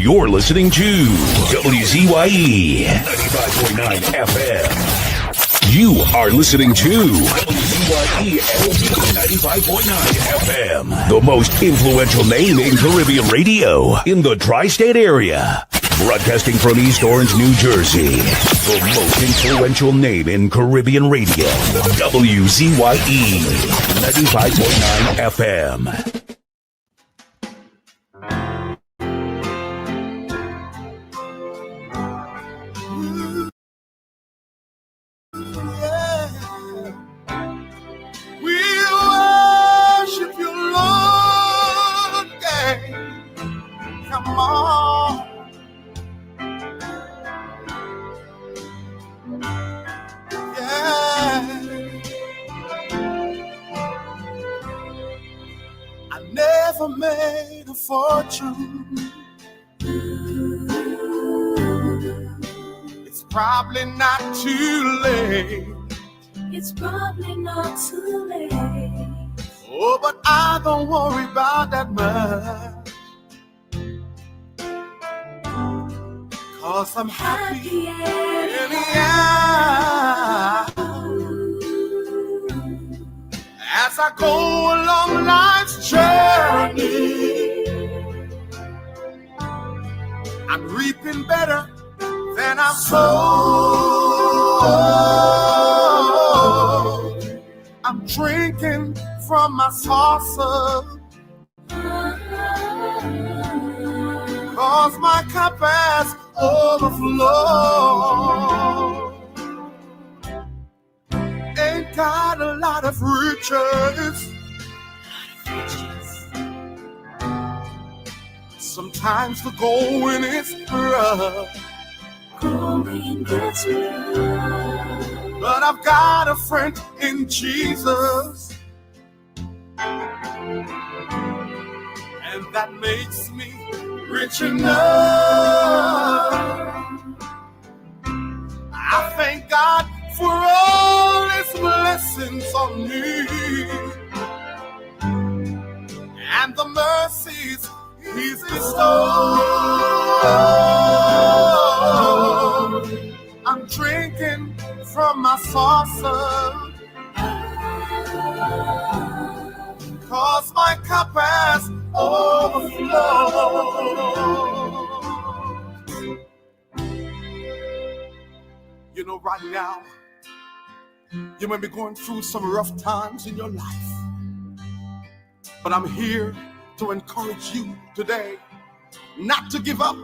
You're listening to WZYE 95.9 FM. You are listening to WZYE 95.9 FM. The most influential name in Caribbean radio in the tri-state area. Broadcasting from East Orange, New Jersey. The most influential name in Caribbean radio. WZYE 95.9 FM. Made a fortune. It's probably not too late. It's probably not too late. Oh, but I don't worry about that much, 'cause I'm happy anyhow. As I go along life's journey, I'm reaping better than I've sown. I'm drinking from my saucer, 'cause my cup has overflowed. Ain't got a lot of riches. Sometimes the going is rough. Going gets rough. But I've got a friend in Jesus, and that makes me rich enough. I thank God for all His blessings on me and the mercies He's bestowed. I'm drinking from my saucer, 'cause my cup has overflowed. You know, right now, you may be going through some rough times in your life, but I'm here to encourage you today not to give up.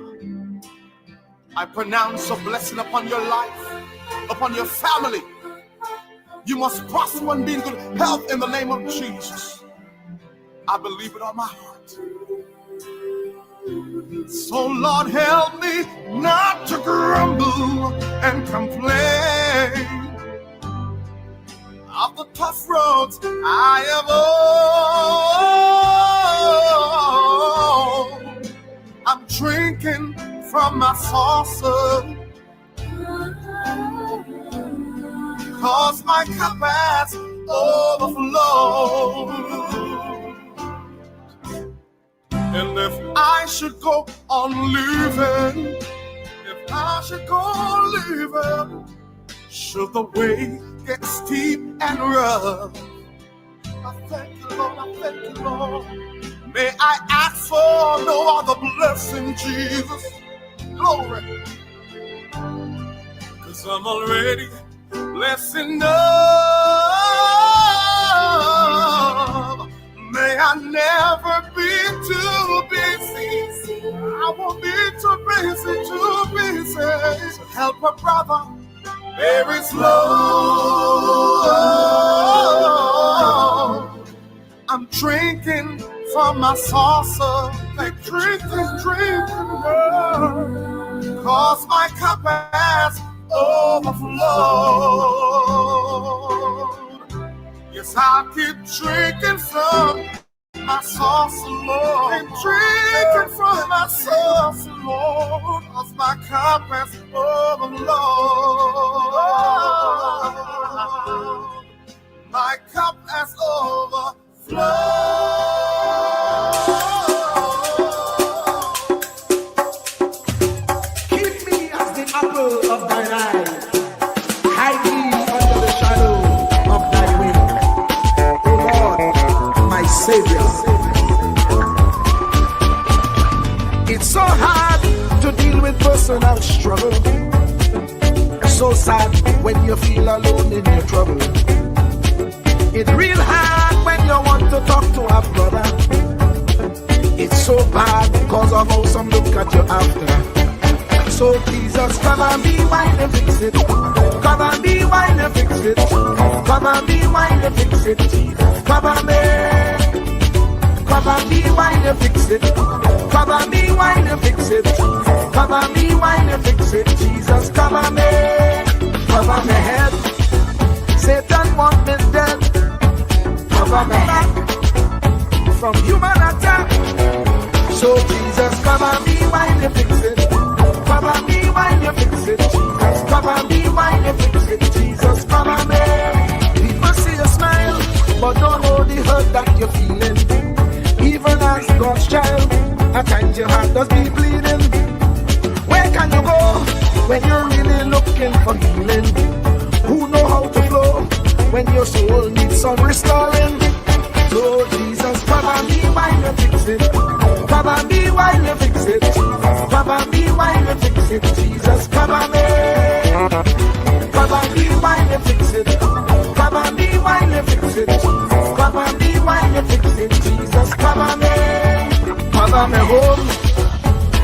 I pronounce a blessing upon your life, upon your family. You must prosper and be in good health in the name of Jesus. I believe it on my heart. So Lord, help me not to grumble and complain of the tough roads I have owned. I'm drinking from my saucer, 'cause my cup has overflowed. And if I should go on living, should the way get steep and rough, I thank you, Lord. May I ask for no other blessing, Jesus. Glory. 'Cause I'm already blessed enough. May I never be too busy. I won't be too busy to help a brother very slow. I'm drinking from my saucer, like drinking, 'cause my cup has overflowed. Yes, I'll keep drinking from my saucer, Lord. And drinking from my saucer, Lord, 'cause my cup has overflowed. My cup has overflowed. sad when you feel alone in your trouble. It's real hard when you want to talk to a brother. It's so bad because of how some look at you after. So Jesus, come and be while you fix it. Come and be while you fix it. Come and be while you fix it. Jesus, come and be. Come and be while you fix it. Come and be while you fix it. Come and be while you fix it. Jesus, come and be. Cover my head. Satan want me dead. Cover my back from human attack. So Jesus, come and be while you fix it. Come and be while you fix it. Jesus, come and be while you fix it. Jesus, come and be. People see you smile, but don't know the hurt that you're feeling. Even as God's child, at times your heart does be bleeding. Where can you go when you're really looking for healing? Who know how to flow when your soul needs some restoring? So Jesus, come and be while you fix it. Come and be while you fix it. Come and be while you fix it. Jesus, come and be. Come and be while you fix it. Come and be while you fix it. Come and be while you fix it. Jesus, come and be. Cover me home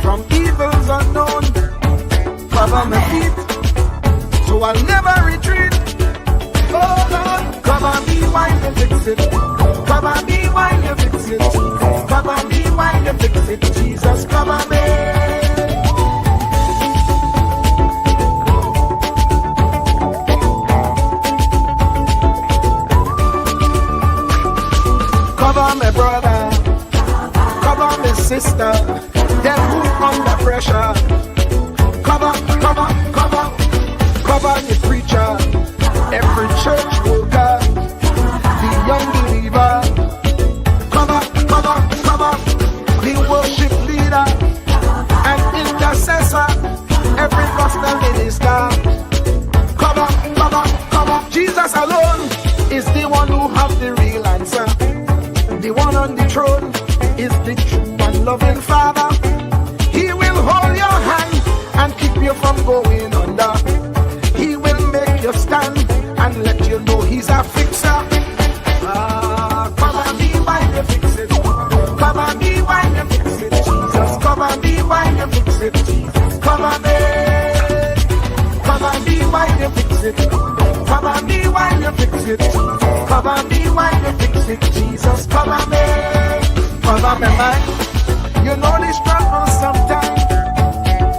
from evils unknown. Cover my feet so I'll never retreat. Oh Lord, come and be while you fix it. Come and be while you fix it. Come and be while you fix it. Jesus, come and be. Cover my brother, cover my sister, them who under pressure. Cover the preacher, every church worker, the young believer. Cover the worship leader and intercessor, every gospel minister. Cover. Jesus alone is the one who have the real answer. The one on the throne is the true and loving Father. He will hold your hand and keep you from going under. He will make you stand and let you know he's a fixer. Come and be while you fix it. Come and be while you fix it. Jesus, come and be while you fix it. Jesus, come and be. Come and be while you fix it. Come and be while you fix it. Come and be while you fix it. Jesus, come and be. Cover my mind. You know the struggle sometimes.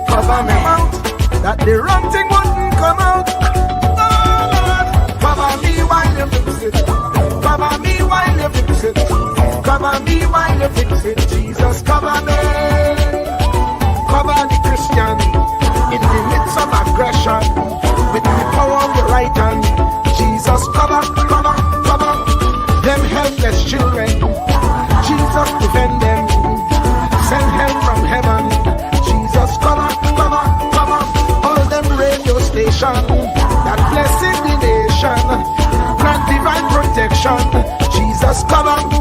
Cover my mouth, that the wrong thing wouldn't come out. Oh Lord, cover me while you fix it. Cover me while you fix it. Cover me while you fix it. Jesus, cover me. Cover the Christian in the midst of aggression with the power of your right hand. Jesus, cover them helpless children. Jesus, defend them. Send help from heaven. Jesus, cover all them radio stations that blessing the nation. Grant divine protection. Jesus, cover me.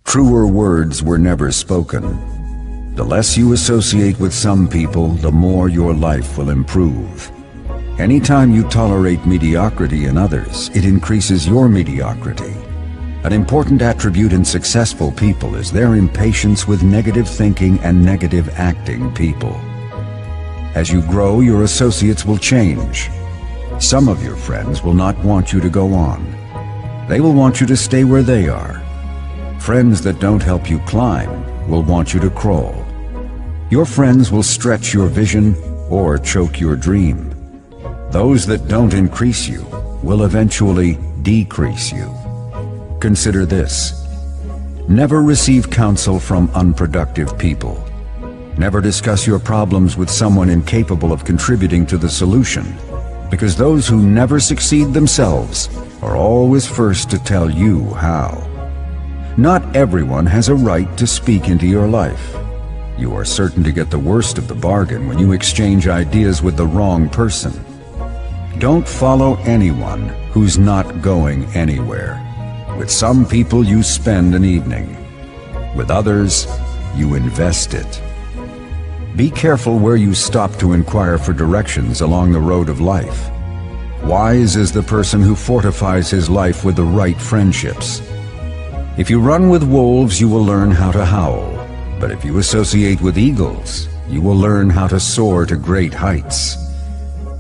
Truer words were never spoken. The less you associate with some people, the more your life will improve. Anytime you tolerate mediocrity in others, it increases your mediocrity. An important attribute in successful people is their impatience with negative thinking and negative acting people. As you grow, your associates will change. Some of your friends will not want you to go on. They will want you to stay where they are. Friends that don't help you climb will want you to crawl. Your friends will stretch your vision or choke your dream. Those that don't increase you will eventually decrease you. Consider this. Never receive counsel from unproductive people. Never discuss your problems with someone incapable of contributing to the solution, because those who never succeed themselves are always first to tell you how. Not everyone has a right to speak into your life. You are certain to get the worst of the bargain when you exchange ideas with the wrong person. Don't follow anyone who's not going anywhere. With some people you spend an evening. With others, you invest it. Be careful where you stop to inquire for directions along the road of life. Wise is the person who fortifies his life with the right friendships. If you run with wolves, you will learn how to howl. But if you associate with eagles, you will learn how to soar to great heights.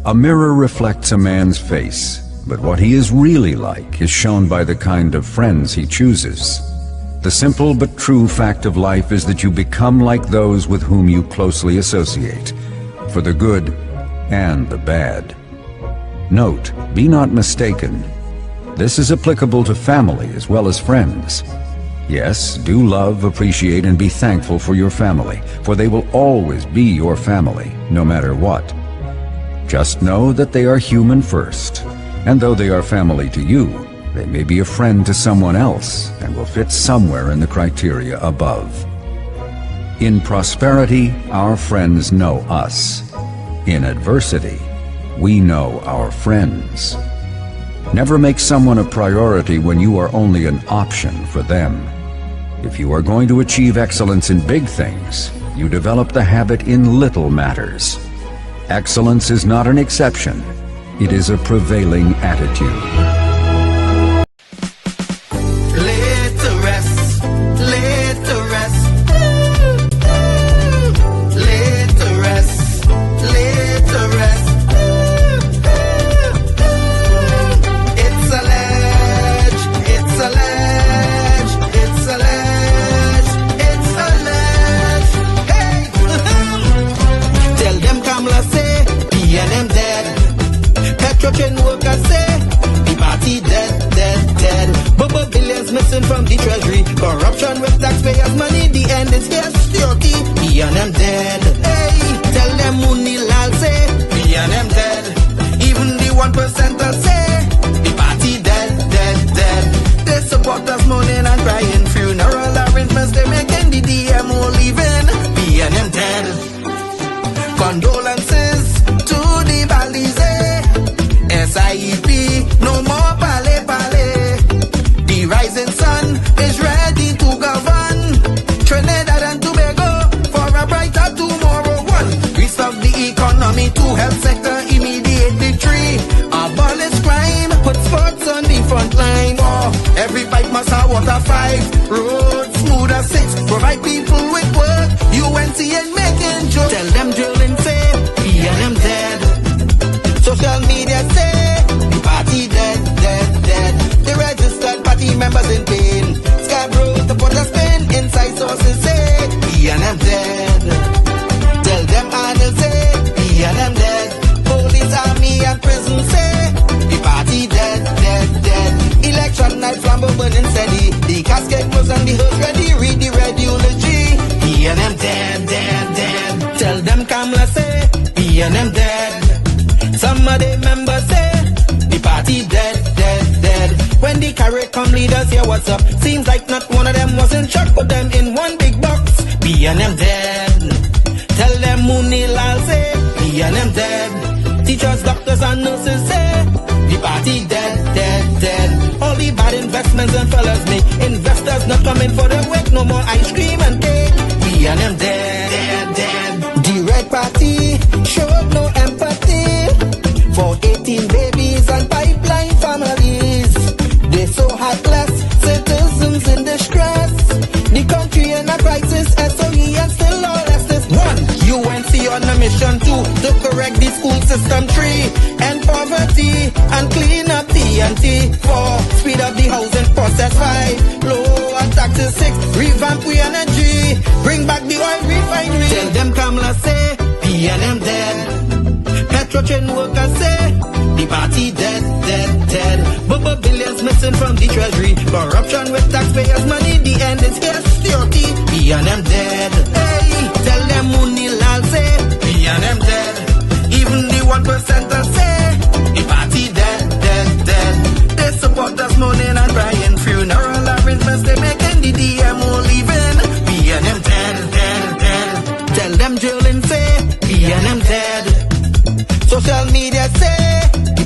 A mirror reflects a man's face, but what he is really like is shown by the kind of friends he chooses. The simple but true fact of life is that you become like those with whom you closely associate, for the good and the bad. Note, be not mistaken. This is applicable to family as well as friends. Yes, do love, appreciate, and be thankful for your family, for they will always be your family, no matter what. Just know that they are human first, and though they are family to you, they may be a friend to someone else and will fit somewhere in the criteria above. In prosperity, our friends know us. In adversity, we know our friends. Never make someone a priority when you are only an option for them. If you are going to achieve excellence in big things, you develop the habit in little matters. Excellence is not an exception. It is a prevailing attitude. From the treasury, corruption with taxpayers' money, the end is here, security, we and them dead. Hey, tell them Mooney Lal say, we and them dead. Even the 1%ers say, the party dead, dead, dead. They support us mourning and crying, funeral arrangements they making, the DMO leaving, we and them dead. Condolences to the Balize, SIEP, no more pale pale. The rising sun is ready to govern Trinidad and Tobago for a brighter tomorrow. One, restart the economy, two, health sector, immediate victory. Abolish crime, put sports on the front line. Oh, every pipe must have water. 5, roads smooth as 6, provide people with work. UNC and making jokes. Tell them drilling say, we and them dead. Social media say, the party dead, dead, dead. The registered party members in pain. Scarborough to put a spin. Inside sources say, we and them dead. Tell them Arnold say, we and them dead. Police, army and prison say, the party dead, dead, dead. Election night flambeau burning steady. The casket was on the hearse ready. Read the red eulogy. We and them dead, dead, dead. Tell them Kamala say, we and them dead. Some of the members say, the party dead, dead, dead. When the carrot come leaders here, what's up? Seems like not one of them was in shock. Put them in one big box. We and them dead. Tell them Mooney Lal say, we and them dead. Teachers, doctors and nurses say, the party dead, dead, dead. All the bad investments and fellas make investors not coming for the work. No more ice cream and cake. We and them dead, dead, dead. The red party showed no empathy for 18 babies and pipeline families. They so heartless, citizens in distress. The country in a crisis, SOE and still all this. 1, UNC on a mission 2, to correct the school system. 3, end poverty and clean up TNT. 4, speed up the housing process. 5, lower taxes. 6, revamp we energy, bring back the oil refinery. Tell them Kamala say, we and them dead. Petrotrain workers say, the party dead, dead, dead. Bubba billions missing from the treasury. Corruption with taxpayers' money, the end is here, security. We and them dead. Hey, tell them Mooney Lal say, we and them dead. Even the 1%ers say, the party dead, dead, dead. They support us mourning and crying, funeral arrangements they making, the DMO leaving. We and them dead, dead, dead. Tell them drilling say, we and them dead. Social media say, the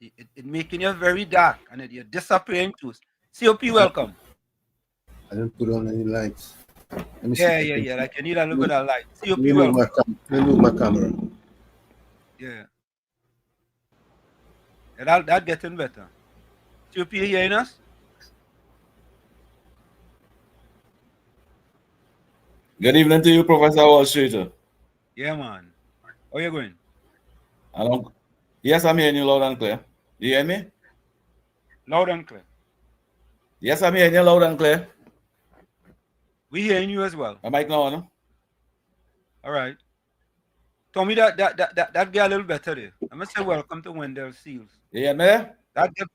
it making you very dark and you're disappearing too. COP, welcome. I didn't put on any lights. Let me see Yeah, if I yeah, can yeah. see. Like you need a little bit of light. COP, Let me move welcome. let me move my camera. Yeah. Yeah, that getting better. COP, you hearing us? Good evening to you, Professor Wall Street. Yeah, man. How you going? Yes, I'm hearing you loud and clear. Do you hear me? Loud and clear. Yes, I'm hearing you loud and clear. We hearing you as well. Am I now on? All right. Tommy, that get a little better there. I'm gonna say welcome to Wendell Seals. You hear me? That get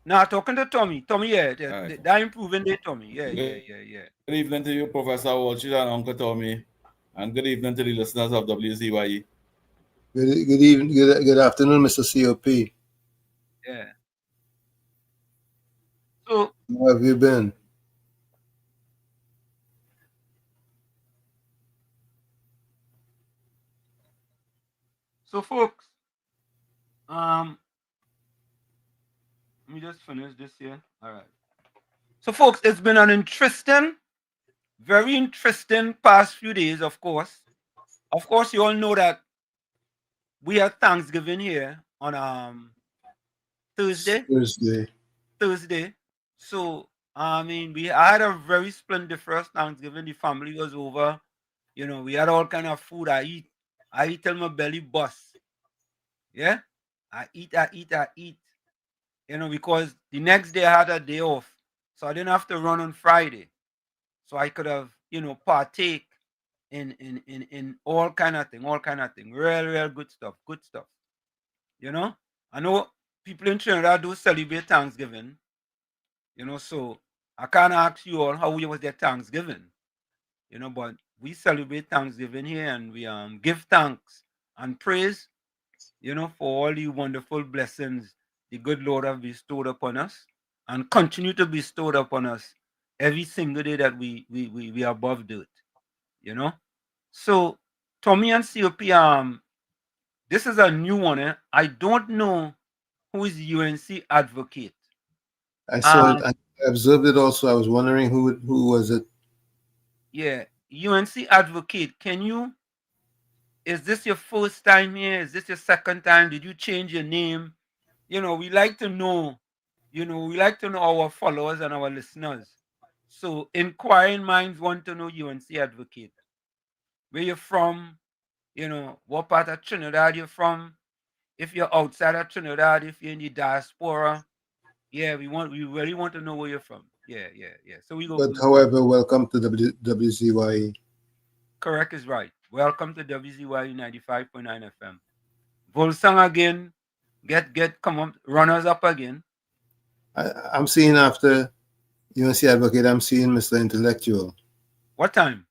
now talking to Tommy. Tommy, yeah, that improving there, Tommy. Yeah. Good evening to you, Professor Wall Street and Uncle Tommy. And good evening to the listeners of WZYE. Good evening, good afternoon, Mr. COP. Yeah. So how have you been? So folks, let me just finish this here. All right. So folks, it's been an interesting, very interesting past few days, of course. Of course, you all know that we had Thanksgiving here on Thursday. So I mean, we had a very splendiferous Thanksgiving. The family was over. You know, we had all kind of food. I eat till my belly bust. Yeah, I eat. You know, because the next day I had a day off, so I didn't have to run on Friday, so I could have, you know, partake in all kind of thing, real good stuff, You know, I know people in Trinidad do celebrate Thanksgiving. You know, so I can't ask you all how was their Thanksgiving. You know, but we celebrate Thanksgiving here and we give thanks and praise, you know, for all the wonderful blessings the good Lord have bestowed upon us and continue to bestow upon us every single day that we are above dirt, you know. So Tommy and COP, this is a new one. I don't know who is UNC advocate. I saw it. I observed it also. I was wondering who was it. Yeah, UNC advocate. Is this your first time here? Is this your second time? Did you change your name? You know, we like to know, our followers and our listeners. So inquiring minds want to know UNC advocate. Where you're from, you know, what part of Trinidad you're from. If you're outside of Trinidad, if you're in the diaspora, yeah, we really want to know where you're from. Yeah. So we go. But however, welcome to WZYE. Correct is right. Welcome to WZYE 95.9 FM. Volsang again. Come on, runners up again. I'm seeing after UNC advocate, I'm seeing Mr. Intellectual. What time?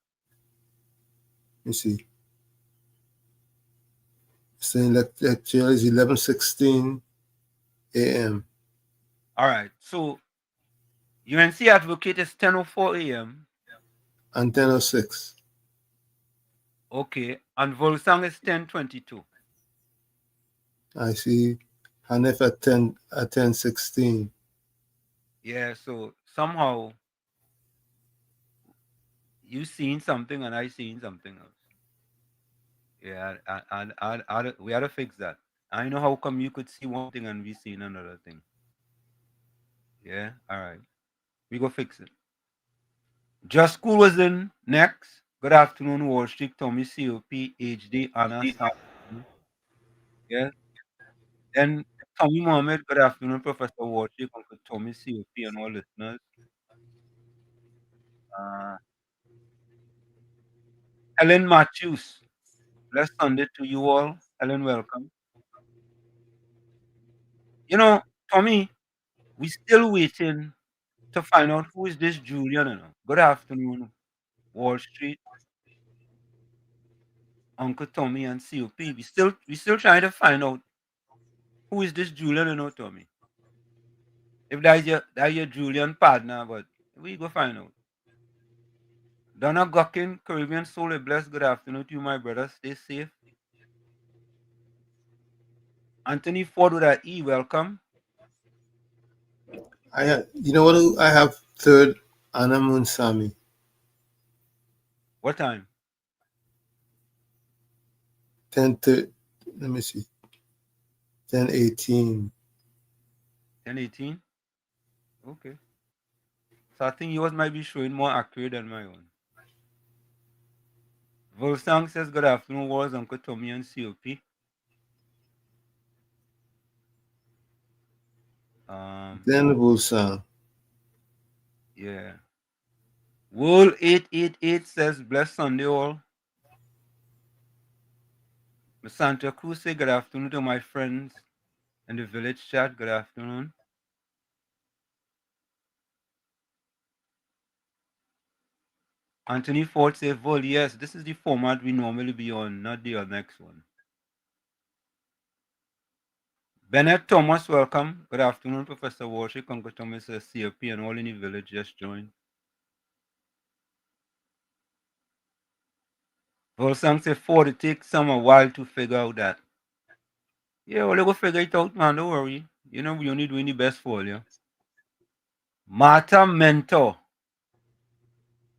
Let me see. Mr. Intellectual is 11:16 a.m. All right. So UNC advocate is 10:04 a.m. and 10:06. Okay. And Volsang is 10:22. I see Hanef at 10:16. Yeah, so somehow you seen something and I seen something else. Yeah, we had to fix that. I know how come you could see one thing and we seen another thing. Yeah, all right. We go fix it. Just School was in next. Good afternoon, Wall Street, Tommy COP, HD, Anna. Yeah. Then Tommy Mohammed, good afternoon, Professor Wall Street, Uncle Tommy COP, and all listeners. Helen Matthews, blessed Sunday to you all. Helen, welcome. You know, Tommy, we still waiting to find out who is this Julian. You know. Good afternoon, Wall Street, Uncle Tommy, and COP. We still trying to find out who is this Julian. You know, Tommy. If that your Julian partner, but we go find out. Donna Gockin, Caribbean Soul, a blessed good afternoon to you, my brother. Stay safe. Anthony Ford with an E, welcome. You know what? I have third Anna Munsami. What time? 10:30. Let me see. 10:18. 10:18. Okay. So I think yours might be showing more accurate than my own. Volsang says good afternoon, was Uncle Tommy and COP. Then Volsang. Yeah. Wool 888 says bless Sunday all. Miss Santa Cruz say good afternoon to my friends in the village chat. Good afternoon. Anthony Ford say Vol, yes, this is the format we normally be on, not the next one. Bennett Thomas, welcome. Good afternoon, Professor Warshik. Uncle Thomas says COP and all in the village just joined. Volsang say Ford, it takes some a while to figure out that. Yeah, well, go figure it out, man. Don't worry. You know, we only doing the best for you. Martha Mentor.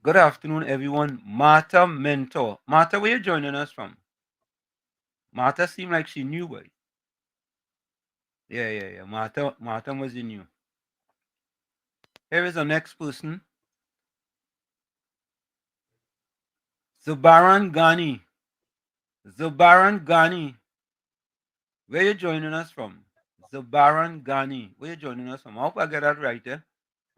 Good afternoon, everyone. Martha Mentor. Martha, where you joining us from? Martha seemed like she knew, boy. Yeah. Martha was in you. Here is the next person. Zubaran Ghani. Zubaran Ghani. Where you joining us from? Zubaran Ghani. Where you joining us from? I hope I get that right, eh?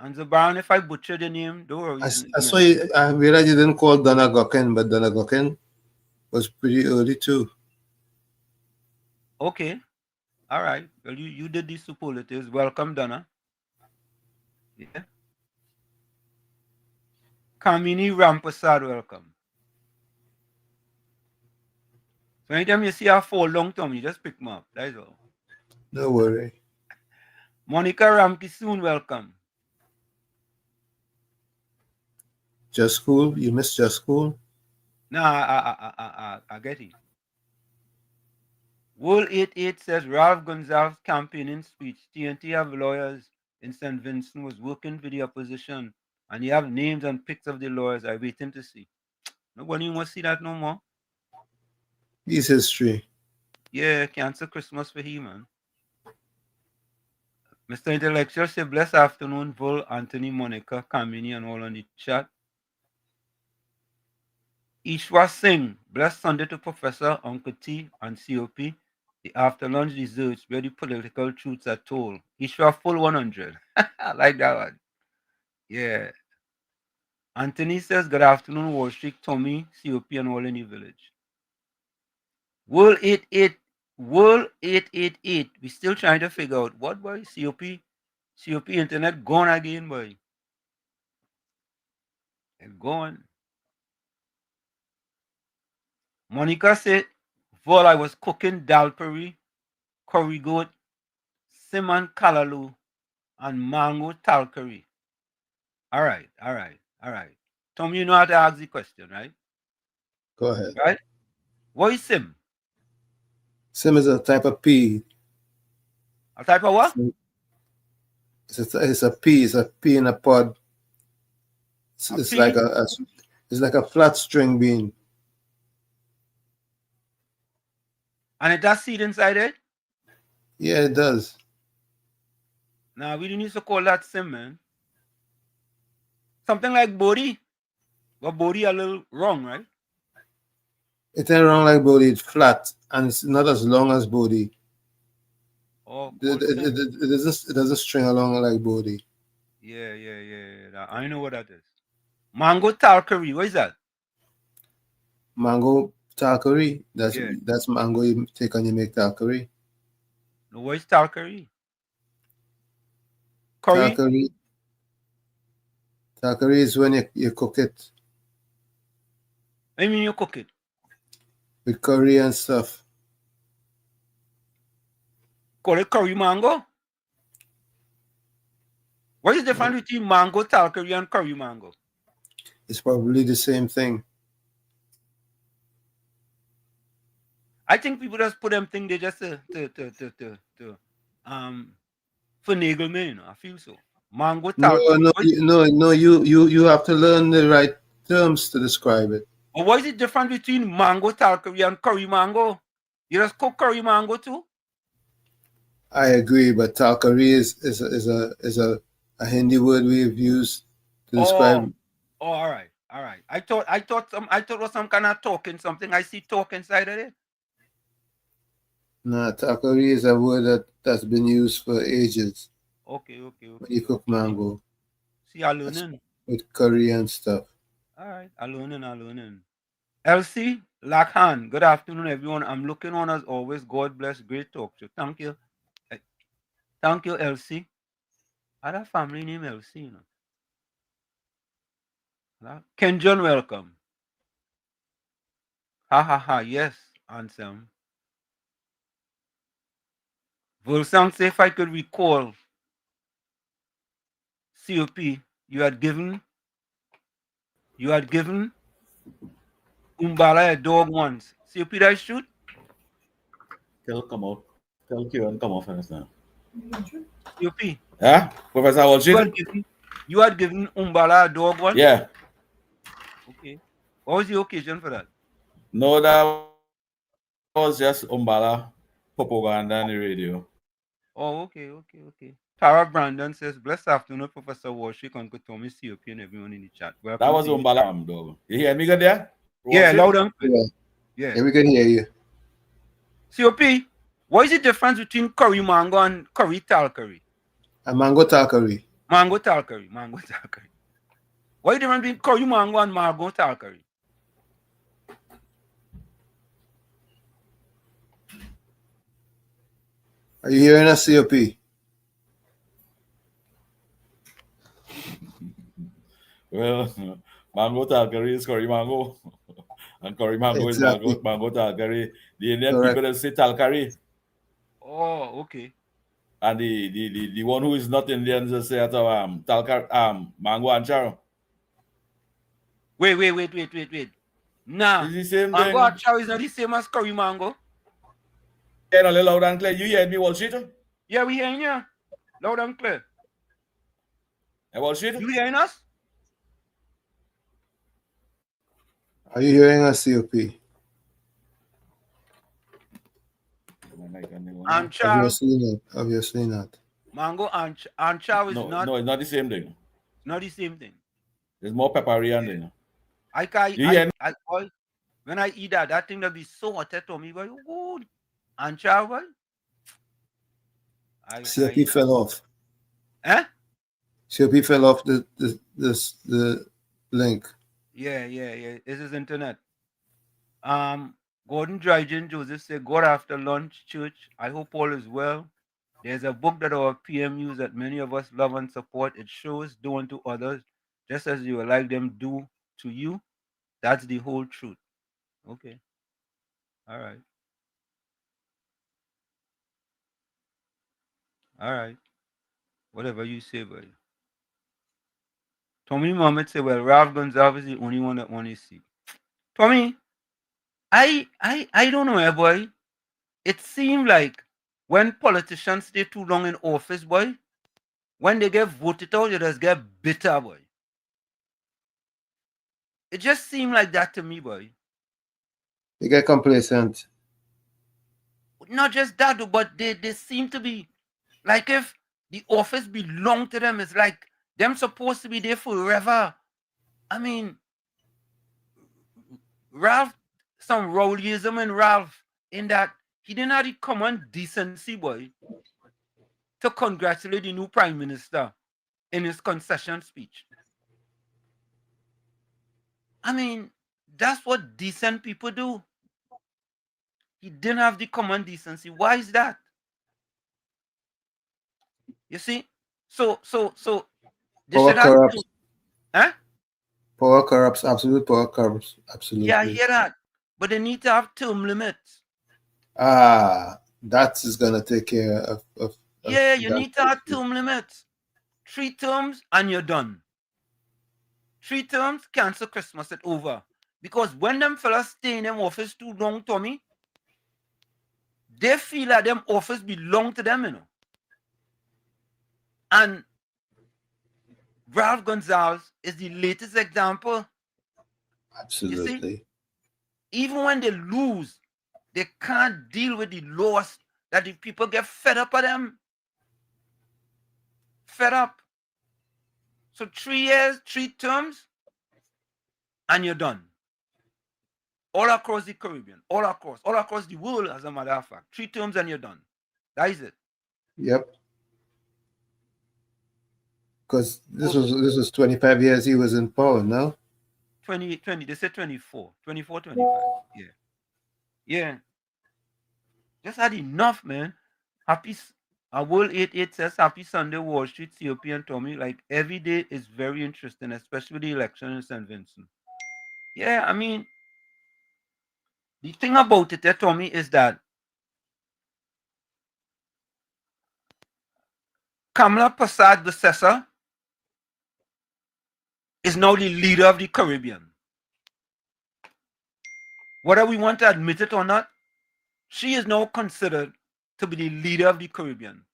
And Zubaran, if I butcher the name, don't worry. I saw you. I realized you didn't call Donna Gokken, but Donna Gokken was pretty early too. Okay. All right. Well, you did the superlatives. Welcome, Donna. Yeah. Kamini Rampasad, welcome. So anytime you see a fall long term, you just pick them up. That's all. No worry. Monica Ramkisoon, welcome. Just School? You missed Just School? Nah, I get it. Wool 88 says Ralph Gonzalez's campaigning speech. TNT have lawyers in St. Vincent was working for the opposition, and you have names and pics of the lawyers. I'm waiting to see. Nobody wants to see that no more. His history. Yeah, cancel Christmas for him, man. Mr. Intellectual say blessed afternoon, Vol, Anthony, Monica, Kamini, and all on the chat. Ishwa Singh, blessed Sunday to Professor, Uncle T, and COP. The after lunch desserts where the political truths are told. Ishwa full 100. I like that one. Yeah. Anthony says, good afternoon, Wall Street, Tommy, COP, and all in the village. World 888. We still trying to figure out what, boy? COP internet gone again, boy. It's gone. Monica said, Vol, I was cooking dal puri, curry goat, simon kalalu, and mango tal curry. All right. Tom, you know how to ask the question, right? Go ahead. Right? What is sim? Sim is a type of pea. A type of what? It's a pea. It's a pea in a pod. It's like it's like a flat string bean. And it has seed inside it? Yeah, it does. Now, we need to call that sim, man. Something like body. But body a little wrong, right? It ain't wrong like body. It's flat, and it's not as long as body. Oh, it doesn't string along like body. Yeah. I know what that is. Mango tal curry. What is that? Mango tal curry. That's mango you take and you make tal curry. No, what is tal curry? Curry? Tal curry is when you cook it. I mean you cook it? With curry and stuff. Call it curry mango? What is the difference between mango tal curry and curry mango? It's probably the same thing. I think people just put them thing they just to finagle me, you know. I feel so. Mango talcum. You have to learn the right terms to describe it. But what is the difference between mango talcum and curry mango? You just cook curry mango too? I agree, but talkari is a Hindi word we've used to describe. Oh, all right. I thought it was some kind of talking something. I see talk inside of it. No, talkari is a word that's been used for ages. Okay. When you cook mango. See, I'm learning. With curry and stuff. All right, I'm learning. Elsie Lackhan, good afternoon, everyone. I'm looking on as always. God bless. Great talk show. Thank you. Thank you, Elsie. I had a family name Elsie, you know. Ken John, welcome. Ha. Yes, Ansem. Volsang, say if I could recall, COP, you had given Umbala a dog once. COP, that shoot? Tell come out. Tell Kieran come off now. COP. Yeah, Professor Walshit. You had given Umbala a dog once? Yeah. Okay. What was the occasion for that? No, that was just Umbala propaganda on the radio. Oh, okay. Tara Brandon says, blessed afternoon, Professor Walshik, Uncle Tommy, COP, and everyone in the chat. Welcome. That was Umbala, dog. You hear me good there? Yeah, loud and clear. Yeah, we can hear you. COP, what is the difference between curry mango and curry tal curry? A mango tal curry. Mango tal curry. What is the difference between curry mango and mango tal curry? Are you hearing us, COP? Well, mango tal curry is curry mango. And curry mango exactly. is mango tal curry. The Indian people that say tal curry. Oh, okay. And the one who is not Indian just say mango ancharo. Wait. Nah. It's the same mango thing. ancharo is not the same as curry mango. Yeah, no, loud and clear. You hear me, Walshit? Yeah, we hearing you. Loud and clear. Hey, Walshit? You hearing us? Are you hearing us, COP? Obviously not. Mango ancharo is not. No, it's not the same thing. Not the same thing. There's more peppery and thing. When I eat that thing that be so hot to me, boy, good. Ancharo, boy. COP fell off. Eh? COP fell off the link. Yeah. This is internet. Gordon Dryden Joseph said, God after lunch, church. I hope all is well. There's a book that our PMUs that many of us love and support. It shows do unto others just as you would like them do to you. That's the whole truth. Okay. All right. Whatever you say, buddy. Tommy Mohammed said, well, Ralph Gonzalez is the only one that want to see. Tommy, I don't know, boy. It seems like when politicians stay too long in office, boy, when they get voted out, they just get bitter, boy. It just seemed like that to me, boy. They get complacent. Not just that, but they seem to be like if the office belonged to them. It's like them supposed to be there forever. I mean, Ralph, some Rowleyism in Ralph in that he didn't have the common decency, boy, to congratulate the new prime minister in his concession speech. I mean, that's what decent people do. He didn't have the common decency. Why is that? You see? So power corrupts. Huh? Power corrupts, absolute power corrupts, absolutely. Yeah, I hear that. But they need to have term limits. That is gonna take care of yeah, you need to have term limits. 3 terms and you're done. 3 terms, cancel Christmas, it's over. Because when them fellas stay in them office too long, Tommy, they feel that them office belong to them, you know. And Ralph Gonzalez is the latest example. Absolutely. You see, even when they lose, they can't deal with the loss that the people get fed up of them. Fed up. So 3 years, 3 terms, and you're done. All across the Caribbean, all across the world, as a matter of fact. 3 terms and you're done. That is it. Yep. Because this was 25 years he was in power, no? 20, they said 24. 24, 25. Yeah. Yeah. Just had enough, man. Happy World 88 says happy Sunday, Wall Street, COP and Tommy. Like every day is very interesting, especially the election in St. Vincent. Yeah, I mean, the thing about it, Tommy, is that Kamala Prasad Bissessa is now the leader of the Caribbean. Whether we want to admit it or not, she is now considered to be the leader of the Caribbean.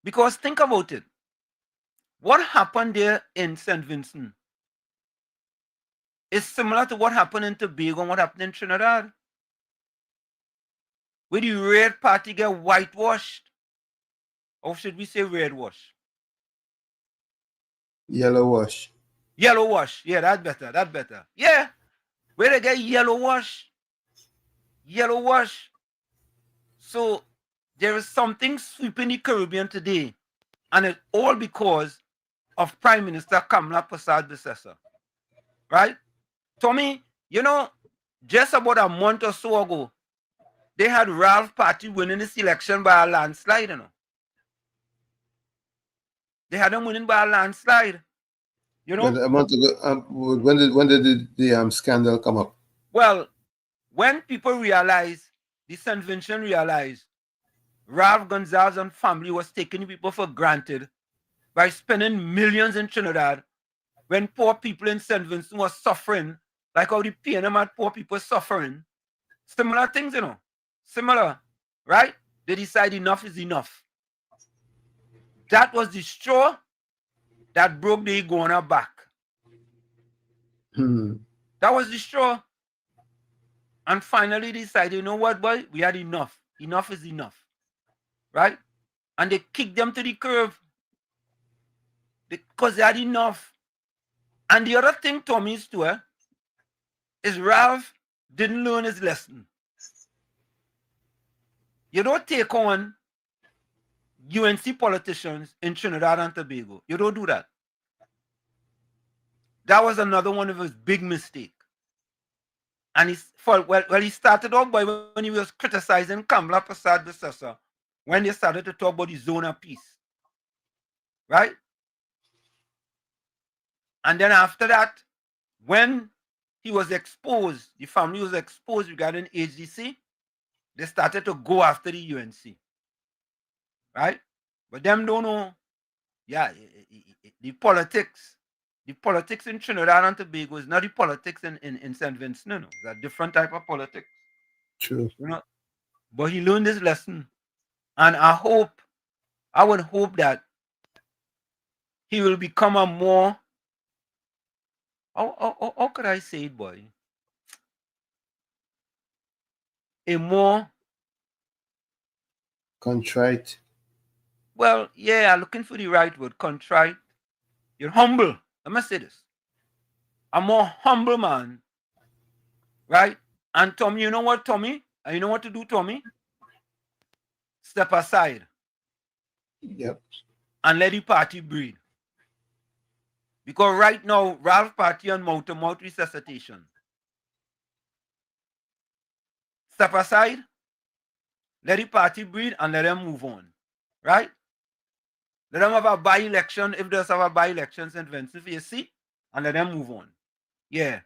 Because think about it. What happened there in St. Vincent is similar to what happened in Tobago and what happened in Trinidad. Where the red party get whitewashed. Or should we say red wash? Yellow wash. Yellow wash. Yeah, that's better. That's better. Yeah. Where they get yellow wash. Yellow wash. So there is something sweeping the Caribbean today. And it's all because of Prime Minister Kamala Prasad Bissessa. Right? Tommy, you know, just about a month or so ago, they had Ralph Party winning this election by a landslide, you know. They had them winning by a landslide. You know? But a month ago, when did the scandal come up? Well, when people realized, the St. Vincent realized, Ralph Gonzalez and family was taking people for granted by spending millions in Trinidad when poor people in St. Vincent were suffering, like how the PNM had poor people suffering. Similar things, you know. Similar, right? They decide enough is enough. That was the straw that broke the iguana back. That was the straw. And finally decided, you know what, boy? We had enough. Enough is enough. Right? And they kicked them to the curb. Because they had enough. And the other thing, Tommy, is Ralph didn't learn his lesson. You don't take on UNC politicians in Trinidad and Tobago. You don't do that. That was another one of his big mistakes. And he started off by when he was criticizing Kamala Prasad Bissessa when they started to talk about the zone of peace. Right? And then after that, when he was exposed, the family was exposed regarding HDC, they started to go after the UNC. Right? But them don't know, yeah, the politics in Trinidad and Tobago is not the politics in St. Vincent. No. It's a different type of politics. True. You know? But he learned this lesson. And I would hope that he will become a more, how could I say it, boy? A more contrite. Well, yeah, looking for the right word, contrite. You're humble. Let me say this. A more humble man, right? And Tommy, you know what, Tommy? And you know what to do, Tommy? Step aside. Yep. And let the party breathe. Because right now, Ralph Party on mouth-to-mouth resuscitation. Step aside, let the party breathe, and let them move on. Right? Let them have a by-election, if there's a by-election in St. Vincent, you see, and let them move on. Yeah.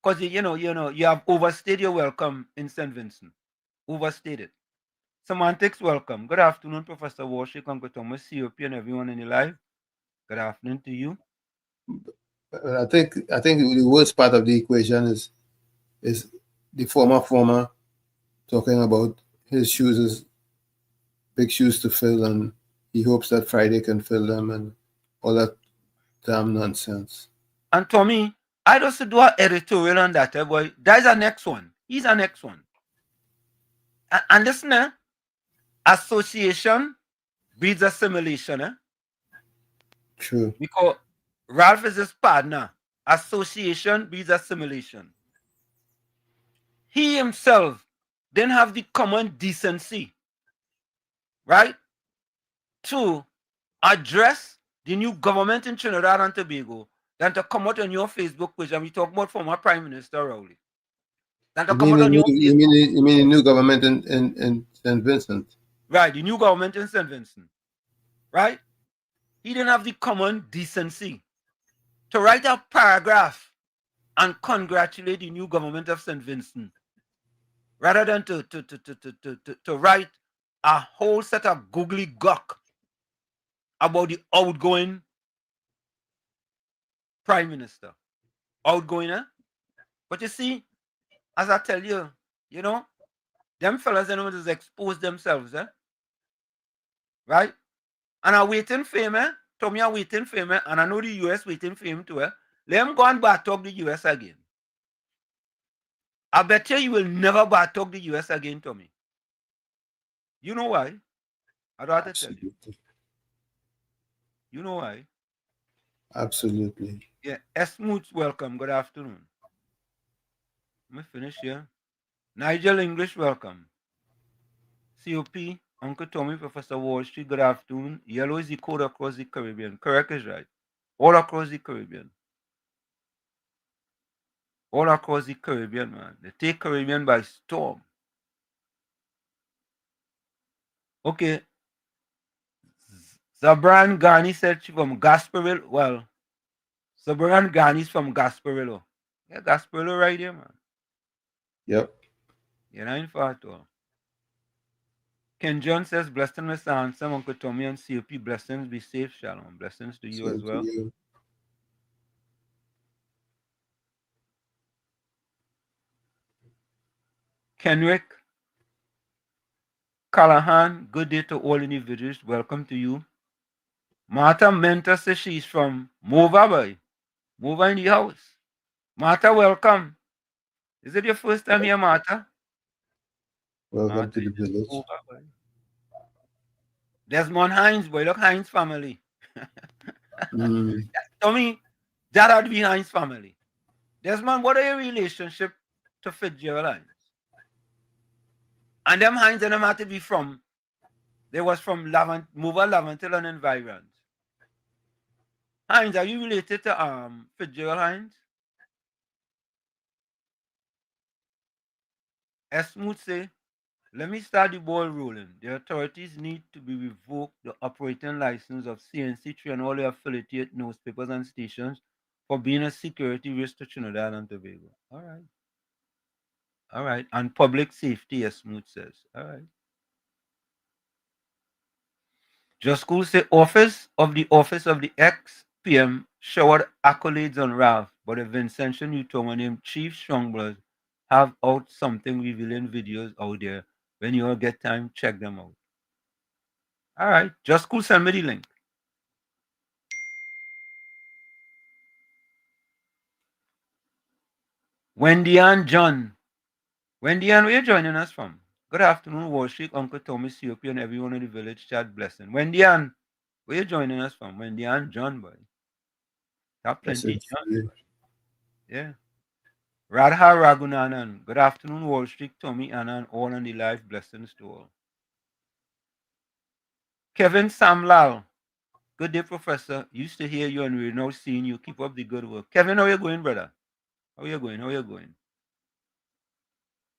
Because, you know, you have overstayed your welcome in St. Vincent. Overstayed it. Semantics, welcome. Good afternoon, Professor Warshik, Uncle Thomas, COP, and everyone in the live. Good afternoon to you. I think the worst part of the equation is the former talking about his shoes is big shoes to fill, and he hopes that Friday can fill them, and all that damn nonsense. And Tommy, I just do an editorial on that, boy. That's the next one. He's the next one. And listen, association breeds assimilation, True. Because Ralph is his partner. Association breeds assimilation. He himself didn't have the common decency, right, to address the new government in Trinidad and Tobago than to come out on your Facebook page and we talk about former Prime Minister Rowley. Than to come out on your you mean the new government in St. Vincent? Right, the new government in St. Vincent. Right? He didn't have the common decency to write a paragraph and congratulate the new government of St. Vincent, rather than to write a whole set of googly guck about the outgoing Prime Minister. Outgoing, But you see, as I tell you, them fellas just expose themselves, right? And I'm waiting for him, Tommy, I'm waiting for him, and I know the US waiting for him too, Let him go and bar talk the US again. I bet you will never bar talk the US again, Tommy. You know why? I don't have to tell you. You know why? Absolutely. Yeah, Smooth, welcome. Good afternoon. Let me finish here. Nigel English, welcome. COP, Uncle Tommy, Professor Wall Street, good afternoon. Yellow is the code across the Caribbean. Correct is right. All across the Caribbean. All across the Caribbean, man. They take Caribbean by storm. Okay. Zabran Ghani said she from Gasparilla. Well, Zabran Ghani is from Gasparilla. Yeah, Gasparilla right here, man. Yep. You're not in far at all. Ken John says, blessing Mr. Handsome, Uncle Tommy and COP. Blessings, be safe, Shalom. Blessings to you as well. Kenrick Callahan, good day to all individuals. Welcome to you. Martha Mentor says she's from Mova, boy. Mova in the house. Martha, welcome. Is it your first time here, Martha? Welcome Martha to the village. Mova, boy. Desmond Hines, boy. Look, Hines family. Tommy, that ought to be Hines family. Desmond, what are your relationship to Fitzgerald Hines? And them Hines and them had to be from, they was from Mova, Laventil and environs. Hines, are you related to Fitzgerald Hines? Esmooth say, let me start the ball rolling. The authorities need to be revoked the operating license of CNC3 and all the affiliated newspapers and stations for being a security risk to Trinidad and Tobago. All right. All right. And public safety, Esmooth says. All right. Just School say office of the ex-PM showered accolades on Ralph, but the Vincentian Utoma named Chief Strongblood have out something revealing videos out there. When you all get time, check them out. All right. Just School, send me the link. Wendy and John. Wendy Ann, where you joining us from? Good afternoon, Wall Street, Uncle Tommy, COP, and everyone in the village chat blessing. Wendy Ann, where you joining us from? Wendy Ann, John, boy. Have plenty, John. Yeah. Radha Ragunanan. Good afternoon, Wall Street, Tommy, Anna, and all on the live blessings to all. Kevin Samlal. Good day, Professor. Used to hear you and we're now seeing you. Keep up the good work. Kevin, how you going, brother? How you going? How you going?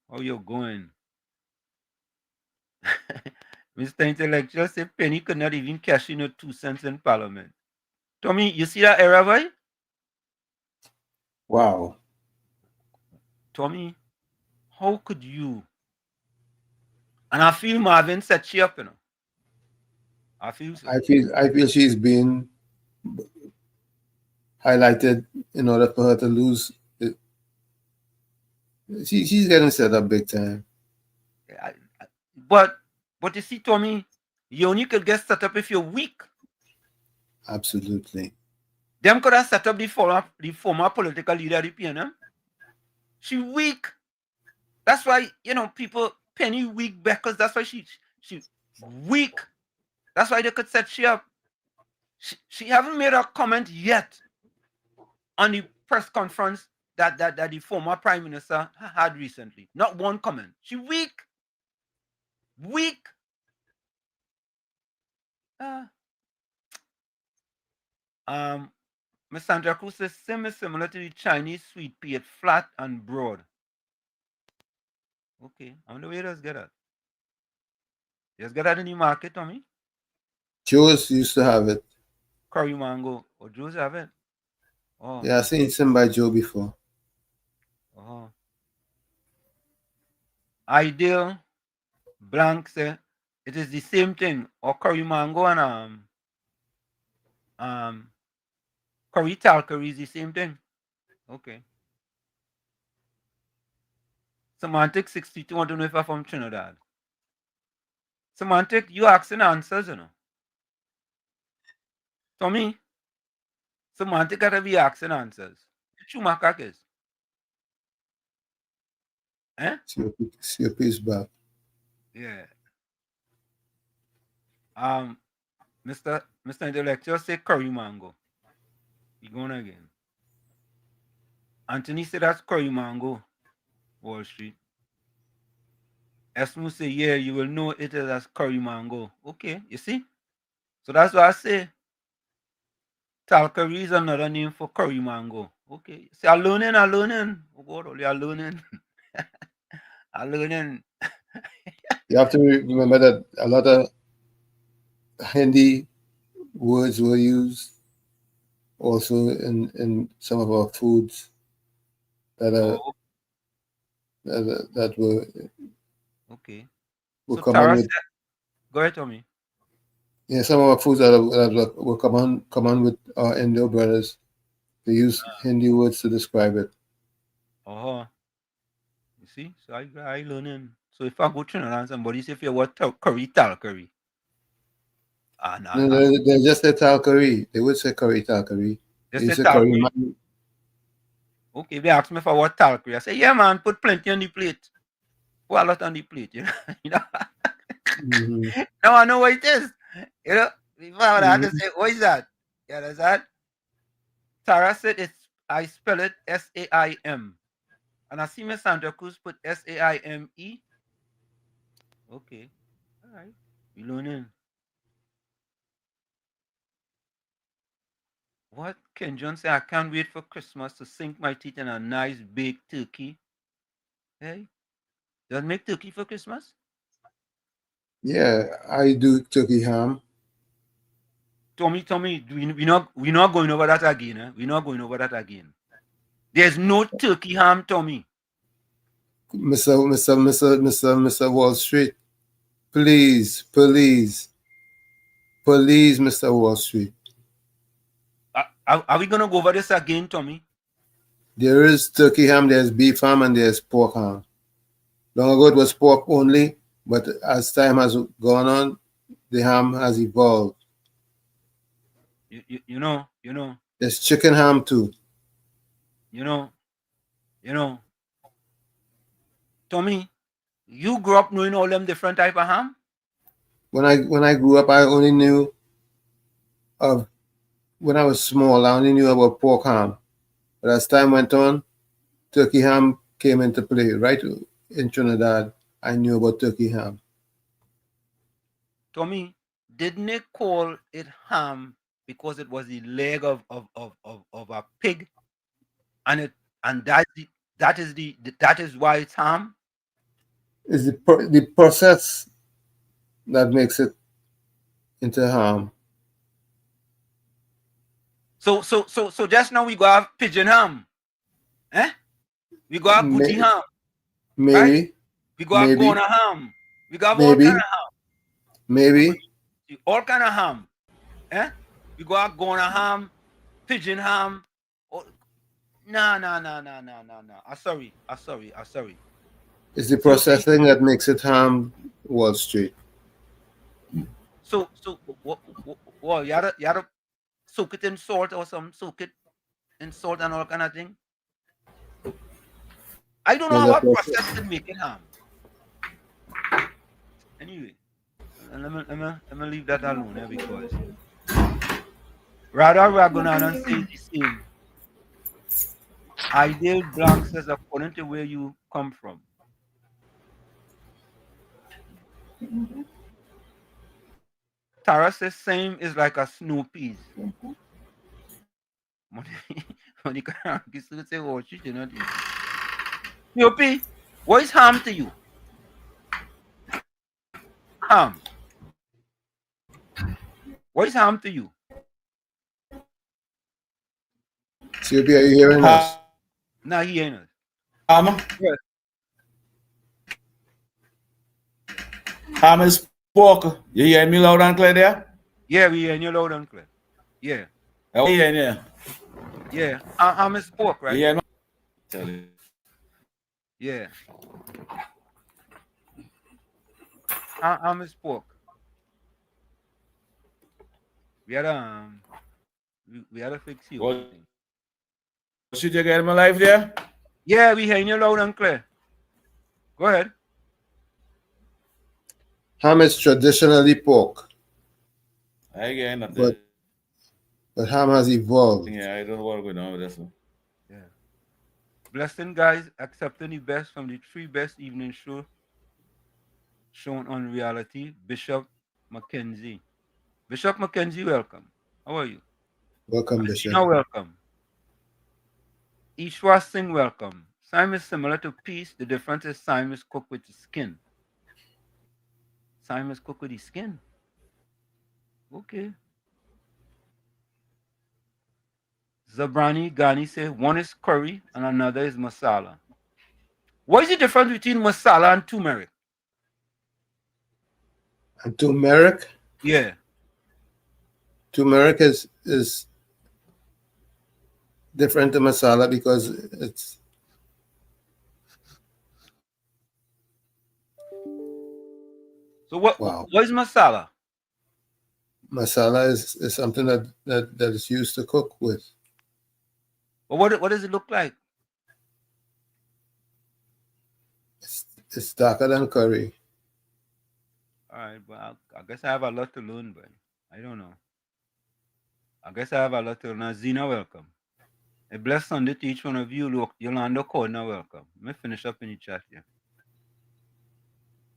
How you going? Mr. Intellectual say Penny could not even cash in her 2 cents in Parliament. Tommy, you see that error, boy? Wow. Tommy, how could you? And I feel Marvin set you up, you know. I feel so. I feel she's being highlighted in order for her to lose. She's getting set up big time. But you see, Tommy, you only could get set up if you're weak. Absolutely. Them could have set up the former political leader of the PNM. She weak. That's why, people Penny weak because that's why she weak. That's why they could set she up. She haven't made a comment yet on the press conference that the former prime minister had recently. Not one comment. She weak. Weak. Miss Sandra Cruz says similar to the Chinese sweet pea, flat and broad. Okay, I wonder where does get that. Just get that in the market, Tommy. Joe's used to have it. Curry mango. Or Joe's have it. Oh. Yeah, I've seen some by Joe before. Oh. Ideal Blank say it is the same thing. Or curry mango and curry talcary is the same thing. Okay. Semantic 62 want to know if I'm from Trinidad. Semantic, you asking answers, Tommy, Semantic gotta be asking answers. Schumacher is. Eh? COP is back. Yeah. Mr. Intellectual say curry mango. He going again. Anthony said that's curry mango. Wall Street. Esmu say, yeah, you will know it is as curry mango. Okay, you see? So that's why I say talcary is another name for curry mango. Okay. See, I'm learning. Oh God, only I'm learning. I'm learning. You have to remember that a lot of Hindi words were used also in some of our foods that were okay. Were So common Tara with, said, go ahead, Tommy. yeah, some of our foods that were common with our Indo brothers. They use Hindi words to describe it. You see? So I learning. So if I go to Trinidad and somebody say, if you what curry, talcary. No, they just say tal curry. They would say curry tal curry. Just They say say tal curry. curry. Okay, they ask me for what talcary. I say, yeah, man, put plenty on the plate. Put a lot on the plate, you know. Mm-hmm. Now I know what it is. Before I had to say, what is that? You understand? Tara said I spell it SAIM. And I see Miss Sandra Cruz put SAIME. Okay. All right. We learning. What Ken John say? I can't wait for Christmas to sink my teeth in a nice baked turkey. Hey, does make turkey for Christmas? Yeah, I do turkey ham. Tommy, we're not going over that again. Eh? We're not going over that again. There's no turkey ham, Tommy. Mr. Wall Street, please, Mr. Wall Street. Are we gonna go over this again, Tommy? There is turkey ham, there's beef ham, and there's pork ham. Long ago it was pork only, but as time has gone on, the ham has evolved. You know. There's chicken ham too. You know. Tommy, you grew up knowing all them different type of ham? When I grew up, I only knew of, when I was small, I only knew about pork ham. But as time went on, turkey ham came into play. Right in Trinidad, I knew about turkey ham. Tommy, didn't they call it ham because it was the leg of a pig, and that is why it's ham? It's the process that makes it into ham. So just now we go have pigeon ham, we go have booty ham, maybe, right? We go have Gona ham, we go have all kind of ham, maybe all kind of ham, we go have Gona ham, pigeon ham. No. I'm sorry. It's the processing that makes it harm Wall Street. So what you had to soak it in salt or something, soak it in salt and all kind of thing. I don't know There's how a a process. process can make it harm. Anyway, let me leave that alone because rather we're gonna say the same. Ideal blank says according to where you come from. Tara says same is like a snow peas. Monica Rankin say, oh, she did not eat. Snow pea, what is harm to you? Harm. What is harm to you? COP, are you hearing us? Nah, he ain't us. Yes. Ham is pork. You hear me loud and clear there? Yeah, we hear you loud and clear. Yeah. Oh, yeah. Yeah. Ham is pork, right? Yeah, tell you. Yeah. Ham is pork. We had we had to fix you. What? Should you get my life there? Yeah, we hear you loud and clear. Go ahead. Ham is traditionally pork, I get nothing. but ham has evolved. Yeah, I don't know what's going on with this one. Yeah. Blessing guys, accepting the best from the 3 best evening show shown on reality. Bishop Mackenzie. Bishop Mackenzie, welcome. How are you? Welcome, Bishop. Welcome. Ishwa Singh, welcome. Sime is similar to peace. The difference is Sime is cooked with the skin. Sime is cooked with the skin. Okay. Zabrani Ghani says one is curry and another is masala. What is the difference between masala and turmeric? And turmeric? Yeah. Turmeric is different to masala because it's So what is masala? Masala is something that is used to cook with. Well, what does it look like? It's darker than curry. All right, but I guess I have a lot to learn, but I don't know. I guess I have a lot to learn. Zena, welcome. A blessed Sunday to each one of you. Look, Yolanda Corner, welcome. Let me finish up in the chat here.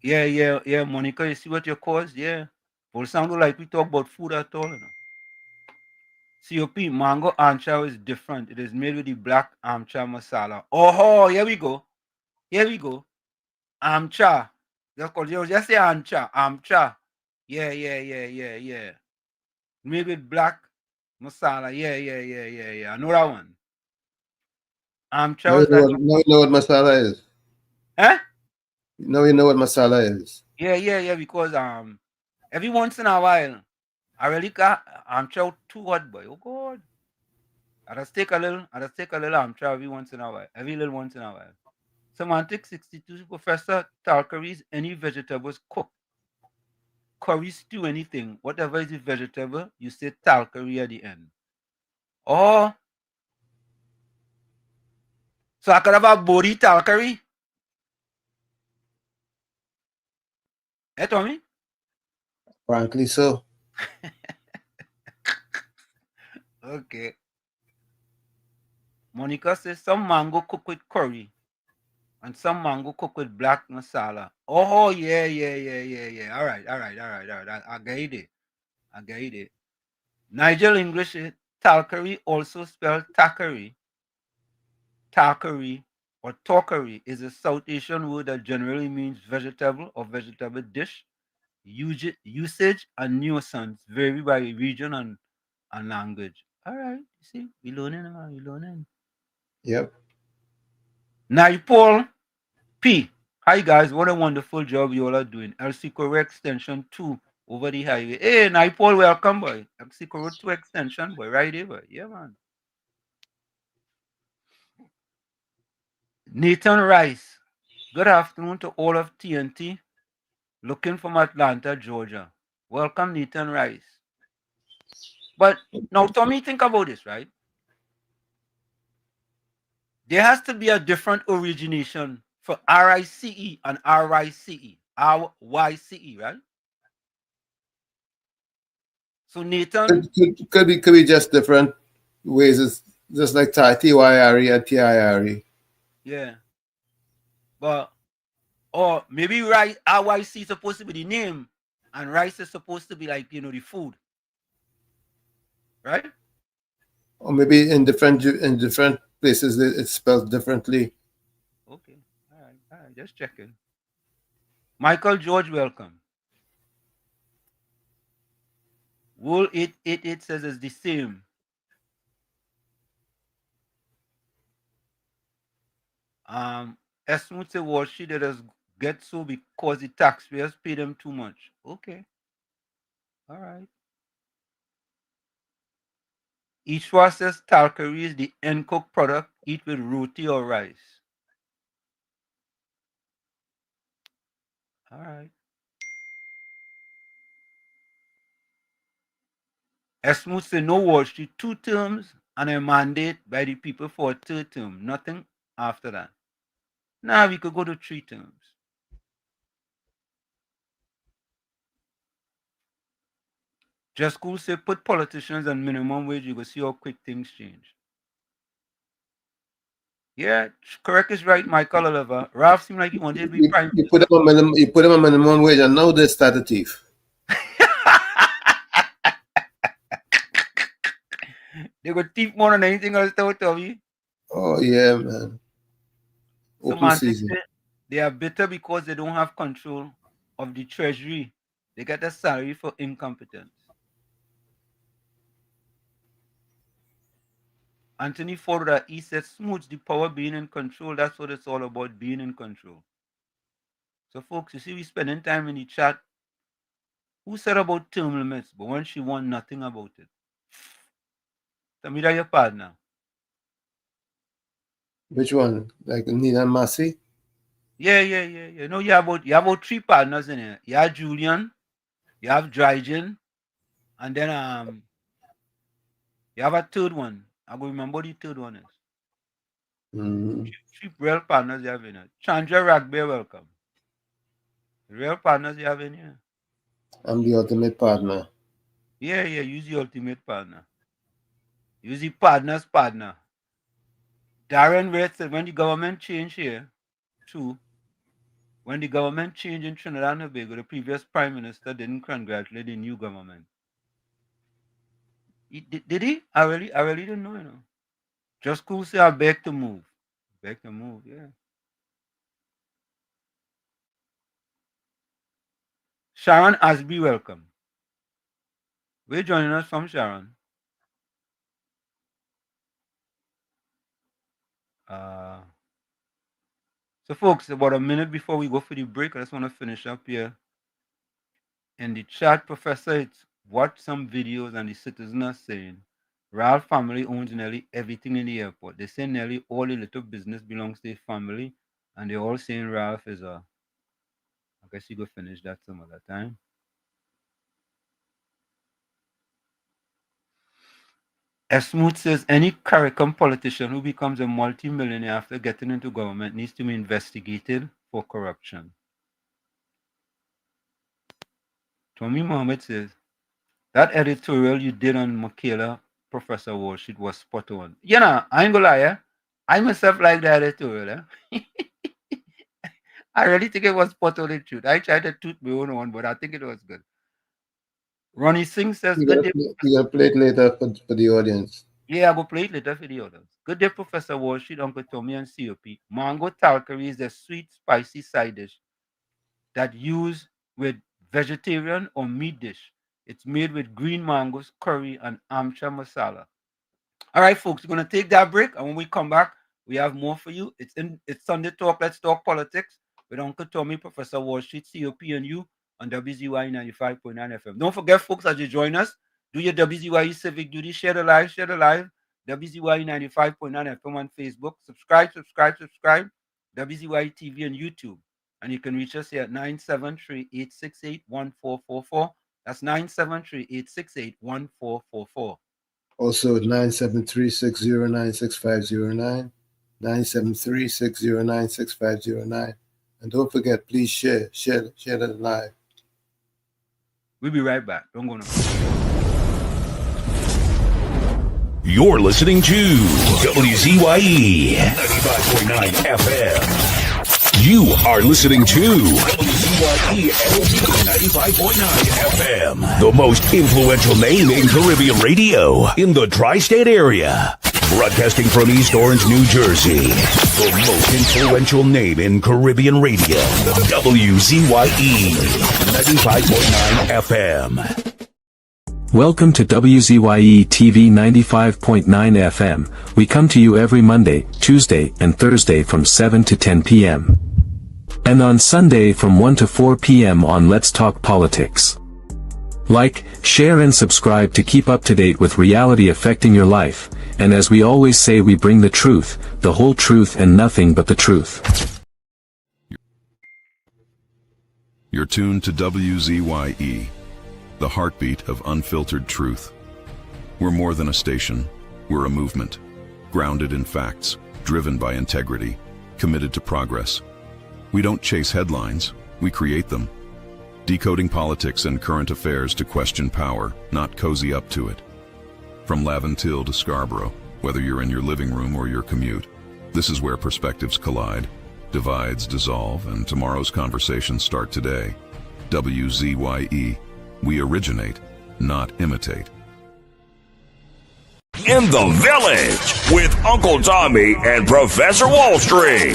Yeah, Monica, you see what your cause? Yeah. Well, sound like we talk about food at all, you know. COP, mango ancha is different. It is made with the black amcha masala. Oh, here we go. Here we go. Amcha. Just say ancha. Amcha. Yeah. Made with black masala. Yeah. I know that one. Amcha Now was like. Now you know what masala is. Huh? Now you know what masala is. Yeah. Because every once in a while, I really got amcha too hot, boy. Oh God. I just take a little amcha every once in a while. Every little once in a while. Semantic 62 Professor Talcaries, any vegetables cooked. Curry stew, anything. Whatever is a vegetable, you say talcary at the end. Oh. So I could have a body talcary? Eh, Tommy? Frankly so. Okay. Monica says some mango cooked with curry and some mango cooked with black masala. Oh, yeah. All right. I get it. Nigel English is talcary, also spelled takari. Takari or tokari is a South Asian word that generally means vegetable or vegetable dish. Usage and nuisance vary by region and language. All right, you see, we learning. Yep. Naipol P. Hi guys, what a wonderful job you all are doing. LC Correct Extension 2 over the highway. Hey, Naipol, welcome, boy. LC Correct 2 Extension, boy. Right here, boy. Yeah, man. Nathan Rice. Good afternoon to all of TNT. Looking from Atlanta, Georgia. Welcome, Nathan Rice. But now, Tommy, think about this, right? There has to be a different origination for RICE and RYCE. RYCE, right? So Nathan, Could be just different ways. It's just like TYRE and TIRE. yeah. But or maybe rice RYC is supposed to be the name, and rice is supposed to be like the food, right? Or maybe in different places it's spelled differently. Okay, all right, just checking. Michael George, welcome. Wool 888 says it's the same. Esmute was she let us get so because the taxpayers pay them too much. Okay, all right. Ishwa says talcary is the end cooked product. Eat with roti or rice. All right. Esmut say no Wall Street, 2 terms and a mandate by the people for a 3rd term. Nothing after that. Now we could go to 3 terms. Just cool say put politicians on minimum wage, you go see how quick things change. Yeah, correct is right, Michael Oliver. Ralph seemed like he wanted to be prime. You put them on minimum wage, and now they start a thief. They go thief more than anything else, Tommy. Oh yeah, man. Open season. They are bitter because they don't have control of the treasury. They get a salary for incompetence. Anthony Ford, he said, smooth the power being in control. That's what it's all about, being in control. So, folks, you see, we spending time in the chat. Who said about term limits, but when she won nothing about it? Tell me that your partner. Which one? Like Nina Massey? Yeah. No, you have about 3 partners in here. You have Julian, you have Drygen, and then you have a 3rd one. I go remember the 3rd one is. Mm-hmm. 3 real partners you have in here. Chandra Ragbe, welcome. The real partners you have in here. I'm the ultimate partner. Yeah, use the ultimate partner. Use the partner's partner. Darren Red said when the government changed here, true. When the government changed in Trinidad and Tobago, the previous prime minister didn't congratulate the new government. Did he? I really didn't know, Just cool say I beg to move. Beg to move, yeah. Sharon Asby, welcome. Where you joining us from, Sharon? So, folks, about a minute before we go for the break, I just want to finish up here. In the chat, Professor, it's watch some videos and the citizens are saying Ralph family owns nearly everything in the airport. They say nearly all the little business belongs to the family, and they're all saying Ralph is I guess you go finish that some other time. Esmooth says any CARICOM politician who becomes a multi-millionaire after getting into government needs to be investigated for corruption. Tommy Mohammed says, that editorial you did on Michaela, Professor Walsh, it was spot on. I ain't gonna lie, yeah? I myself like the editorial. I really think it was spot on the truth. I tried to toot my own one, but I think it was good. Ronnie Singh says, You're gonna play it later for the audience. Yeah, I go play it later for the others. Good day, Professor Walsh, Uncle Tommy, and COP. Mango talcary is a sweet, spicy side dish that used with vegetarian or meat dish. It's made with green mangoes, curry, and amcha masala. All right, folks, we're gonna take that break, and when we come back, we have more for you. It's Sunday Talk. Let's talk politics with Uncle Tommy, Professor Wall Street, COP, and you on WZYE 95.9 FM. Don't forget, folks, as you join us, do your WZYE civic duty. Share the live. WZYE 95.9 FM on Facebook. Subscribe. WZYE TV on YouTube. And you can reach us here at 973-868-1444. That's 973-868-1444. Also at 973-609-6509, 973-609-6509. And don't forget, please share it live. We'll be right back. Don't go nowhere. You're listening to WZYE 95.9 FM. You are listening to WZYE 95.9 FM, the most influential name in Caribbean radio in the tri-state area. Broadcasting from East Orange, New Jersey, the most influential name in Caribbean radio, WZYE 95.9 FM. Welcome to WZYE TV 95.9 FM. We come to you every Monday, Tuesday, and Thursday from 7 to 10 p.m. And on Sunday from 1 to 4 p.m. on Let's Talk Politics. Like, share and subscribe to keep up to date with reality affecting your life. And as we always say, we bring the truth, the whole truth and nothing but the truth. You're tuned to WZYE, the heartbeat of unfiltered truth. We're more than a station, we're a movement, grounded in facts, driven by integrity, committed to progress. We don't chase headlines, we create them. Decoding politics and current affairs to question power, not cozy up to it. From Laventille to Scarborough, whether you're in your living room or your commute, this is where perspectives collide, divides dissolve, and tomorrow's conversations start today. WZYE. We originate, not imitate. In the Village with Uncle Tommy and Professor Wall Street.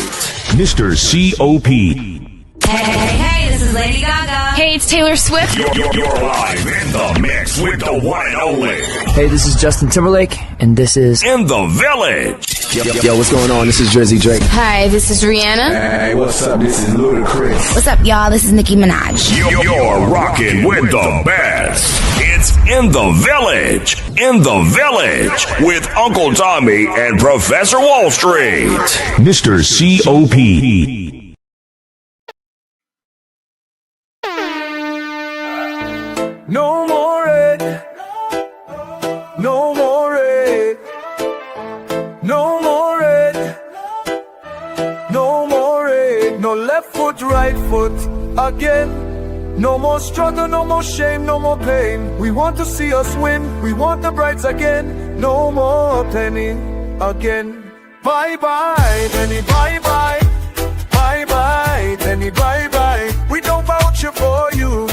Mr. C.O.P. Hey, this is Lady Gaga. Hey, it's Taylor Swift. You're live in the mix with the one and only. Hey, this is Justin Timberlake, and this is In the Village. Yo, what's going on? This is Drizzy Drake. Hi, this is Rihanna. Hey, what's up? This is Ludacris. What's up, y'all? This is Nicki Minaj. You're rocking with the best. It's In the Village. In the Village with Uncle Tommy and Professor Wall Street. Mr. C.O.P. No more red. No more red. No more red. No more red. No left foot, right foot again. No more struggle, no more shame, no more pain. We want to see us win. We want the brights again. No more penny again. Bye bye, penny, bye bye. Bye bye, penny, bye bye. We don't vouch for you.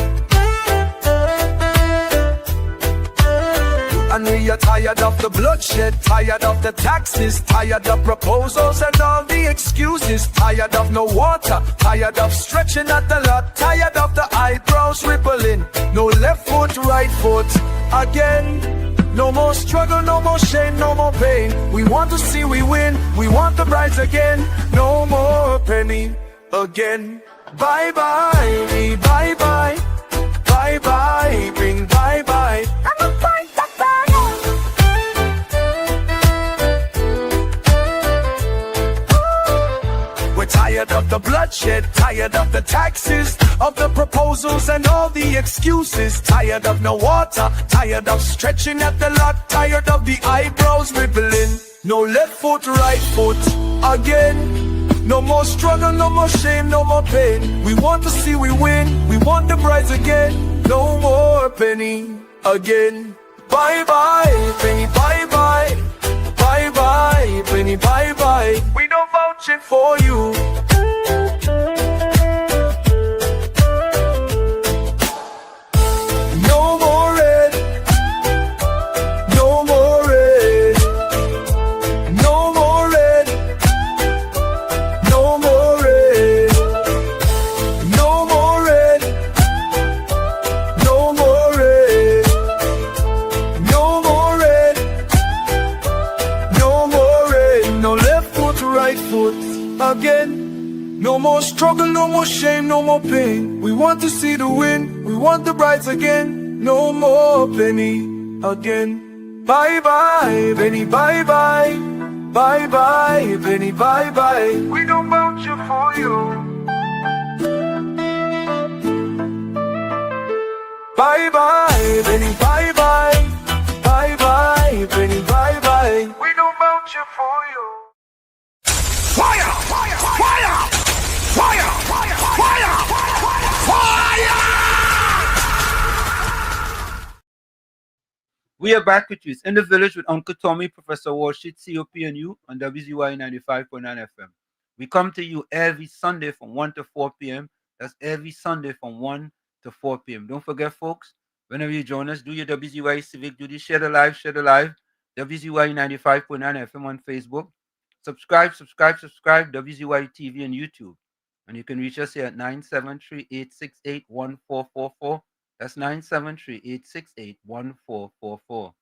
And we are tired of the bloodshed, tired of the taxes, tired of proposals and all the excuses, tired of no water, tired of stretching at the lot, tired of the eyebrows rippling, no left foot, right foot again. No more struggle, no more shame, no more pain. We want to see we win, we want the brides again. No more penny again. Bye bye, me bye bye. Bye bye, bring bye bye. Tired of the bloodshed, tired of the taxes, of the proposals and all the excuses, tired of no water, tired of stretching at the lot, tired of the eyebrows rippling, no left foot, right foot again. No more struggle, no more shame, no more pain. We want to see we win, we want the brides again. No more penny again. Bye bye, penny, bye bye. Bye bye, penny, bye bye. We don't vouch it for you. No more red. No more red. No more red. No more red. No more red. No more red. No more red. No more red, no left foot, right foot again. No more struggle, no more shame, no more pain. We want to see the win, we want the brides again. No more penny again. Bye bye, penny, bye bye. Bye bye, Benny, bye bye. We don't voucher for you. Bye bye, Benny, bye bye. Bye bye, Benny, bye bye. We don't voucher for you. Fire! Fire! Fire! Fire! Fire! Fire! Fire! We are back with you. It's In the Village with Uncle Tommy, Professor Walshit, COPNU on WZYE 95.9 FM. We come to you every Sunday from 1 to 4 p.m. That's every Sunday from 1 to 4 p.m. Don't forget, folks, whenever you join us, do your WZYE civic duty. Share the live. WZYE 95.9 FM on Facebook. Subscribe, WZYE TV and YouTube. And you can reach us here at 973-868-1444. That's 973-868-1444.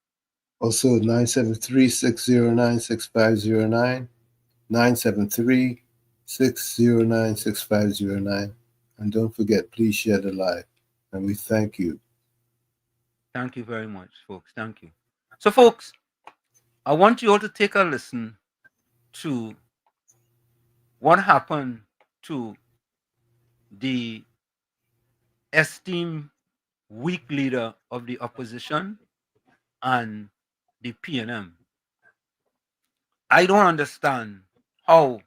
Also 973-609-6509, 973-609-6509. And don't forget, please share the live. And we thank you. Thank you very much, folks. Thank you. So, folks, I want you all to take a listen to what happened to the esteemed weak leader of the opposition and the PNM. I don't understand how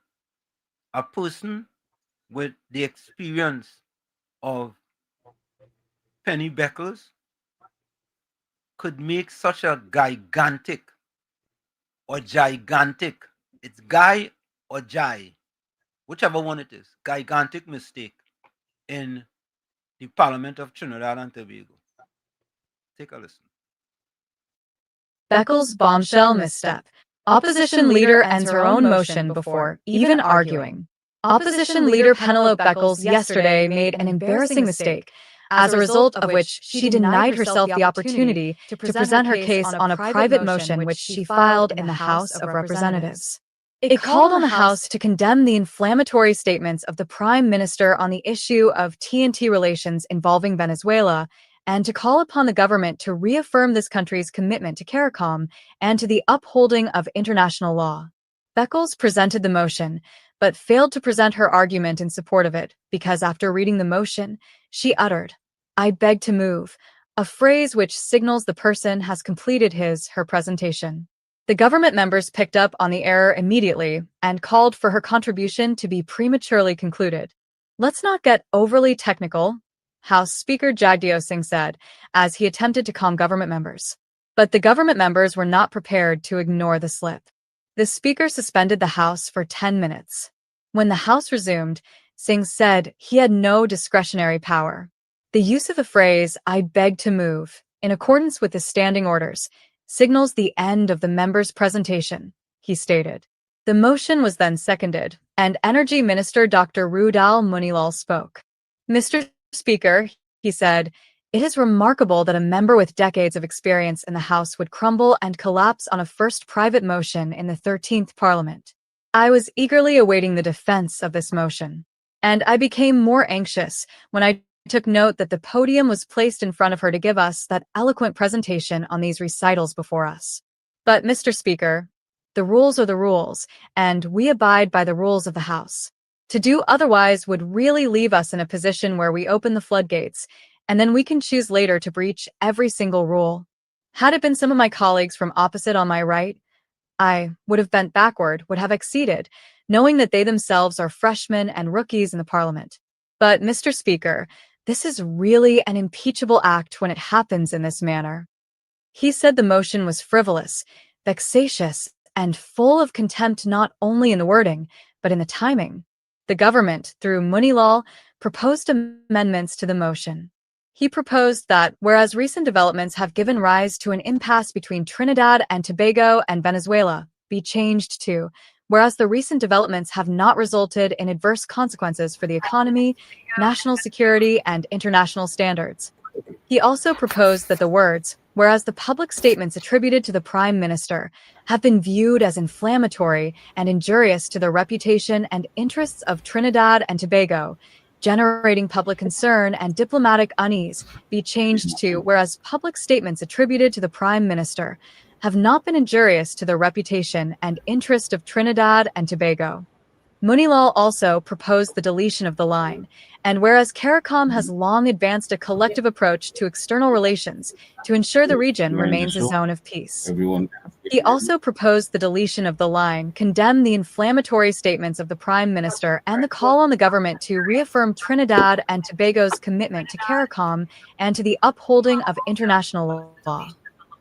a person with the experience of Penny Beckles could make such a gigantic, it's guy or jai, whichever one it is, gigantic mistake in the Parliament of Trinidad and Tobago. Take a listen. Beckles' bombshell misstep. Opposition leader ends her own motion before even arguing. Opposition leader Penelope Beckles yesterday made an embarrassing mistake, as a result of which she denied herself the opportunity to present her case on a private motion which she filed in the House of Representatives. It called on the House to condemn the inflammatory statements of the Prime Minister on the issue of TNT relations involving Venezuela, and to call upon the government to reaffirm this country's commitment to CARICOM and to the upholding of international law. Beckles presented the motion, but failed to present her argument in support of it, because after reading the motion, she uttered, "I beg to move," a phrase which signals the person has completed her presentation. The government members picked up on the error immediately and called for her contribution to be prematurely concluded. "Let's not get overly technical," House Speaker Jagdeo Singh said, as he attempted to calm government members. But the government members were not prepared to ignore the slip. The Speaker suspended the House for 10 minutes. When the House resumed, Singh said he had no discretionary power. The use of the phrase, "I beg to move," in accordance with the standing orders, signals the end of the member's presentation, he stated. The motion was then seconded, and Energy Minister Dr. Rudal Munilal spoke. "Mr. Speaker," he said, "it is remarkable that a member with decades of experience in the House would crumble and collapse on a first private motion in the 13th Parliament. I was eagerly awaiting the defense of this motion, and I became more anxious when I took note that the podium was placed in front of her to give us that eloquent presentation on these recitals before us. But, Mr. Speaker, the rules are the rules, and we abide by the rules of the House. To do otherwise would really leave us in a position where we open the floodgates, and then we can choose later to breach every single rule. Had it been some of my colleagues from opposite on my right, I would have bent backward, would have acceded, knowing that they themselves are freshmen and rookies in the Parliament. But, Mr. Speaker, this is really an impeachable act when it happens in this manner." He said the motion was frivolous, vexatious, and full of contempt not only in the wording, but in the timing. The government, through Munilal, proposed amendments to the motion. He proposed that, whereas recent developments have given rise to an impasse between Trinidad and Tobago and Venezuela, be changed to, whereas the recent developments have not resulted in adverse consequences for the economy, national security, and international standards. He also proposed that the words, "whereas the public statements attributed to the Prime Minister have been viewed as inflammatory and injurious to the reputation and interests of Trinidad and Tobago, generating public concern and diplomatic unease," be changed to, "whereas public statements attributed to the Prime Minister have not been injurious to the reputation and interest of Trinidad and Tobago. Munilal also proposed the deletion of the line, and whereas CARICOM has long advanced a collective approach to external relations to ensure the region remains a zone of peace. He also proposed the deletion of the line, condemned the inflammatory statements of the Prime Minister, and the call on the government to reaffirm Trinidad and Tobago's commitment to CARICOM and to the upholding of international law.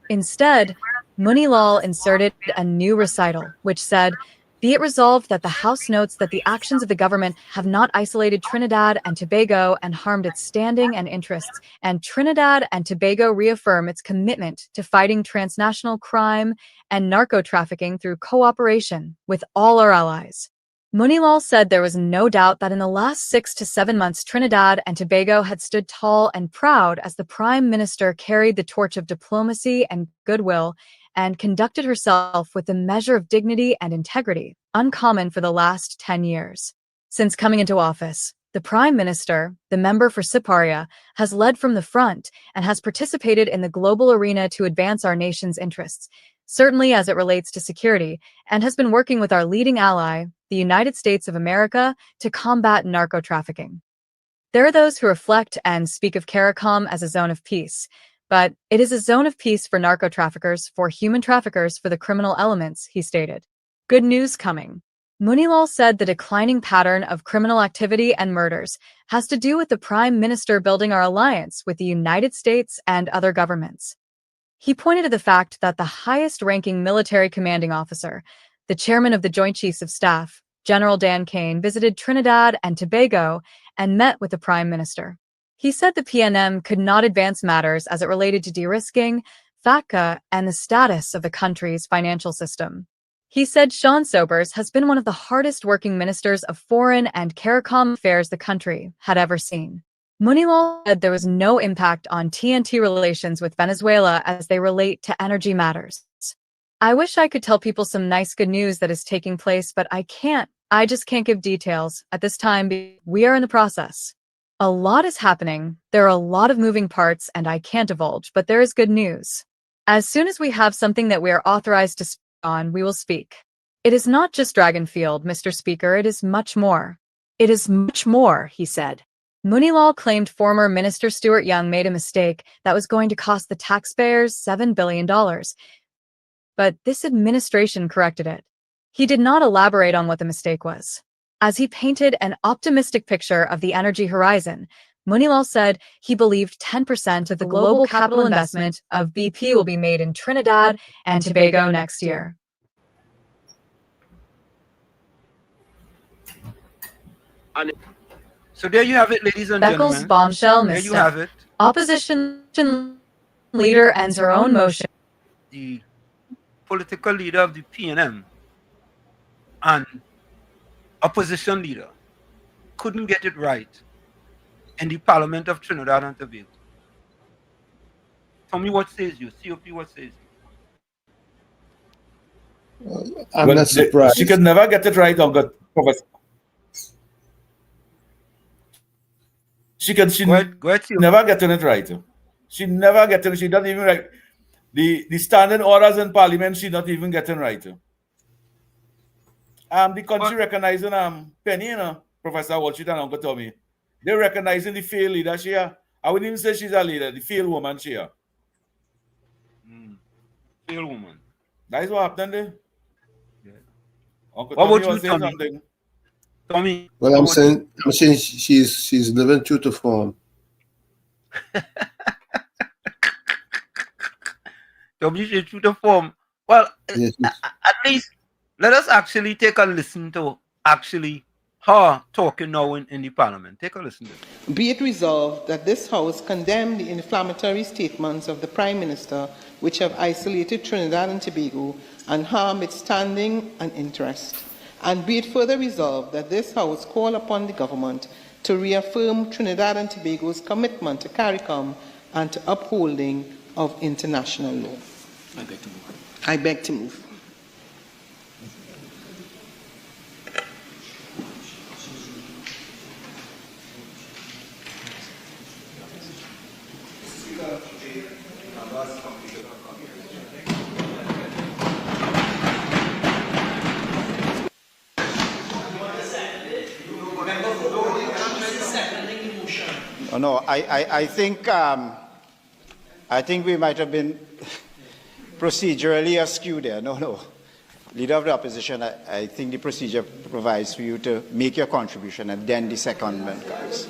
Instead, Munilal inserted a new recital, which said, "Be it resolved that the House notes that the actions of the government have not isolated Trinidad and Tobago and harmed its standing and interests, and Trinidad and Tobago reaffirm its commitment to fighting transnational crime and narco-trafficking through cooperation with all our allies." Munilal said there was no doubt that in the last 6 to 7 months Trinidad and Tobago had stood tall and proud as the Prime Minister carried the torch of diplomacy and goodwill and conducted herself with a measure of dignity and integrity, uncommon for the last 10 years. Since coming into office, the Prime Minister, the member for Siparia, has led from the front and has participated in the global arena to advance our nation's interests, certainly as it relates to security, and has been working with our leading ally, the United States of America, to combat narco-trafficking. There are those who reflect and speak of CARICOM as a zone of peace, but it is a zone of peace for narco-traffickers, for human traffickers, for the criminal elements, he stated. Good news coming. Munilal said the declining pattern of criminal activity and murders has to do with the Prime Minister building our alliance with the United States and other governments. He pointed to the fact that the highest-ranking military commanding officer, the chairman of the Joint Chiefs of Staff, General Dan Kane, visited Trinidad and Tobago and met with the Prime Minister. He said the PNM could not advance matters as it related to de-risking, FATCA, and the status of the country's financial system. He said Sean Sobers has been one of the hardest-working ministers of foreign and CARICOM affairs the country had ever seen. Munilal said there was no impact on TNT relations with Venezuela as they relate to energy matters. I wish I could tell people some nice good news that is taking place, but I can't. I just can't give details at this time. We are in the process. A lot is happening, there are a lot of moving parts, and I can't divulge, but there is good news. As soon as we have something that we are authorized to speak on, we will speak. It is not just Dragonfield, Mr. Speaker, it is much more. It is much more, he said. Munilal claimed former Minister Stuart Young made a mistake that was going to cost the taxpayers $7 billion. But this administration corrected it. He did not elaborate on what the mistake was. As he painted an optimistic picture of the energy horizon, Munilal said he believed 10% of the global capital investment of BP will be made in Trinidad and Tobago next year. So there you have it, ladies and Beckles' gentlemen. bombshell There you have it. Opposition leader ends her own motion. The political leader of the PNM and opposition leader couldn't get it right in the Parliament of Trinidad and Tobago. Tell me what says you. COP, what says you? I'm not surprised. She could never get it right, Professor. She never getting it right. She never getting it. She doesn't even right. The standing orders in Parliament, she not even getting right. The country recognizing Penny, Professor Walshit and Uncle Tommy. They're recognizing the failed leader she are. I wouldn't even say she's a leader, the failed woman she are. Failed woman. That is what happened there. Yeah. Uncle What Tommy about you, was saying Tommy? something. Tommy. Well, I'm saying she's living true to form. Tommy, she's true to form. Well, Yes, at least let us actually take a listen to actually her talking now in the Parliament. Take a listen to it. Be it resolved that this House condemn the inflammatory statements of the Prime Minister which have isolated Trinidad and Tobago and harm its standing and interest. And be it further resolved that this House call upon the government to reaffirm Trinidad and Tobago's commitment to CARICOM and to upholding of international law. I beg to move. Oh, no, I think we might have been procedurally askew there. No. Leader of the Opposition, I think the procedure provides for you to make your contribution and then the secondment comes.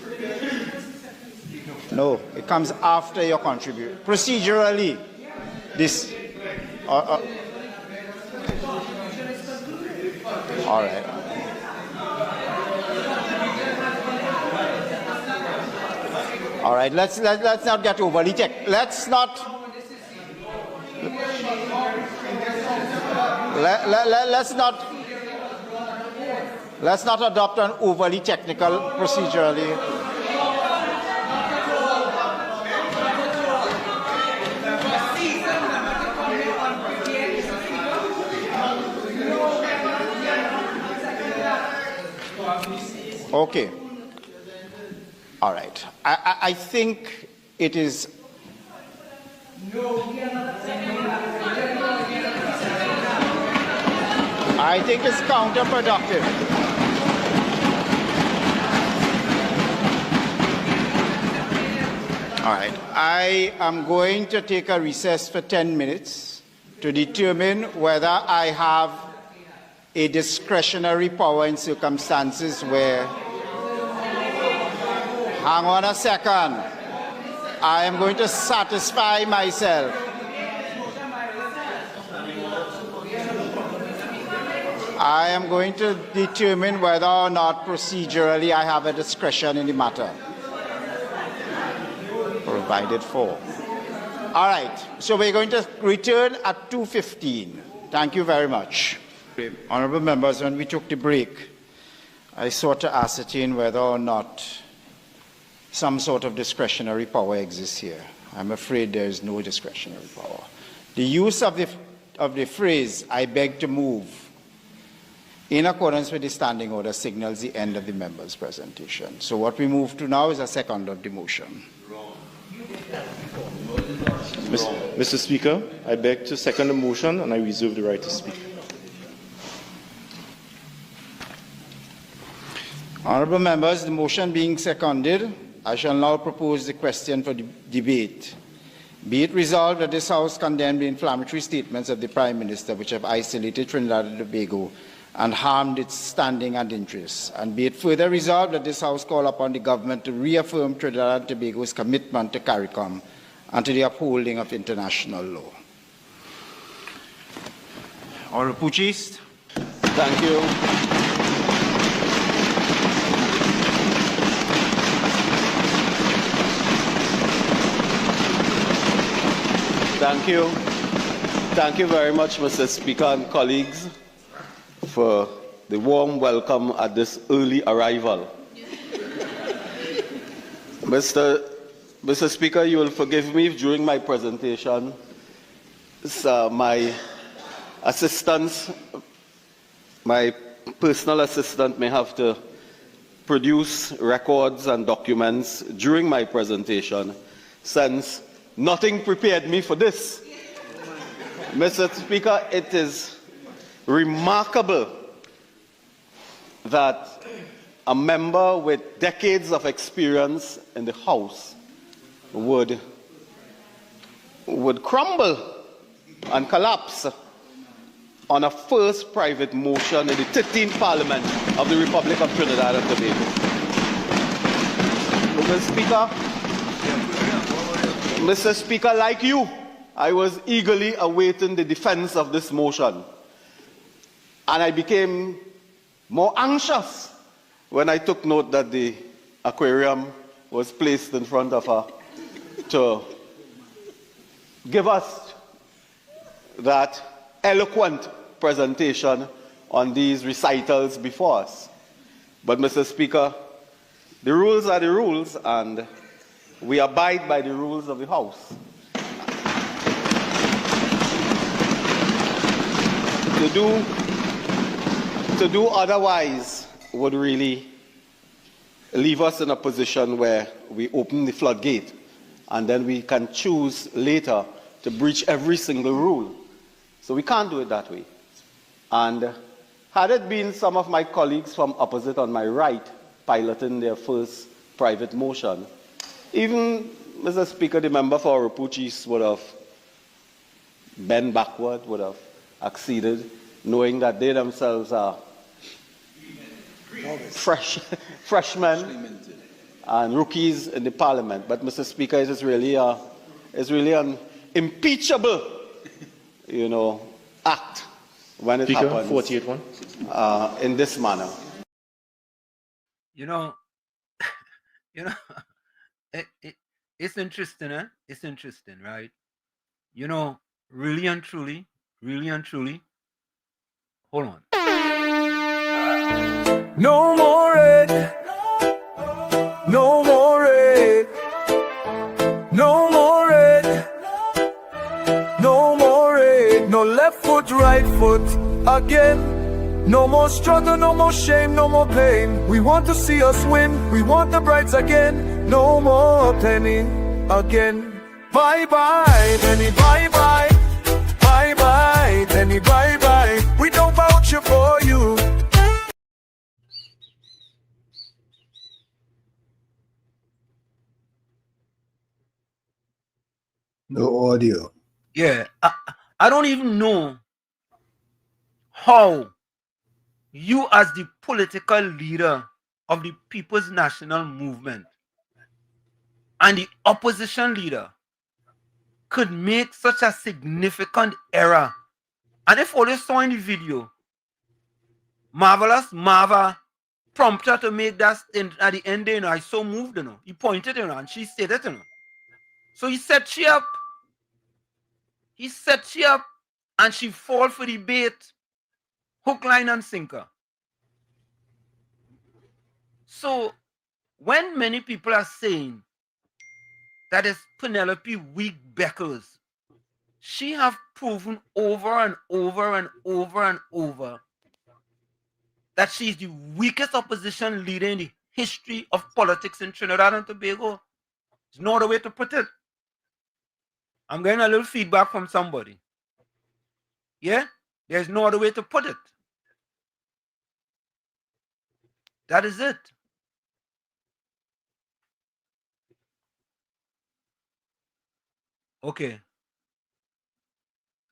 No, it comes after your contribution. Procedurally, this... all right. All right, let's not get overly tech. Let's not adopt an overly technical procedurally. Okay. All right. I think it is. I think it's counterproductive. All right. I am going to take a recess for 10 minutes to determine whether I have a discretionary power in circumstances where... Hang on a second. I am going to satisfy myself. I am going to determine whether or not procedurally I have a discretion in the matter. Provided for. All right. So we're going to return at 2:15. Thank you very much. Honourable members, when we took the break, I sought to ascertain whether or not some sort of discretionary power exists here. I'm afraid there is no discretionary power. The use of the phrase, I beg to move, in accordance with the standing order, signals the end of the member's presentation. So what we move to now is a second of the motion. Mr. Speaker, I beg to second the motion and I reserve the right to speak. Honourable members, the motion being seconded, I shall now propose the question for debate. Be it resolved that this House condemn the inflammatory statements of the Prime Minister which have isolated Trinidad and Tobago and harmed its standing and interests. And be it further resolved that this House call upon the government to reaffirm Trinidad and Tobago's commitment to CARICOM and to the upholding of international law. Honourable Puchis. Thank you. Thank you. Thank you very much, Mr. Speaker and colleagues, for the warm welcome at this early arrival. Mr. Speaker, you will forgive me if during my presentation, my assistants, my personal assistant may have to produce records and documents during my presentation, since nothing prepared me for this. Mr. Speaker, it is remarkable that a member with decades of experience in the House would crumble and collapse on a first private motion in the 13th Parliament of the Republic of Trinidad and Tobago. Mr. Speaker, like you, I was eagerly awaiting the defense of this motion. And I became more anxious when I took note that the aquarium was placed in front of her to give us that eloquent presentation on these recitals before us. But, Mr. Speaker, the rules are the rules, and we abide by the rules of the House. To do otherwise would really leave us in a position where we open the floodgate and then we can choose later to breach every single rule. So we can't do it that way. And had it been some of my colleagues from opposite on my right piloting their first private motion, even, Mr. Speaker, the member for Rapuchis would have bent backward, would have acceded, knowing that they themselves are freshmen and rookies in the parliament. But, Mr. Speaker, it is really an impeachable, act when it Speaker, happens 48-1. In this manner. It's interesting, eh? It's interesting, right? Really and truly, hold on. No more red, no more red, no more red, no more red, no left foot, right foot again. No more struggle, no more shame, no more pain. We want to see us win, we want the brides again. No more penny again. Bye bye, penny, bye bye. Bye bye, penny, bye bye. We don't vouch for you. No audio. Yeah, I don't even know how you, as the political leader of the People's National Movement and the opposition leader, could make such a significant error. And if all you saw in the video, Marvelous Marva prompted her to make that at the end, I so moved, He pointed, and she said it, So he set she up. And she fall for the bait, hook, line, and sinker. So when many people are saying that it's Penelope weak Beckles, she have proven over and over and over and over that she's the weakest opposition leader in the history of politics in Trinidad and Tobago. There's no other way to put it. I'm getting a little feedback from somebody. Yeah? There's no other way to put it. That is it. Okay.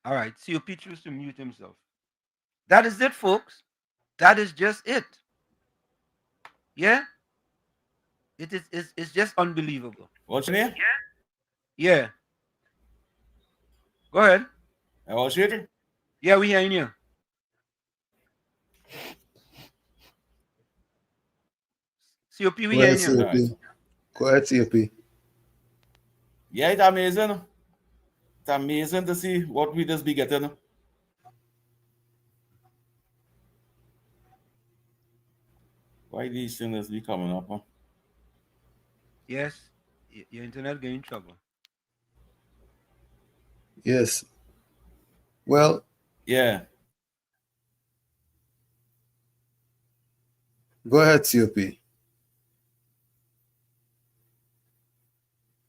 All right. COP chooses to mute himself. That is it, folks. That is just it. Yeah? It's just unbelievable. What's your name? Yeah. Go ahead. What's your name? Yeah, we hearing you. COP, we hearing you. Go ahead, COP. Yeah, it's amazing. It's amazing to see what we just be getting. Why these things be coming up? Huh? Yes, your internet getting trouble. Yes. Well. Yeah. Go ahead, COP.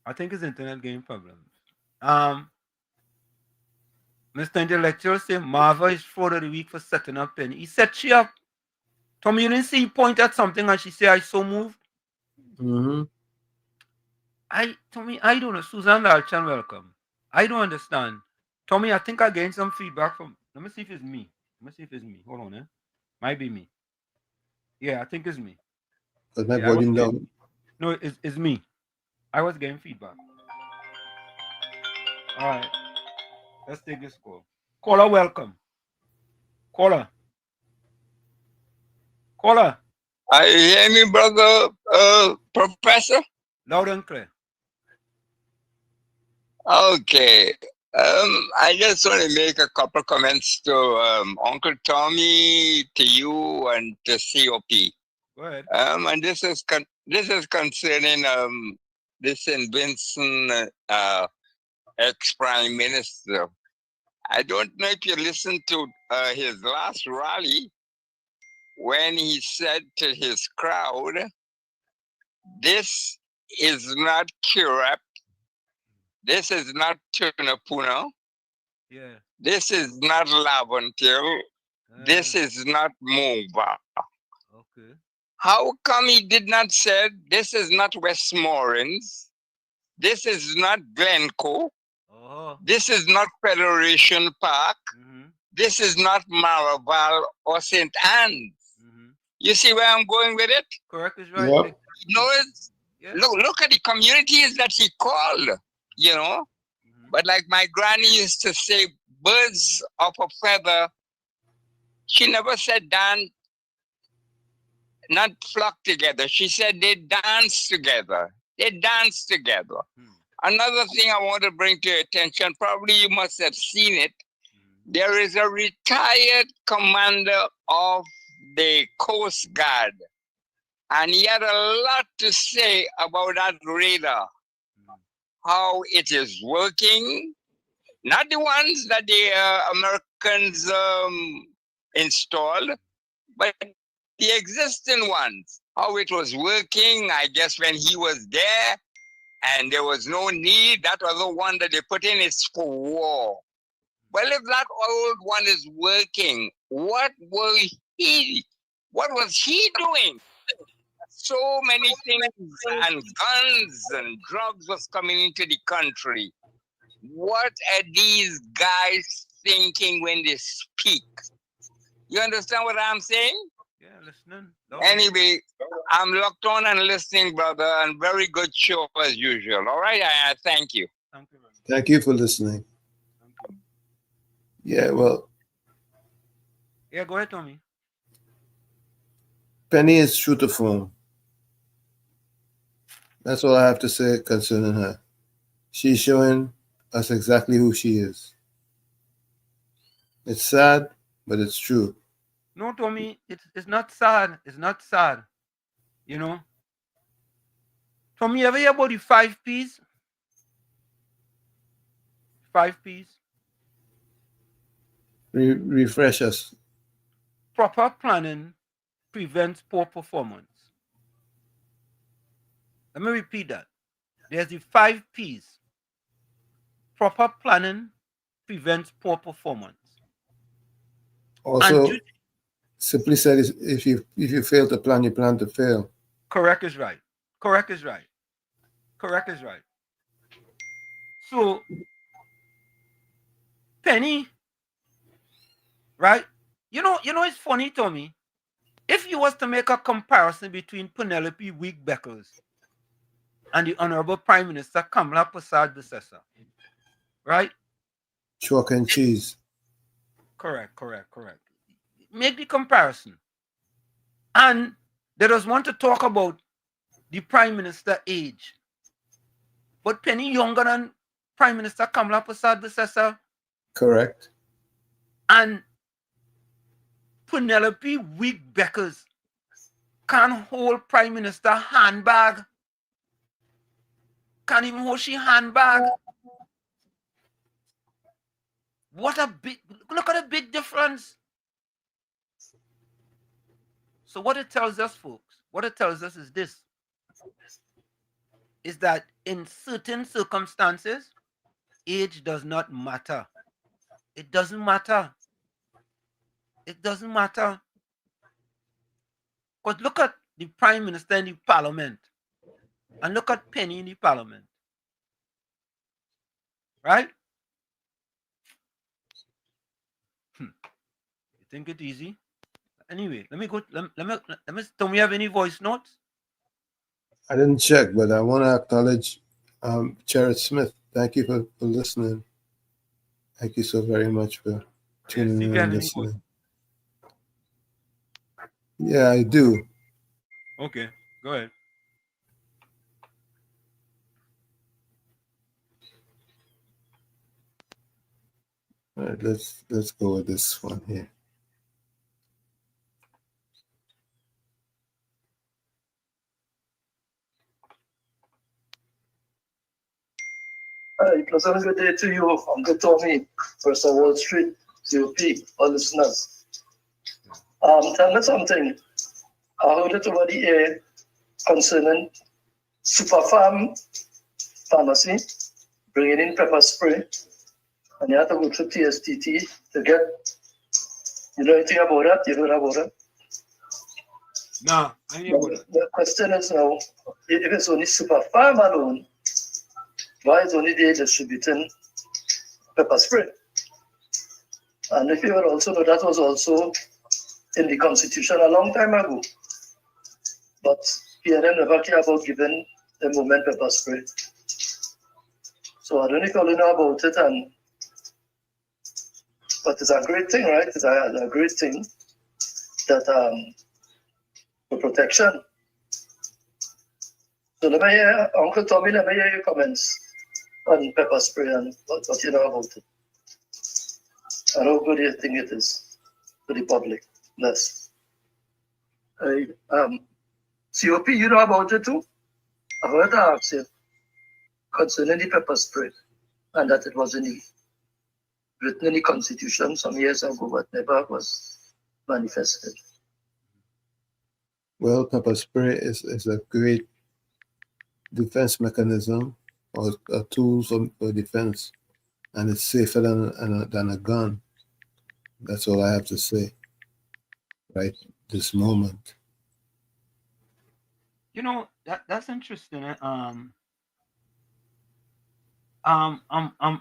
I think his internet getting problems. Mr. Intellectual say Marva is fraud of the week for setting up Penny. He set she up. Tommy, you didn't see he point at something and she say I so moved. Mm-hmm. Tommy, I don't know. Susan Lalchan, welcome. I don't understand. Tommy, I think I gained some feedback from. Let me see if it's me. Hold on, eh? Might be me. Yeah, I think it's me. Was my volume down? No, it's me. I was getting feedback. All right. Let's take this call. Caller, welcome. Caller. Are you hear me, brother, Professor? Loud and clear. Okay. I just want to make a couple comments to Uncle Tommy, to you, and to COP. Go ahead. And this is concerning this Vincent ex-prime minister. I don't know if you listened to his last rally when he said to his crowd, "This is not Curap. This is not Tunapuna. Yeah. This is not Laventille. This is not Mova." Okay. How come he did not say this is not Westmoreland? This is not Glencoe. Oh. This is not Federation Park. This is not Maraval or St. Anne's. You see where I'm going with it? Correct is right. Yep. You know, look at the communities that he called, you know. But like my granny used to say, birds of a feather. She never said not flock together. She said they dance together. They dance together. Another thing I want to bring to your attention, probably you must have seen it. There is a retired commander of the Coast Guard, and he had a lot to say about that radar, how it is working, not the ones that the Americans installed, but the existing ones, how it was working, I guess, when he was there, and there was no need. That other one that they put in is for war. Well, if that old one is working, what was he doing? So many things and guns and drugs was coming into the country. What are these guys thinking when they speak? You understand what I'm saying? Yeah, listening. Anyway, I'm locked on and listening, brother, and very good show as usual. All right, I thank you. Thank you for listening. Yeah, well, Yeah, go ahead, Tommy. Penny is true to form. That's all I have to say concerning her. She's showing us exactly who she is. It's sad, but it's true. No, Tommy, it's not sad. It's not sad. You know? Tommy, you ever hear about the 5 Ps? 5 Ps? Refresh us. Proper planning prevents poor performance. Let me repeat that. There's the 5 Ps. Proper planning prevents poor performance. Also, simply said, if you fail to plan, you plan to fail. Correct is right. Correct is right. Correct is right. So, Penny, right? You know, it's funny, Tommy. If you was to make a comparison between Penelope Week-Beckles and the Honorable Prime Minister Kamala Persad-Bissessar, right? Chalk and cheese. Correct. Make the comparison. And they just want to talk about the Prime Minister age. But Penny younger than Prime Minister Kamala Persad-Bissessar. Correct. And Penelope Week-Beckles can't hold Prime Minister handbag. Can't even hold she handbag. Look at a big difference. So what it tells us, folks, what it tells us is this. Is that in certain circumstances, age does not matter. It doesn't matter. It doesn't matter. Because look at the Prime Minister in the Parliament. And look at Penny in the Parliament. Right? You think it's easy? Anyway, let me go. Don't we have any voice notes? I didn't check, but I want to acknowledge Jared Smith. Thank you for listening. Thank you so very much for tuning in and listening. Yeah, I do. Okay, go ahead. All right, let's go with this one here. Hi, pleasant good day to you. I'm good Tommy, First of Wall Street, COP, all listeners. Tell me something. I heard it over the air concerning Super Farm Pharmacy bringing in pepper spray, and you have to go through TSTT to get. You know anything about that? You heard about that? No, I didn't know that. The question is now, if it's only Super Farm alone, why is only they distributing pepper spray? And if you will also know, that was also in the Constitution a long time ago. But PNM never care about giving the movement pepper spray. So I don't know if you all know about it, but it's a great thing, right? It's a great thing that for protection. So let me hear, Uncle Tommy, let me hear your comments on pepper spray and what you know about it. And how good do you think it is to the public? Yes. COP, you know about it too? I heard to ask you concerning the pepper spray and that it was written in the Constitution some years ago, but never was manifested. Well, pepper spray is a great defense mechanism or a tool for defense, and it's safer than a gun. That's all I have to say right this moment. You know, that's interesting. I'm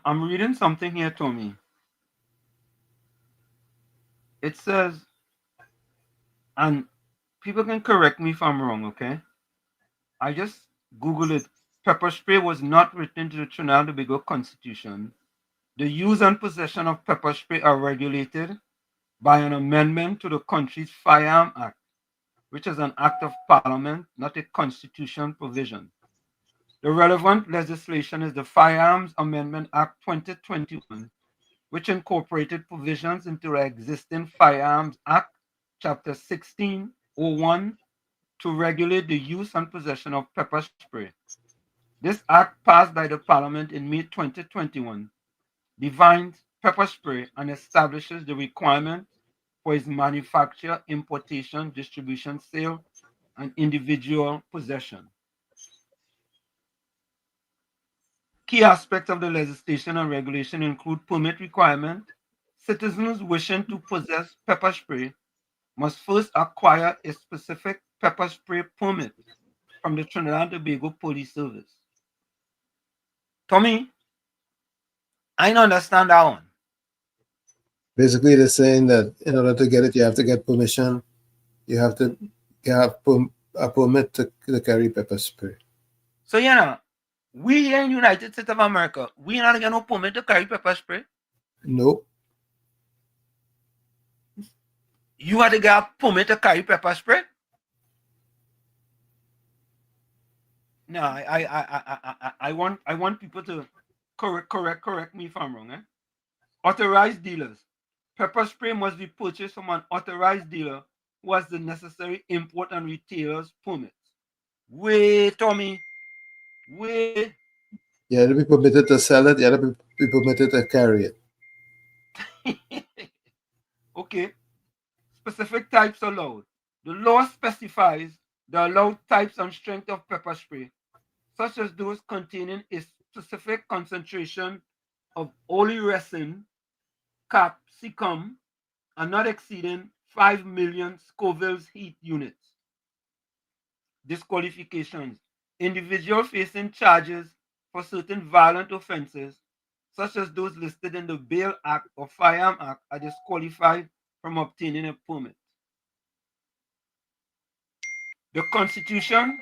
reading something here, Tommy. It says, and people can correct me if I'm wrong, okay? I just Googled it. Pepper spray was not written into the Trinidad and Tobago Constitution. The use and possession of pepper spray are regulated by an amendment to the country's Firearm Act, which is an act of parliament, not a constitution provision. The relevant legislation is the Firearms Amendment Act 2021, which incorporated provisions into the existing Firearms Act, Chapter 1601, to regulate the use and possession of pepper spray. This act, passed by the Parliament in May 2021, defines pepper spray and establishes the requirement for its manufacture, importation, distribution, sale, and individual possession. Key aspects of the legislation and regulation include permit requirement. Citizens wishing to possess pepper spray must first acquire a specific pepper spray permit from the Trinidad and Tobago Police Service. Tommy, I don't understand that one. Basically, they're saying that in order to get it, you have to get permission. You have to have a permit to carry pepper spray. So, we here in the United States of America, we not get no permit to carry pepper spray? Nope. You had to get a permit to carry pepper spray? No, I want people to correct me if I'm wrong. Authorized dealers. Pepper spray must be purchased from an authorized dealer who has the necessary import and retailer's permits. Wait, Tommy. Wait. You have to be permitted to sell it. You have to be permitted to carry it. Okay. Specific types allowed. The law specifies the allowed types and strength of pepper spray, such as those containing a specific concentration of oleoresin, capsicum, and not exceeding 5 million Scoville's heat units. Disqualifications. Individual facing charges for certain violent offenses, such as those listed in the Bail Act or Firearm Act, are disqualified from obtaining a permit. The Constitution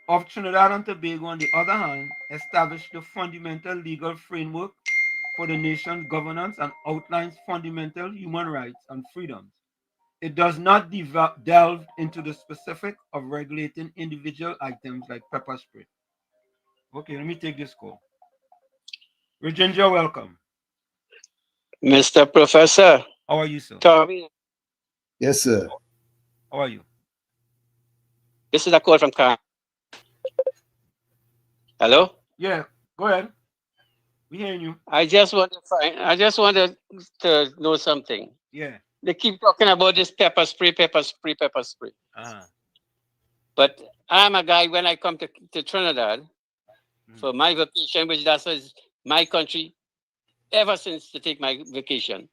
of Trinidad and Tobago, on the other hand, established the fundamental legal framework for the nation's governance and outlines fundamental human rights and freedoms. It does not delve into the specific of regulating individual items like pepper spray. Okay, let me take this call. Virginia, welcome. Mr. Professor. How are you, sir? Tommy. Yes, sir. How are you? This is a call from Car. Hello? Yeah, go ahead. We're hearing you. I just wanted to know something. Yeah. They keep talking about this pepper spray. Uh-huh. But I'm a guy, when I come to Trinidad for my vacation, which that's my country, ever since to take my vacation.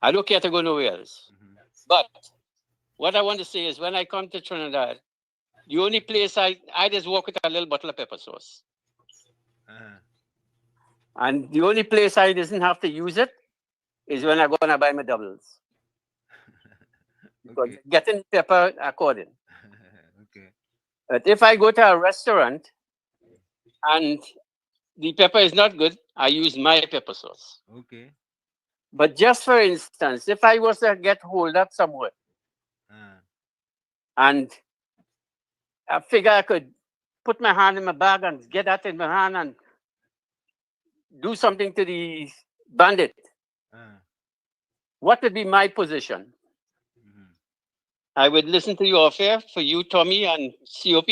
I don't care to go nowhere else. But what I want to say is when I come to Trinidad, the only place I just walk with a little bottle of pepper sauce. And the only place I doesn't have to use it is when I go and I buy my doubles. Because getting pepper according. Okay. But if I go to a restaurant and the pepper is not good, I use my pepper sauce. Okay. But just for instance, if I was to get hold up somewhere and I figure I could put my hand in my bag and get that in my hand and do something to the bandit, what would be my position? I would listen to your affair for you, Tommy, and COP.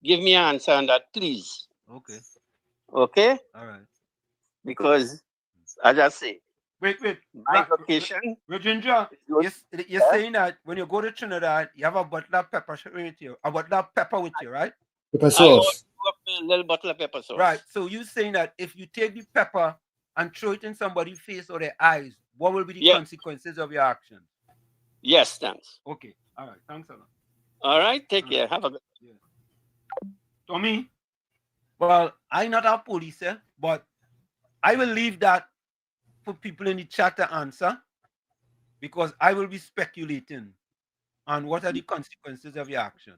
Give me an answer on that, please. Okay. Okay? All right. Because, as I say, wait. My vocation. Rajendra, you're saying that when you go to Trinidad, you have a bottle of pepper with you, a bottle of pepper with you, right? Pepper sauce. I always a little bottle of pepper sauce. Right. So you're saying that if you take the pepper and throw it in somebody's face or their eyes, what will be the consequences of your actions? Yes, thanks. Okay. All right. Thanks a lot. All right. Take care. Have a good day. Tommy, well, I'm not a police, but I will leave that for people in the chat to answer because I will be speculating on what are the consequences of your actions.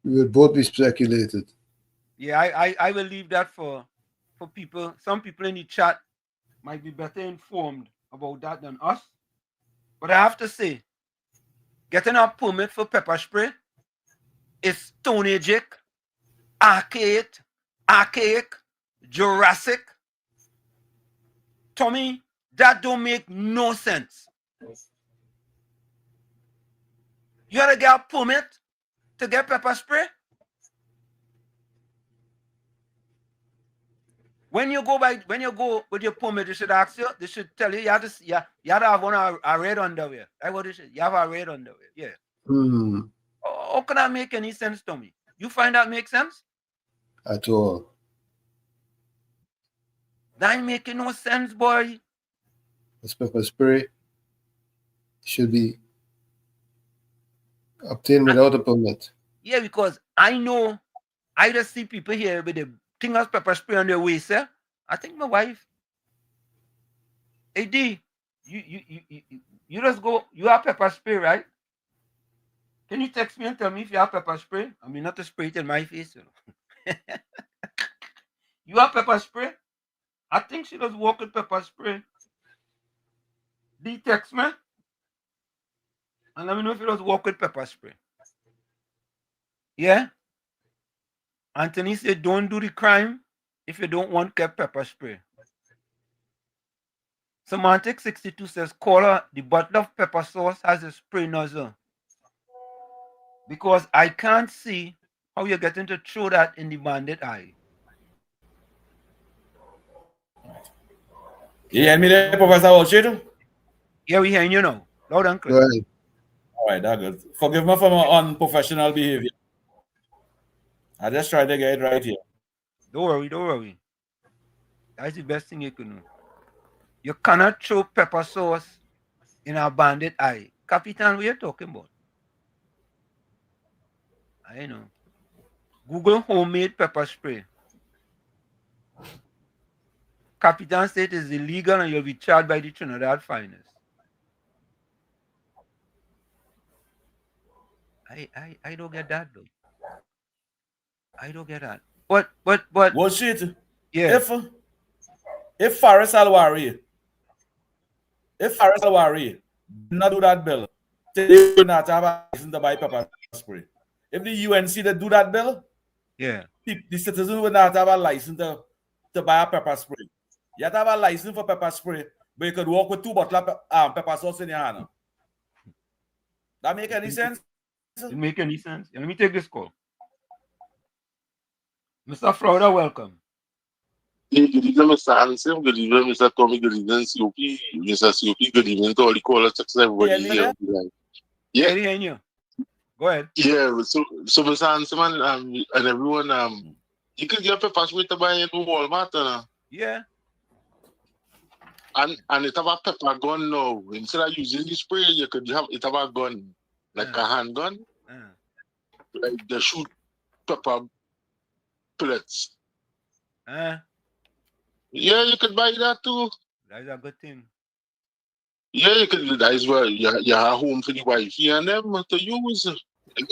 We will both be speculated. Yeah, I will leave that for people. Some people in the chat might be better informed about that than us. But I have to say, getting a permit for pepper spray is Stone Age, archaic, Jurassic. Tommy, that don't make no sense. You gotta get a permit to get pepper spray? When you go with your permit, they should ask you, they should tell you, you have to have one a red underwear. That's what they should. You have a red underwear. Yeah. How can that make any sense, Tommy? You find that make sense? At all. That ain't making no sense, boy. This pepper spray should be obtained without a permit. Yeah, because I know I just see people here with the thing of pepper spray on their waist. I think my wife. Hey D, you just go. You have pepper spray, right? Can you text me and tell me if you have pepper spray? I mean, not to spray it in my face. You have pepper spray? I think she does walk with pepper spray. D, text me and let me know if you does walk with pepper spray. Yeah? Anthony said, don't do the crime if you don't want pepper spray. Semantic 62 says, caller, the bottle of pepper sauce has a spray nozzle. Because I can't see how you're getting to throw that in the bandit eye. You hear me there, Professor Walshid? Yeah, we hearing you now. Loud and clear. Right. All right, that's good. Forgive me for my unprofessional behavior. I just tried to get it right here. Don't worry. That's the best thing you can do. You cannot throw pepper sauce in a bandit eye. Capitan, what are you talking about? I know. Google homemade pepper spray. Capitan said it is illegal and you'll be charged by the Trinidad finest. I don't get that though. I don't get that. But well, shit. Yeah. If Faris Alwari not do that bill, they will not have a license to buy pepper spray. If the UNC that do that bill, yeah, the citizens will not have a license to buy a pepper spray. You have to have a license for pepper spray, but you could walk with 2 bottles of pepper sauce in your hand. That make any sense? It make any sense? Let me take this call. Mr. Florida, welcome. Good evening, Mr. Hansen. Good evening, Mr. Tommy. Good evening, COP. Mr. COP, good evening to all the callers. Everybody here. Yeah, hearing you. Go ahead. Yeah, so Mr. Hansen and everyone, you could get pepper spray to buy in Walmart. Yeah. And it have a pepper gun now. Instead of using the spray, it have a gun, like a handgun. Like they shoot pepper pellets. Yeah, you could buy that too. That's a good thing. Yeah, you could. That is where you have home for the wifey and them to use.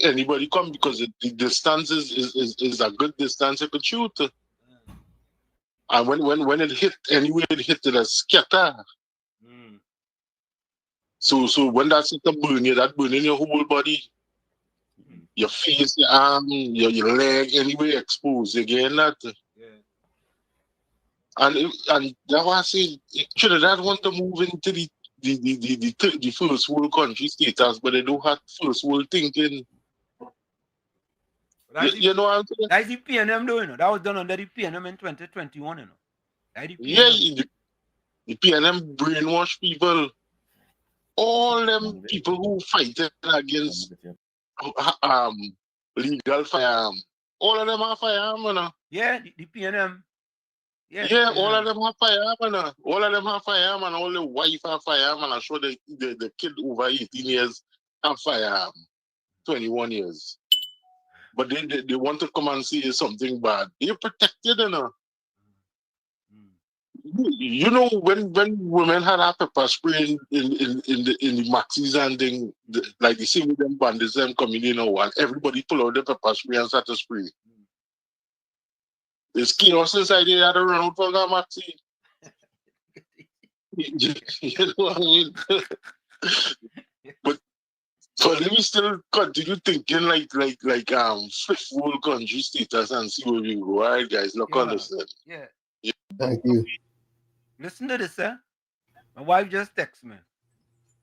Anybody come because the distance is a good distance you could shoot. And when it hit, anyway, it hit to the scatter. So when that hit the burn you, that burning your whole body, your face, your arm, your leg, anyway exposed. You get that. And that was it. Trinidad want to move into the first world country status, but they don't have first world thinking. You know what I'm saying? That's the PNM though, you know. That was done under the PNM in 2021, you know. That's the Yeah, the PNM brainwash people. All them people who fight against legal firearm. All of them are firearm, you know. Yeah, the PNM. Yeah, all of them have firearm, you know. All of them have firearm, and all the wife have firearm, and I show the kid over 18 years have firearm. 21 years. But they want to come and see something bad. They're protected, you know. You know, when women had a pepper spray in the maxis and thing, like the same with them bandits them coming in, and everybody pull out the pepper spray and start to spray. There's chaos inside there. Had to run out from that maxi. You know what I mean? But let me still continue thinking like fifth world country status and see where we go. All right, guys, look on this. Yeah. Thank you. Listen to this, sir. My wife just texted me.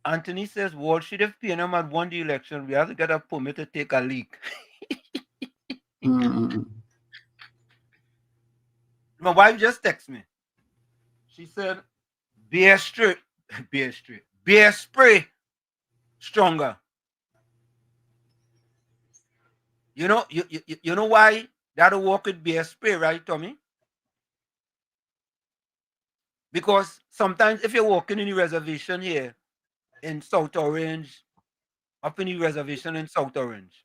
Anthony says, Wall Street, if PNM had won the election, we have to get a permit to take a leak. My wife just texted me. She said, beer spray stronger. You know, you know why that'll work with beer spray, right, Tommy? Because sometimes if you're walking in the reservation here in South Orange, up in the reservation in South Orange,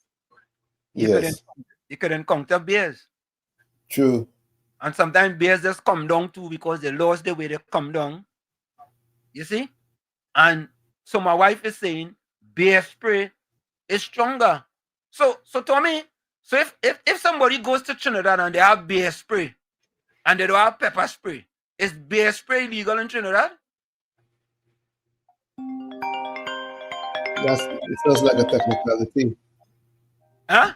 you could encounter bears. True. And sometimes bears just come down too because they lost the way they come down. You see? And so my wife is saying bear spray is stronger. So Tommy, so if somebody goes to Trinidad and they have bear spray and they don't have pepper spray, is bear spray legal in Trinidad? It sounds like a technicality. Huh?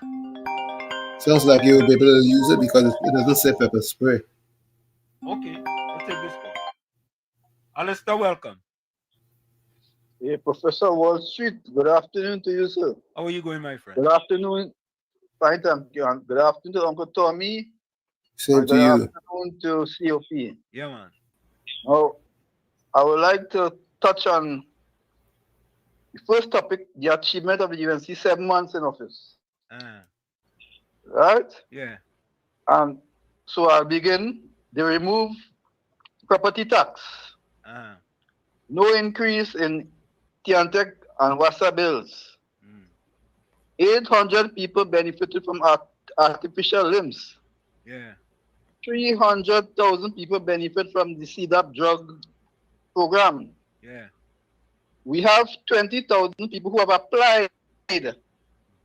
Sounds like you'll be able to use it because it doesn't say pepper spray. Okay, we'll take this one. Alistair, welcome. Hey, Professor Wall Street, good afternoon to you, sir. How are you going, my friend? Good afternoon. Fine, thank you. And good afternoon to Uncle Tommy. Same to you. Good afternoon to COP. Yeah, man. Now, I would like to touch on the first topic, the achievement of the UNC 7 months in office. Right? Yeah. And so I'll begin. They remove property tax. No increase in Tiantec and Wassa bills. 800 people benefited from artificial limbs. Yeah. 300,000 people benefit from the CDAP drug program. Yeah. We have 20,000 people who have applied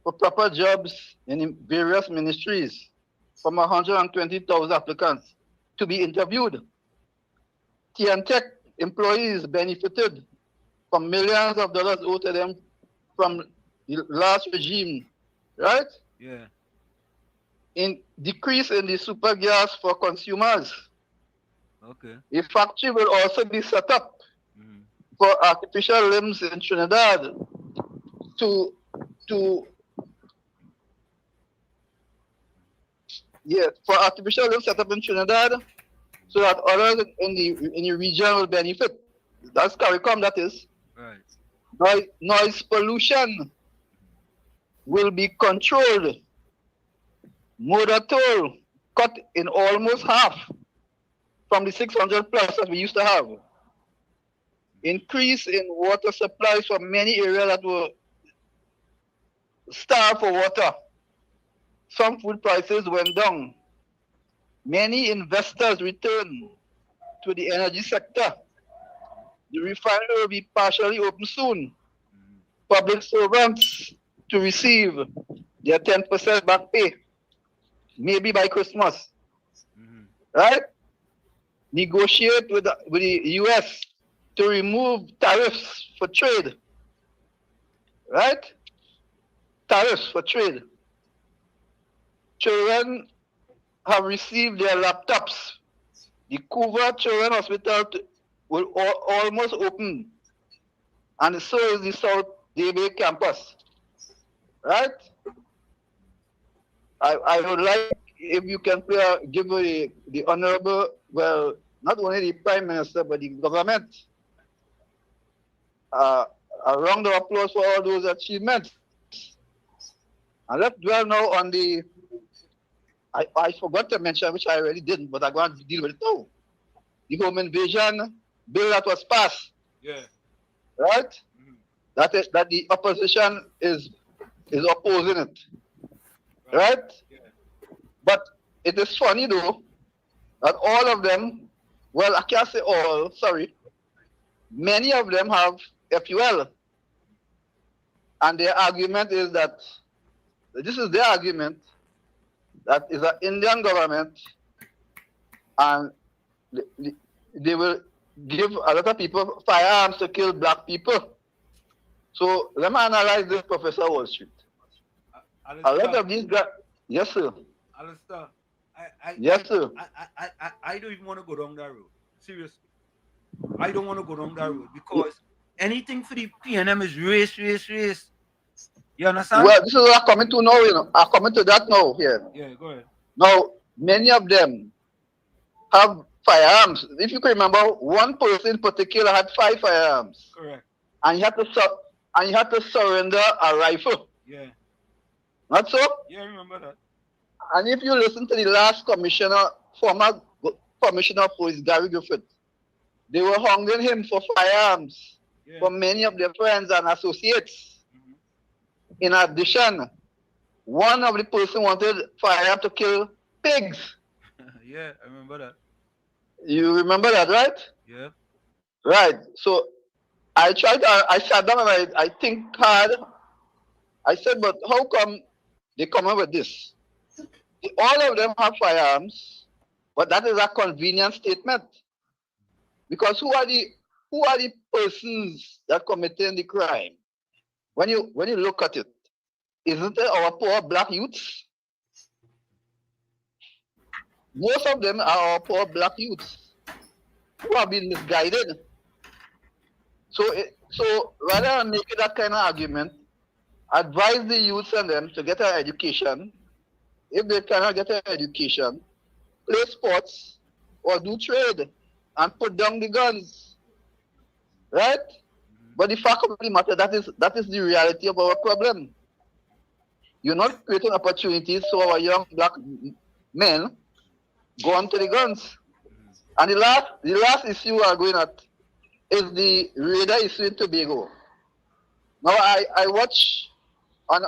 for proper jobs in various ministries from 120,000 applicants to be interviewed. Tiantec employees benefited from millions of dollars owed to them from the last regime, right? Yeah. In decrease in the super gas for consumers. Okay. A factory will also be set up for artificial limbs in Trinidad to for artificial limbs set up in Trinidad so that others in the region will benefit. That's CARICOM, that is. Right. Noise pollution will be controlled. Motor toll cut in almost half from the 600 plus that we used to have. Increase in water supplies for many areas that were starved for water. Some food prices went down. Many investors returned with the energy sector. The refinery will be partially open soon. Public servants to receive their 10% back pay, maybe by Christmas. Right? Negotiate with the US to remove tariffs for trade. Right? Tariffs for trade. Children have received their laptops. The Couva Children Hospital will almost open. And so is the South Debe campus. Right? I would like if you can give the honorable, well, not only the Prime Minister, but the government a round of applause for all those achievements. And let's dwell now on the, I forgot to mention, which I already didn't, but I'm going to deal with it now. The home invasion bill that was passed. Yeah. Right? That the opposition is opposing it. Right? Yeah. But it is funny though, that all of them, well, I can't say all, sorry, many of them have FUL. And their argument is that, this is their argument, that is an Indian government and they will give a lot of people firearms to kill black people. So let me analyze this, Professor Wall Street. A lot of these guys, yes sir. Alistair, Yes sir. I don't even want to go down that road. Seriously. I don't want to go down that road because anything for the PNM is race. You understand? Well, this is what I'm coming to now, you know. I'm coming to that now here. Yeah, go ahead. Now, many of them have firearms. If you can remember, one person in particular had 5 firearms. Correct. And he had to surrender a rifle. Yeah. Not so? Yeah, I remember that. And if you listen to the last former commissioner of police, Gary Griffith, they were hounding him for firearms for many of their friends and associates. In addition, one of the person wanted firearm to kill pigs. Yeah, I remember that. You remember that, right? Yeah. Right. So I sat down and I think hard. I said, but how come they come up with this? All of them have firearms, but that is a convenient statement. Because who are the persons that committing the crime? When you look at it, isn't it our poor black youths? Most of them are our poor black youths who have been misguided. So rather than making that kind of argument, advise the youths and them to get an education. If they cannot get an education, play sports or do trade and put down the guns. Right? But the fact of the matter, that is the reality of our problem. You're not creating opportunities so our young black men go on to the guns. And the last issue we are going at is the radar issue in Tobago. Now I watch on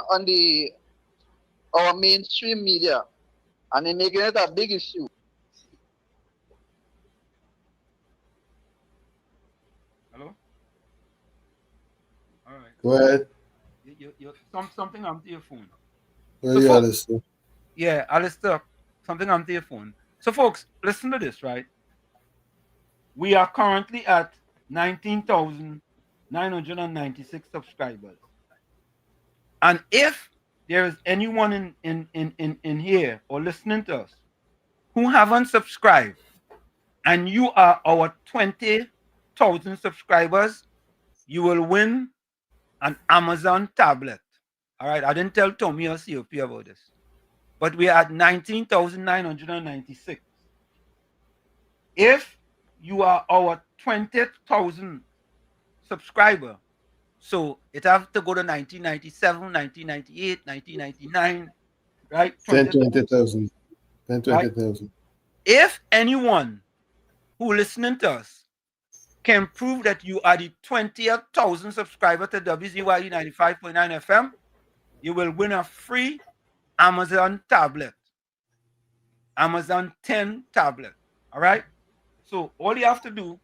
our mainstream media and they're making it a big issue. Hello? All right. Go ahead. Something happened to your phone. Where you, Alistair? Yeah, Alistair, something happened to your phone. So, folks, listen to this, right? We are currently at 19,996 subscribers. And if there is anyone in here or listening to us who haven't subscribed and you are our 20,000 subscribers, you will win an Amazon tablet. All right, I didn't tell Tommy or COP about this, but we are at 19,996. If you are our 20,000 subscriber, so it have to go to 1997, 1998, 1999, right? 20,000. 20,000. If anyone who listening to us can prove that you are the 20,000 subscriber to WZYE 95.9 FM, you will win a free Amazon tablet. Amazon 10 tablet. All right? So all you have to do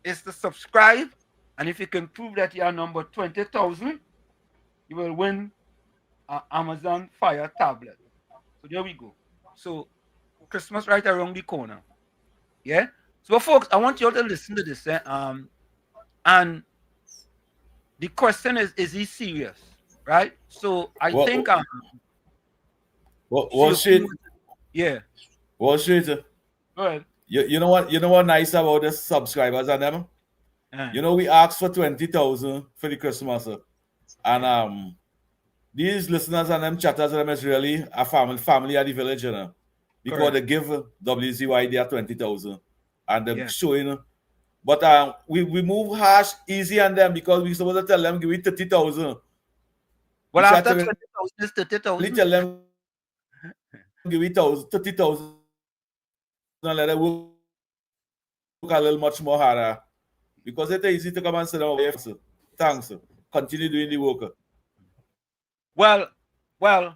is to subscribe, and if you can prove that you are number 20,000, you will win an Amazon Fire tablet. So there we go. So Christmas right around the corner. Yeah. So folks, I want you all to listen to this. And the question is he serious? Right? So I think Wall Street. Yeah. Wall Street. Go ahead. You know what nice about the subscribers and them? You know, we asked for 20,000 for the Christmas. And these listeners and them chatters and them is really a family at the village, you know. Because Correct. they give WZYE their 20,000 and they're Yeah. showing. But we move harsh easy on them because we supposed to tell them give it 30,000. Well, after 20,000 is 30,000. We tell them give it 30,000 and let them work a little much more harder. Because it's easy to come and sit down. Thanks. Continue doing the work. Well.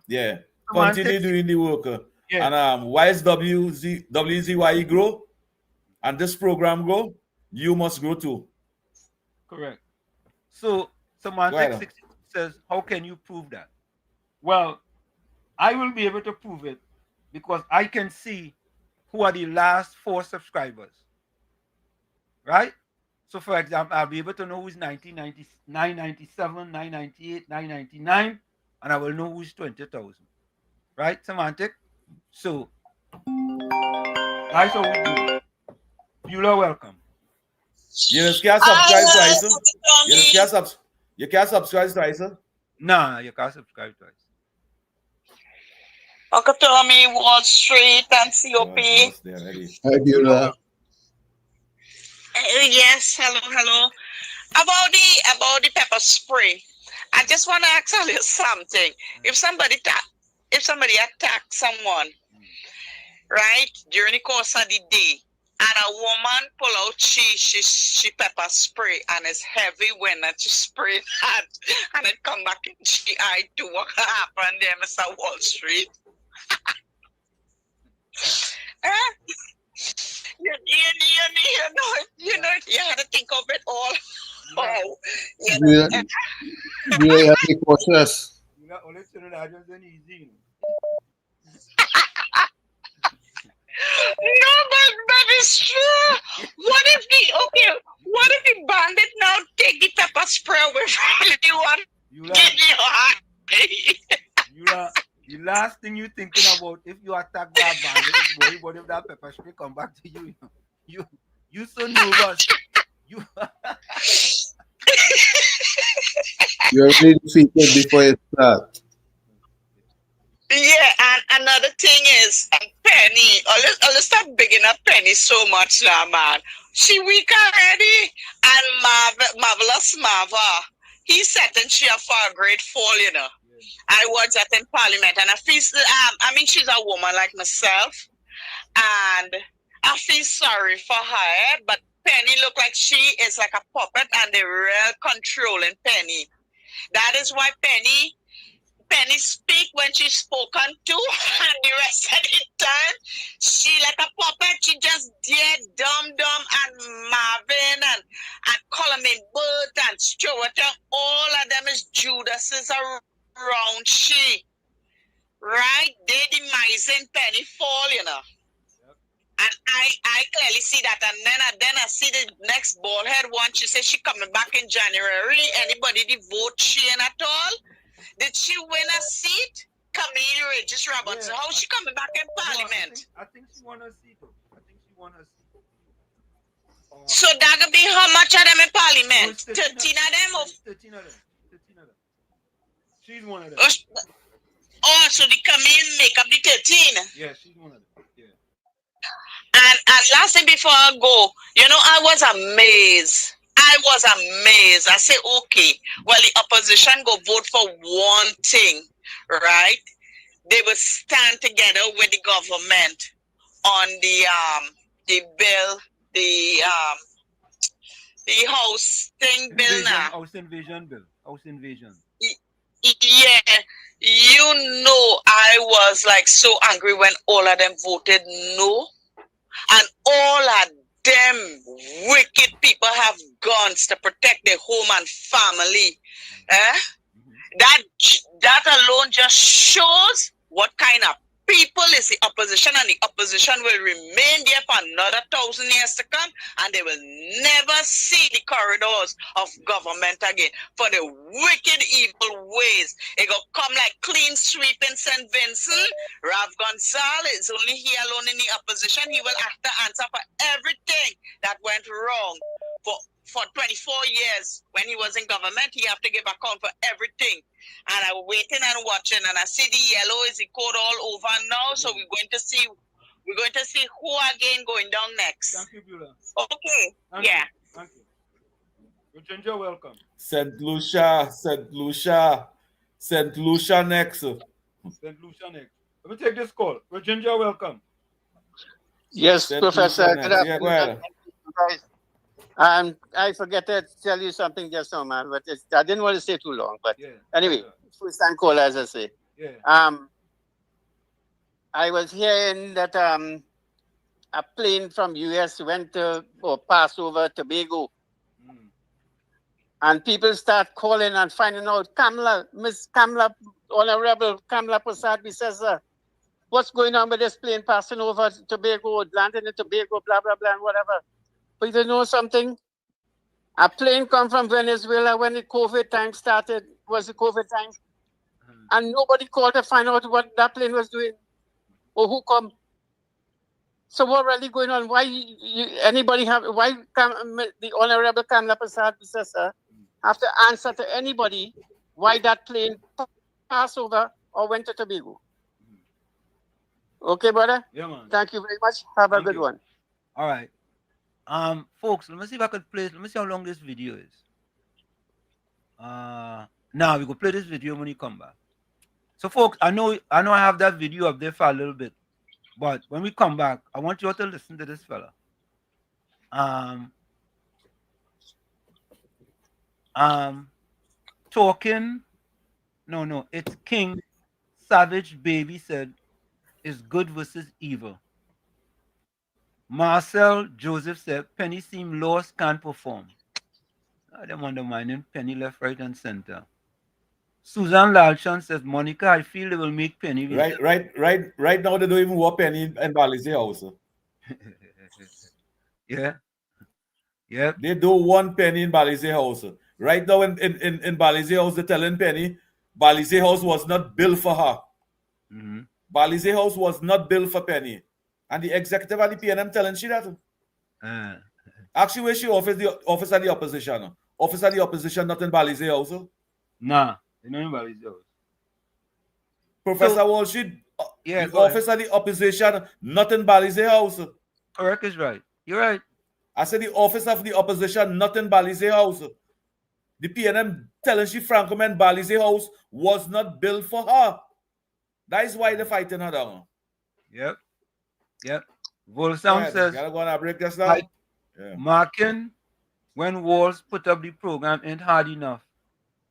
Yeah. Continue doing the work. Yeah. And whilst WZYE grow and this program grow, you must grow too. Correct. So Semantic 60 says, how can you prove that? Well, I will be able to prove it because I can see who are the last 4 subscribers. Right? So for example, I'll be able to know who's 1990, 997, 998, 999, and I will know who's 20,000. Right, Semantic? So that's how we do it. You are welcome. You just can't subscribe twice. You can't subscribe twice. Nah, you can't subscribe twice. Uncle Tommy, Wall Street, and COP. Hi, Beulah. Yes, hello. About the pepper spray. I just want to ask you something. If somebody attacks someone, right, during the course of the day, and a woman pull out she pepper spray and it's heavy when she spray that and it come back in she eye to what happened there, Mr. Wall Street. You know, you had to think of it all. Oh, You have to be cautious. No, but it's true. What if the bandit now take the pepper spray away from you and The last thing you're thinking about if you attack that bandit is worry about if that pepper spray come back to you. You so nervous. You're already defeated before you start. Yeah, and another thing is Penny. I'll stop bigging up Penny so much now, man. She weak already. And Marvelous Marva, he setting she up for a great fall, you know. I was at in Parliament, and I feel she's a woman like myself, and I feel sorry for her. But Penny look like she is like a puppet, and the real controlling Penny. That is why Penny speak when she's spoken to, and the rest of the time she like a puppet. She just dead dumb and Marvin and Coleman Burt and Stuart. All of them is Judas's around she, right? They demising Penny fall, you know. And I clearly see that, and then I see the next bald head one. She says she coming back in January. Anybody did vote she in at all? Did she win a seat? Camille Regis Robinson. How she coming back in Parliament? I think she won a seat. So that could be how much of them in Parliament? 13 of them? Or 13 of them. She's one of them. Oh, so the Camille make up the 13? Yeah, she's one of them. Yeah. And last thing before I go, you know, I was amazed. I say, okay, well, the opposition go vote for one thing, right? They will stand together with the government on the bill, the house thing bill now. House invasion bill. House invasion. Yeah, you know, I was like so angry when all of them voted no, and all of them wicked people have guns to protect their home and family. That alone just shows what kind of people is the opposition, and the opposition will remain there for another 1,000 years to come, and they will never see the corridors of government again for the wicked, evil ways. It will come like clean sweep in St. Vincent. Rav Gonzalez is only here alone in the opposition. He will have to answer for everything that went wrong for 24 years when he was in government. He have to give account for everything. And I'm waiting and watching, and I see the yellow is the code all over now. So we're going to see who again going down next. Thank you, Beulah. Okay. Thank yeah. You. Thank you. Ginger, welcome. St. Lucia next. St. Lucia next. Let me take this call. Ginger, welcome. Yes, St. Professor. Lucia Good next. Yeah, afternoon. go ahead. I forget to tell you something just now, man, but I didn't want to stay too long. But anyway, first time caller, as I say. Yeah. I was hearing that a plane from US went to pass over Tobago. And people start calling and finding out, Miss Kamla, Honorable Kamla Prasad Bisesa, what's going on with this plane passing over Tobago, landing in Tobago, blah, blah, blah, and whatever. But you know something? A plane come from Venezuela when the COVID time started, was the COVID time. And nobody called to find out what that plane was doing or who come. So what really going on? Why the Honorable Kamla Prasad Bisesa have to answer to anybody why that plane passed over or went to Tobago? Okay, brother? Yeah, man. Thank you very much. Have a good one. All right. Folks, let me see if I could play. Let me see how long this video is. Now we go play this video when you come back. So, folks, I know I have that video up there for a little bit, but when we come back, I want you all to listen to this fella. Talking. No, it's King Savage Baby said, "It's good versus evil." Marcel Joseph said, Penny seem lost, can't perform. I don't undermine Penny left, right, and center. Susan Lalchan says, Monica, I feel they will make Penny. Right now, they don't even want Penny in Balize House. Yeah. Yeah. They don't want Penny in Balize House. Right now in Balize House, they're telling Penny, Balize House was not built for her. Mm-hmm. Balize House was not built for Penny. And the executive of the PNM telling she that. Actually, where she office of the opposition. Office of the opposition, not in Balize House. Nah, they not in Balize House. Professor Walsh, the office of the opposition, not in Balize House. Correct is right. You're right. I said the office of the opposition, not in Balize House. The PNM telling she Francoman Balize House was not built for her. That is why they're fighting her down. Yep. Volsam says, gotta go and break this down. Marking when Walls put up the program ain't hard enough.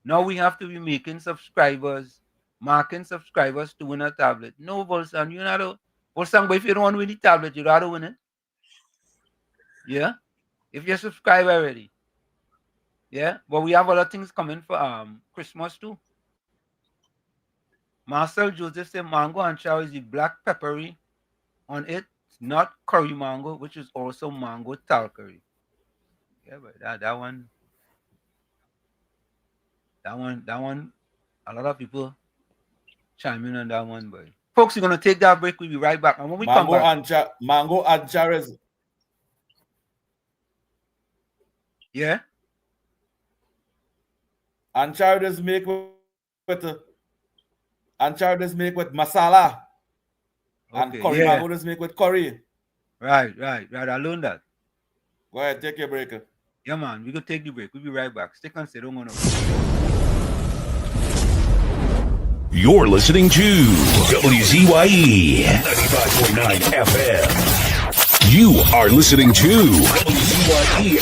Now we have to be making subscribers, marking subscribers to win a tablet. No, Volsam, you know, Volsam, but if you don't want to win the tablet, you'd rather win it. Yeah? If you're subscribed already. Yeah? But we have other things coming for Christmas too. Marcel Joseph said mango anchoa is the black peppery on it, not curry mango, which is also mango tal curry. Yeah, but that one, a lot of people chime in on that one, but folks, we're gonna take that break. We'll be right back. And when we come back, mango anchoa is. Yeah. Anchoa is make with masala. And curry mango is make with curry. Right. I learned that. Go ahead, take your break. Yeah, man, we gonna take the break. We'll be right back. Stick and stay. Don't go nowhere. You're listening to WZYE 95.9 FM. You are listening to WZYE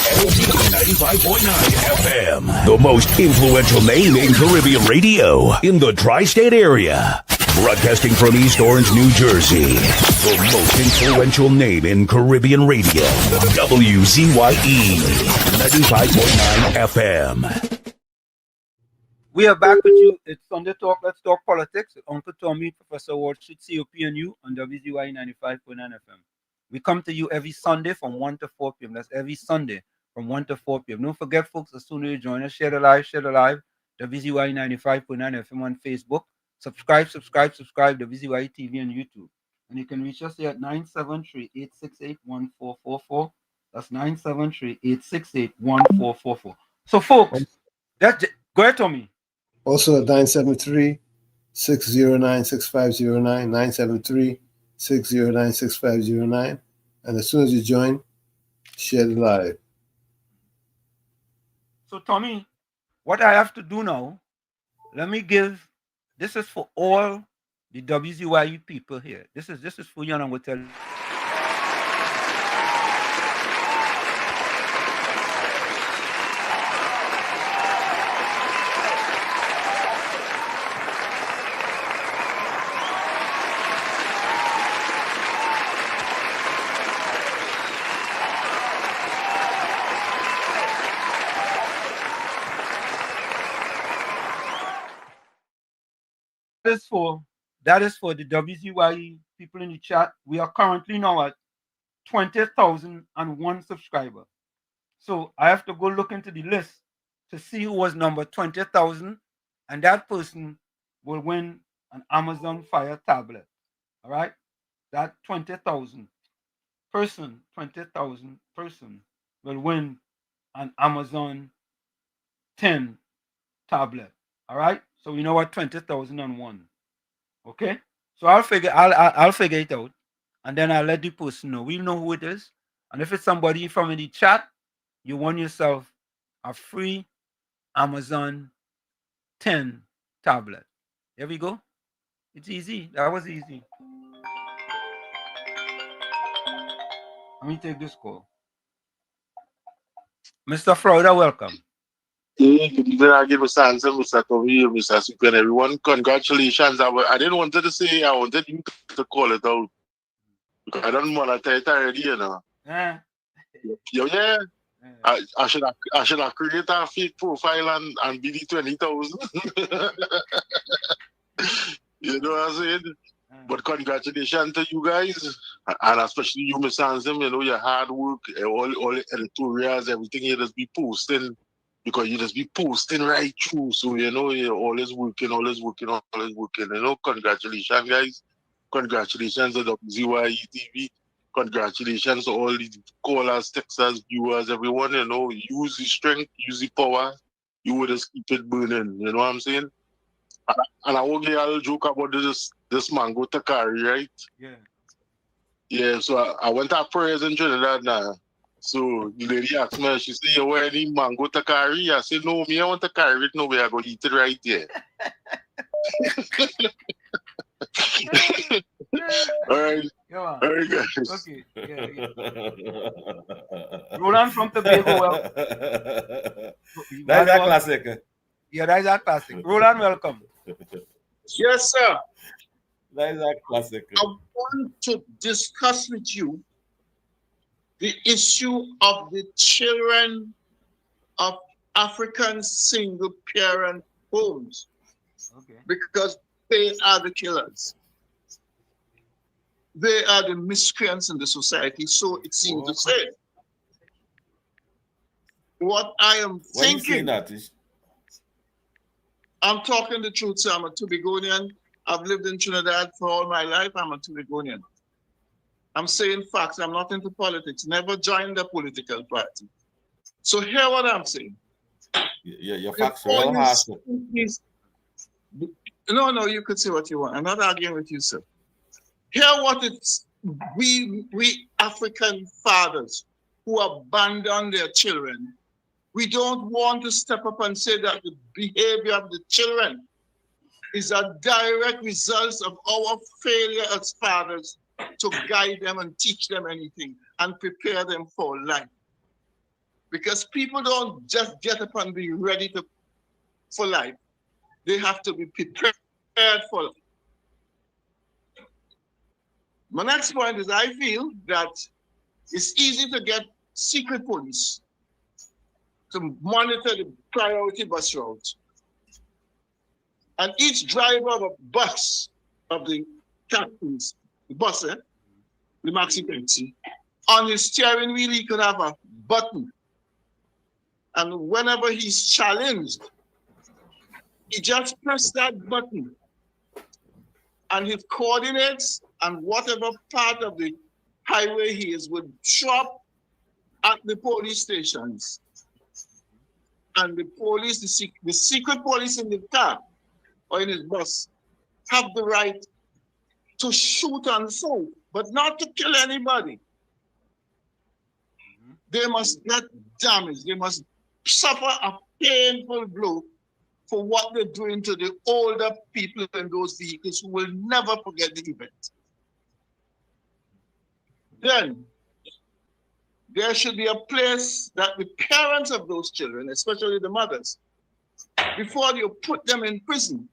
95.9 FM, the most influential name in Caribbean radio in the tri-state area. Broadcasting from East Orange, New Jersey. The most influential name in Caribbean radio. WZYE 95.9 FM. We are back with you. It's Sunday Talk. Let's talk politics. Uncle Tommy, Professor Ward Street, COPNU on WZYE 95.9 FM. We come to you every Sunday from 1 to 4 p.m. That's every Sunday from 1 to 4 p.m. Don't forget, folks, as soon as you join us, share the live. WZYE 95.9 FM on Facebook. Subscribe, WZYE TV on YouTube. And you can reach us here at 973-868-1444. That's 973-868-1444. So, folks, go ahead, Tommy. Also at 973-609-6509, 973-609-6509. And as soon as you join, share the live. So, Tommy, what I have to do now, this is for all the WZYE people here. This is for you, and I'm going to tell you. That is for the WZYE people in the chat. We are currently now at 20,001 subscribers. So I have to go look into the list to see who was number 20,000, and that person will win an Amazon Fire tablet. All right, that 20,000 person will win an Amazon 10 tablet. All right, so we know what 20,001. Okay, so I'll figure it out, and then I'll let the person know. We'll know who it is, and if it's somebody from in the chat, you won yourself a free Amazon 10 tablet. There we go. It's easy. That was easy. Let me take this call. Mr. Florida, welcome. Good evening, Mr. Hansen, Mr. Tommy, Mr. Super, and everyone. Congratulations. I didn't want to say, I wanted you to call it out. Because I don't want to tell it already, you know. Yeah. Yeah. I should have created a fake profile and be the 20,000. You know what I'm saying? But congratulations to you guys, and especially you, Mr. Hansen. You know, your hard work, all the editorials, everything you just be posting. Because you just be posting right through. So, you know, you're always working. You know, congratulations, guys. Congratulations to WZYE TV. Congratulations to all the callers, texters, viewers, everyone. You know, use the strength, use the power. You will just keep it burning. You know what I'm saying? And I will get a joke about this mango takari, right? Yeah. Yeah, so I went to prayers in Trinidad now. So the lady asked me, she said, you want any mango takari? I said, no, me, I want to carry it nowhere. I go eat it right there. All right. All right, guys. Okay. Yeah. Roland from Tobago. That's a classic. Yeah, that's a classic. Roland, welcome. Yes, sir. That is a classic. I want to discuss with you the issue of the children of African single-parent homes, because they are the killers. They are the miscreants in the society, so it seems to say. What I am thinking, I'm talking the truth, sir. I'm a Tobagonian. I've lived in Trinidad for all my life. I'm a Tobagonian. I'm saying facts. I'm not into politics. Never joined a political party. So hear what I'm saying. Your facts are real hard. No, you could say what you want. I'm not arguing with you, sir. Hear what it's we African fathers who abandon their children. We don't want to step up and say that the behavior of the children is a direct result of our failure as fathers to guide them and teach them anything and prepare them for life. Because people don't just get up and be ready for life. They have to be prepared for life. My next point is I feel that it's easy to get secret police to monitor the priority bus routes. And each driver of a bus, of the captains, the bus, the maxi taxi, on his steering wheel, he could have a button. And whenever he's challenged, he just press that button. And his coordinates and whatever part of the highway he is would show up at the police stations. And the police, the secret police in the car or in his bus have the right to shoot and so, but not to kill anybody. They must get damaged. They must suffer a painful blow for what they're doing to the older people in those vehicles who will never forget the event. Then, there should be a place that the parents of those children, especially the mothers, before you put them in prison,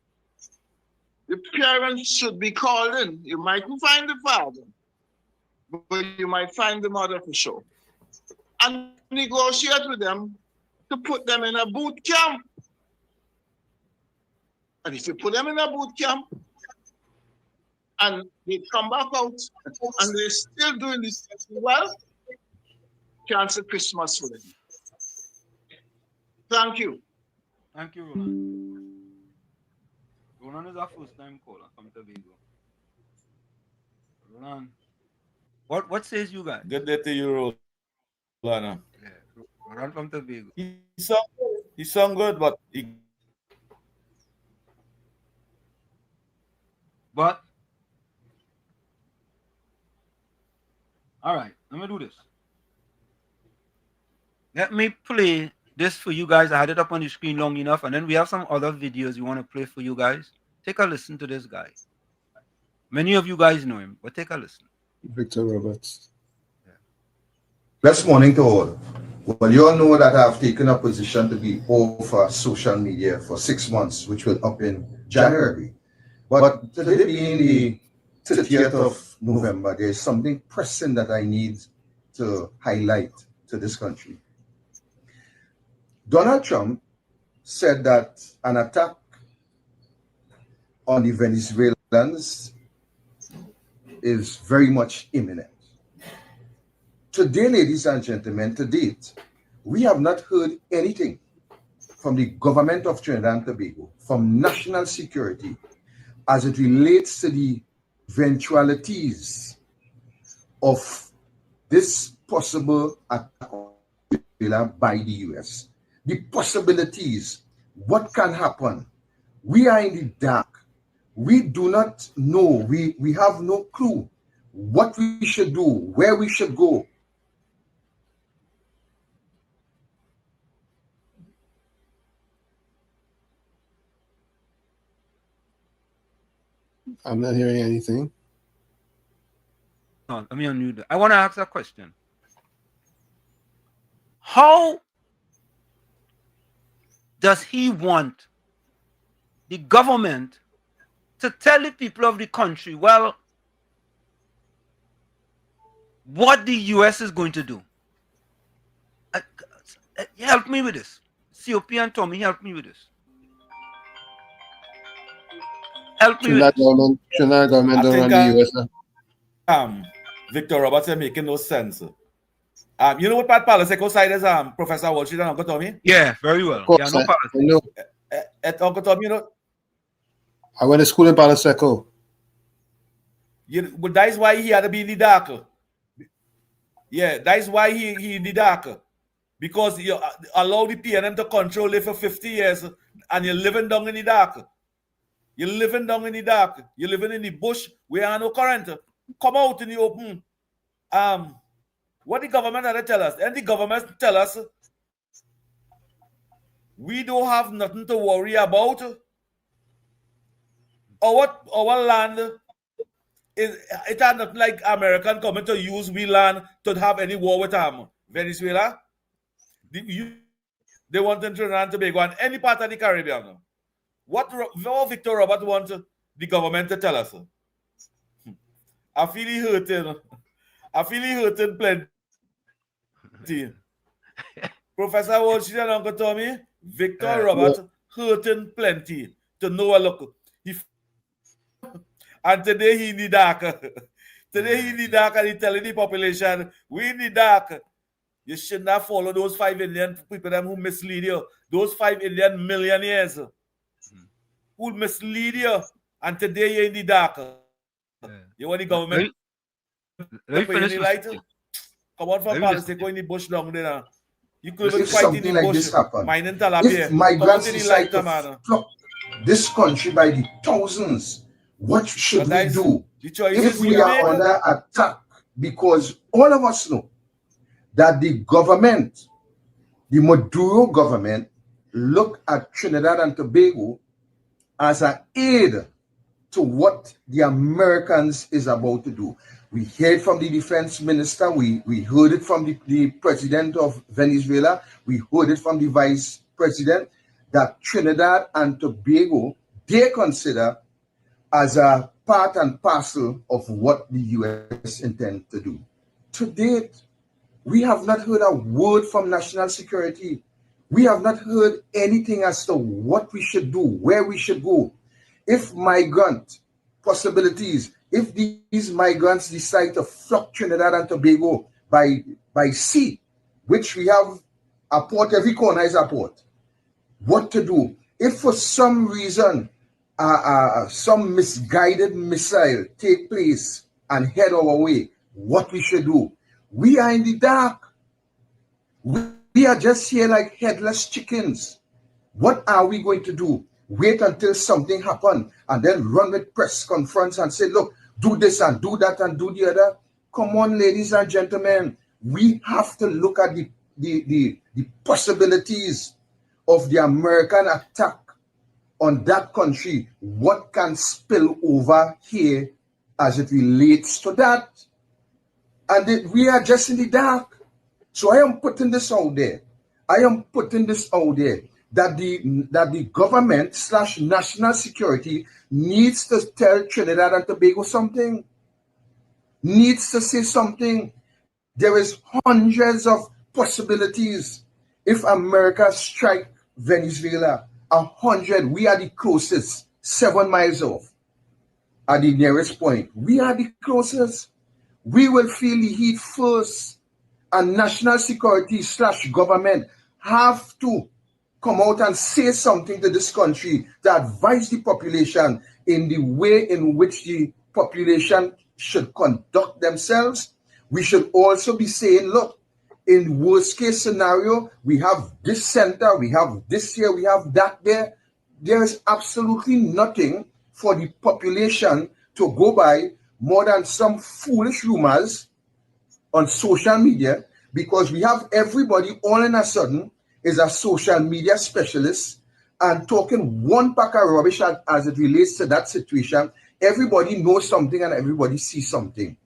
the parents should be called in. You might find the father, but you might find the mother for sure. And negotiate with them to put them in a boot camp. And if you put them in a boot camp and they come back out and they're still doing this well, cancel Christmas for them. Thank you. Thank you, Roland. Roland is our first time caller from Tobago. Roland. What says you guys? Good day to you, Roland. Yeah, Roland from Tobago. He sung good, but all right, let me do this. Let me play this for you guys. I had it up on the screen long enough, and then we have some other videos we want to play for you guys. Take a listen to this guy. Many of you guys know him, but take a listen. Victor Roberts. Blessed morning to all. Well, you all know that I've taken a position to be over social media for 6 months, which will up in January. But today being the 30th of November, there's something pressing that I need to highlight to this country. Donald Trump said that an attack on the Venezuelans is very much imminent. Today, ladies and gentlemen, to date, we have not heard anything from the government of Trinidad and Tobago, from national security, as it relates to the eventualities of this possible attack by the US. The possibilities, what can happen. We are in the dark. We do not know. We have no clue what we should do, where we should go. I'm not hearing anything. No, let me unmute that. I want to ask a question. How does he want the government to tell the people of the country, well, what the US is going to do? Help me with this. COP and Tommy, help me with this. Help me with this. Trinidad government don't run the US. Victor Roberts is making no sense. You know what Pat Palaseco side is, Professor Walsh and Uncle Tommy? Yeah, very well. Course, yeah, no I know. At Uncle Tommy, you know. I went to school in Palaseco. But that is why he had to be in the dark. Yeah, that is why he in the dark. Because you allow the PNM to control it for 50 years and you're living down in the dark. You're living down in the dark. You're living in the bush where there are no current. Come out in the open. What the government had to tell us? And the government tell us we don't have nothing to worry about. Our land is it had nothing like American coming to use we land to have any war with Venezuela. They want in Trinidad and Tobago and any part of the Caribbean. What Victor Robert wants the government to tell us? I feel he hurting. I feel he hurting plenty. Professor Wall Street and Uncle Tommy, Victor Robert hurting plenty to know a look. And today he in the dark. Today he in the dark and he telling the population, we in the dark. You should not follow those 5 Indian people them who mislead you. Those 5 Indian millionaires who mislead you. And today you're in the dark. You want the government to pay any light? Come on from Palestine, go in the bush down there. You could even If fight in something the like bush. this happen, Mining if Talabia. Come migrants out in the decide light, to man. flock this country by the thousands, what should we do if we are under attack? Because all of us know that the government, the Maduro government, look at Trinidad and Tobago as an aid to what the Americans is about to do. We heard from the defense minister, we heard it from the president of Venezuela, we heard it from the vice president, that Trinidad and Tobago, they consider as a part and parcel of what the U.S. intend to do. To date, we have not heard a word from national security. We have not heard anything as to what we should do, where we should go. If migrant possibilities, if these migrants decide to flock Trinidad and Tobago by sea, which we have a port, every corner is a port, what to do? If for some reason some misguided missile take place and head our way, what we should do? We are in the dark. We are just here like headless chickens. What are we going to do? Wait until something happens and then run with press conference and say, look, do this and do that and do the other? Come on, ladies and gentlemen. We have to look at the possibilities of the American attack on that country. What can spill over here as it relates to that? And we are just in the dark. So I am putting this out there. That the government / national security needs to tell Trinidad and Tobago something. Needs to say something. There is hundreds of possibilities. If America strike Venezuela, 100, we are the closest, 7 miles off at the nearest point. We are the closest. We will feel the heat first. And national security / government have to come out and say something to this country to advise the population in the way in which the population should conduct themselves. We should also be saying, look, in worst case scenario, we have this center, we have this here, we have that there. There is absolutely nothing for the population to go by more than some foolish rumors on social media, because we have everybody all in a sudden is a social media specialist and talking one pack of rubbish as it relates to that situation. Everybody knows something and everybody sees something.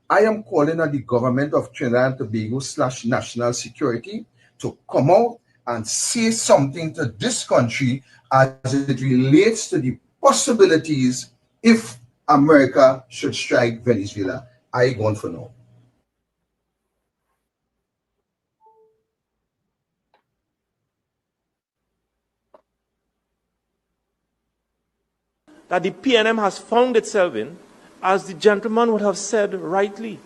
I am calling on the government of Trinidad and Tobago / national security to come out and say something to this country as it relates to the possibilities if America should strike Venezuela. I gone for now. That the PNM has found itself in, as the gentleman would have said rightly.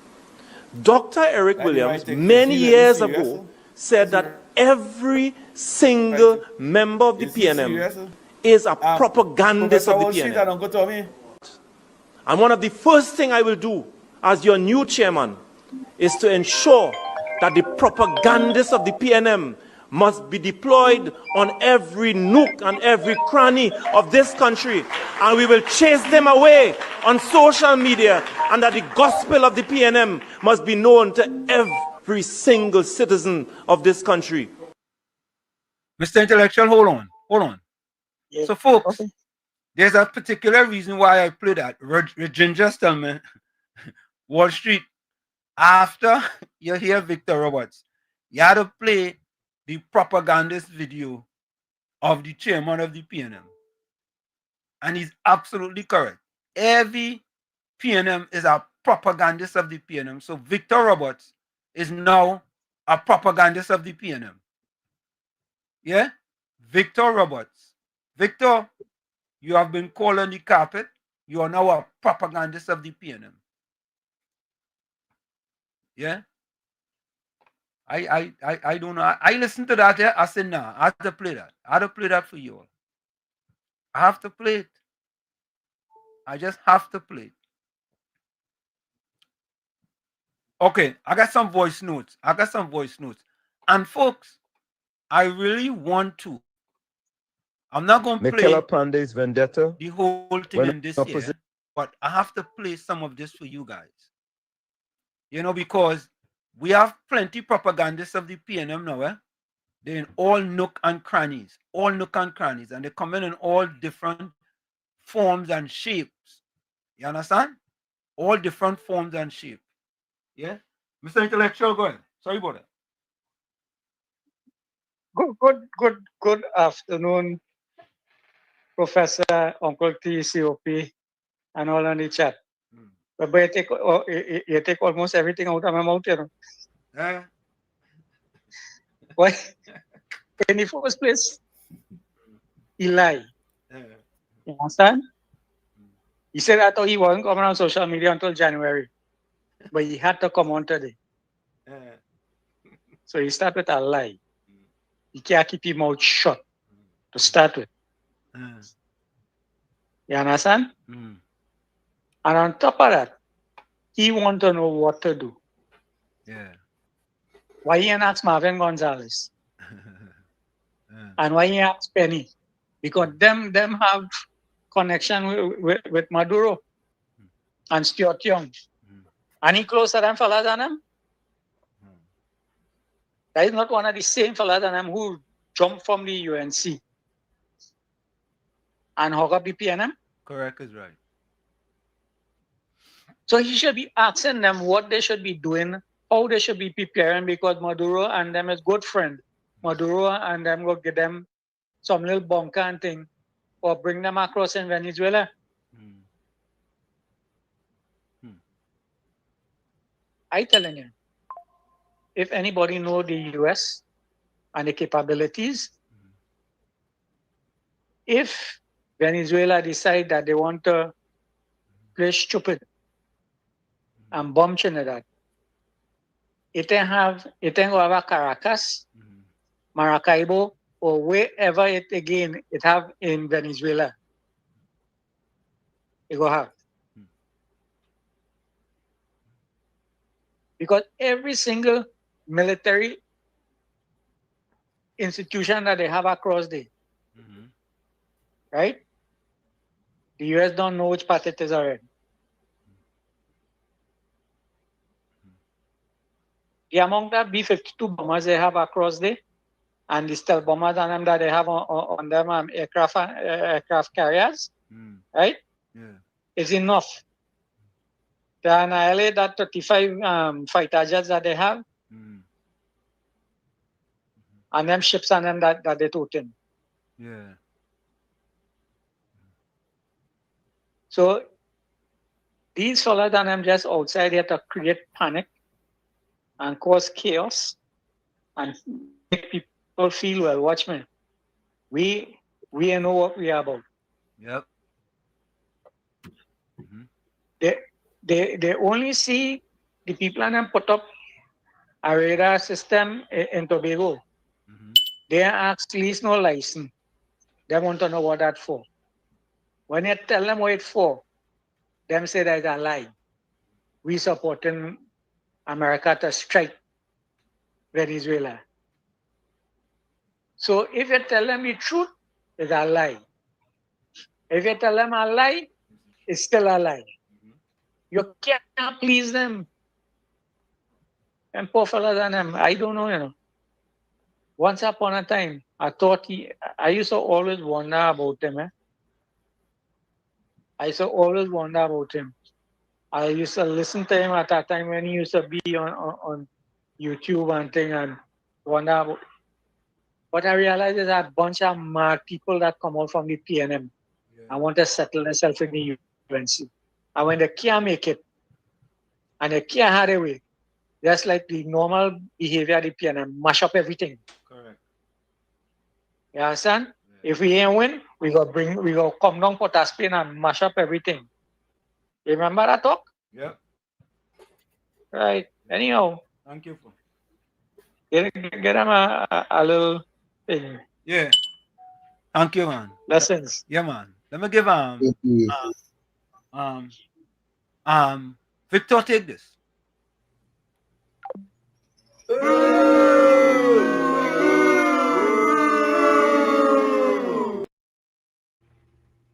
Dr. Eric Williams, many years ago, said that every single member of the PNM is a propagandist of the PNM. And one of the first things I will do as your new chairman is to ensure that the propagandists of the PNM must be deployed on every nook and every cranny of this country, and we will chase them away on social media, and that the gospel of the PNM must be known to every single citizen of this country. Mr. Intellectual, hold on. Yes. So folks, there's a particular reason why I play that. Regine just tell me, Wall Street, after you hear Victor Roberts, you had to play the propagandist video of the chairman of the PNM. And he's absolutely correct. Every PNM is a propagandist of the PNM. So Victor Roberts is now a propagandist of the PNM. Yeah? Victor Roberts. Victor, you have been called on the carpet. You are now a propagandist of the PNM. Yeah? I don't know. I listened to that. Yeah? I said, nah, I have to play that. I have to play that for you all. I have to play it. I just have to play it. Okay, I got some voice notes. And folks, I really want to. I'm not going to play Michaela Pandey's Vendetta. the whole thing in this year, but I have to play some of this for you guys. You know, because we have plenty propagandists of the PNM now, eh? They're in all nook and crannies, and they come in all different forms and shapes. You understand? All different forms and shapes. Yeah? Mr. Intellectual, go ahead. Sorry about that. Good afternoon, Professor, Uncle T, COP, and all on the chat. But you take almost everything out of my mouth, you know. Why? In the first place, he lied. You understand? He said I thought he wasn't coming on social media until January, but he had to come on today. So he started with a lie. He can't keep his mouth shut to start with. You understand? And on top of that, he want to know what to do. Yeah. Why he asked Marvin Gonzalez? And why he asked Penny? Because them have connection with Maduro and Stuart Young. And he closer to them fellas than him. That is not one of the same fellas than him who jumped from the UNC and hug up the PNM. Correct is right. So he should be asking them what they should be doing, how they should be preparing, because Maduro and them is good friend. Maduro and them will give them some little bunker and thing or bring them across in Venezuela. I telling you, if anybody know the US and the capabilities, if Venezuela decide that they want to play stupid and bomb Trinidad, it ain't go have a Caracas, Maracaibo, or wherever it have in Venezuela. It go have. Because every single military institution that they have across the, right? The US don't know which part it is already. The amount of B-52 bombers they have across there, and the stealth bombers on them that they have on them aircraft carriers, right? Yeah. Is enough to annihilate that 35 fighter jets that they have, and them ships on them that they took in. Yeah. So these fellas and them just outside here to create panic and cause chaos and make people feel, well, watch me. We know what we are about. Yep. They only see the people and them put up a radar system in Tobago. They ask least no license. They want to know what that's for. When you tell them what it's for, them say that's a lie. We supporting America to strike Venezuela. So if you tell them the truth, it's a lie. If you tell them a lie, it's still a lie. You can't please them. And poor fellas and them, I don't know, you know. Once upon a time, I used to always wonder about him. I used to always wonder about him. I used to listen to him at that time when he used to be on YouTube and thing and wonder about. But I realized there's a bunch of mad people that come out from the PNM and want to settle themselves in the UNC. And when they can't make it, And you can't have it way. That's like the normal behavior of the PNM, mash up everything. Correct. You understand? Yeah. If we ain't win, we go come down for Taspin and mash up everything. You remember that talk? Yeah. Right. Anyhow. Thank you. Get them a little thing. Yeah. Thank you, man. Lessons. Yeah, man. Let me give Victor take this.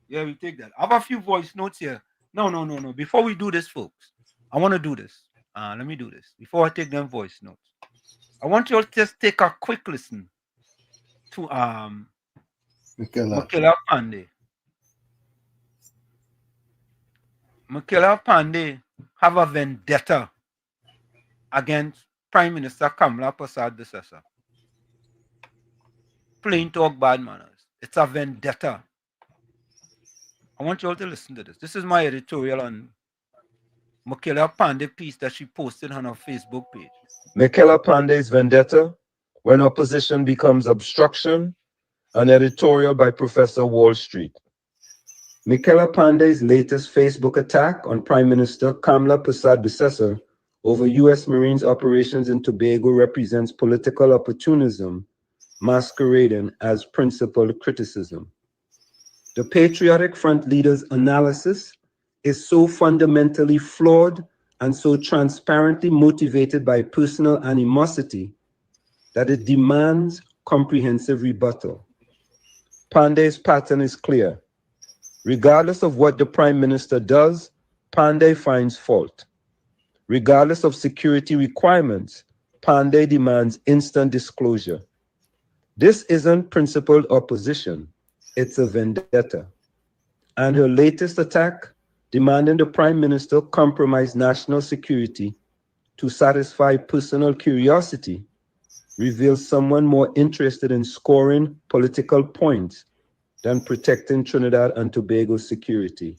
Yeah, we take that. I have a few voice notes here. No. Before we do this, folks, I want to do this. Let me do this. Before I take them voice notes, I want you all to just take a quick listen to Makela Pandey. Makela Pandey have a vendetta against Prime Minister Kamla Persad-Bissessar. Plain talk, bad manners. It's a vendetta. I want you all to listen to this. This is my editorial on Makela Pandey piece that she posted on her Facebook page. Makela Pandey's vendetta when opposition becomes obstruction, an editorial by Professor Wall Street. Makela Pandey's latest Facebook attack on Prime Minister Kamla Persad-Bissessar over U.S. Marines operations in Tobago represents political opportunism masquerading as principled criticism. The Patriotic Front leader's analysis is so fundamentally flawed and so transparently motivated by personal animosity that it demands comprehensive rebuttal. Pandey's pattern is clear. Regardless of what the Prime Minister does, Pandey finds fault. Regardless of security requirements, Pandey demands instant disclosure. This isn't principled opposition, it's a vendetta. And her latest attack, demanding the Prime Minister compromise national security to satisfy personal curiosity, reveals someone more interested in scoring political points than protecting Trinidad and Tobago's security.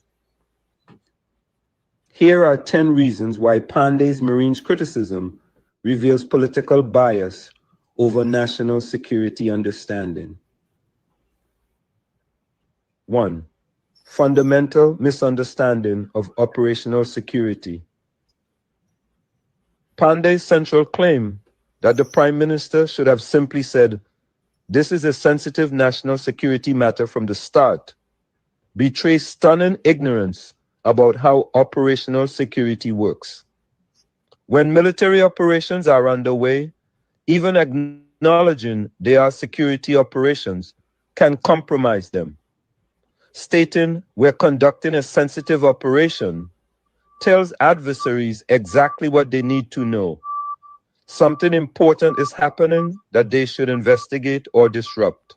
Here are 10 reasons why Pandey's Marines criticism reveals political bias over national security understanding. 1. Fundamental misunderstanding of operational security. Pandey's central claim that the Prime Minister should have simply said, "This is a sensitive national security matter" from the start, betrays stunning ignorance about how operational security works. When military operations are underway, even acknowledging they are security operations can compromise them. Stating we're conducting a sensitive operation tells adversaries exactly what they need to know. Something important is happening that they should investigate or disrupt.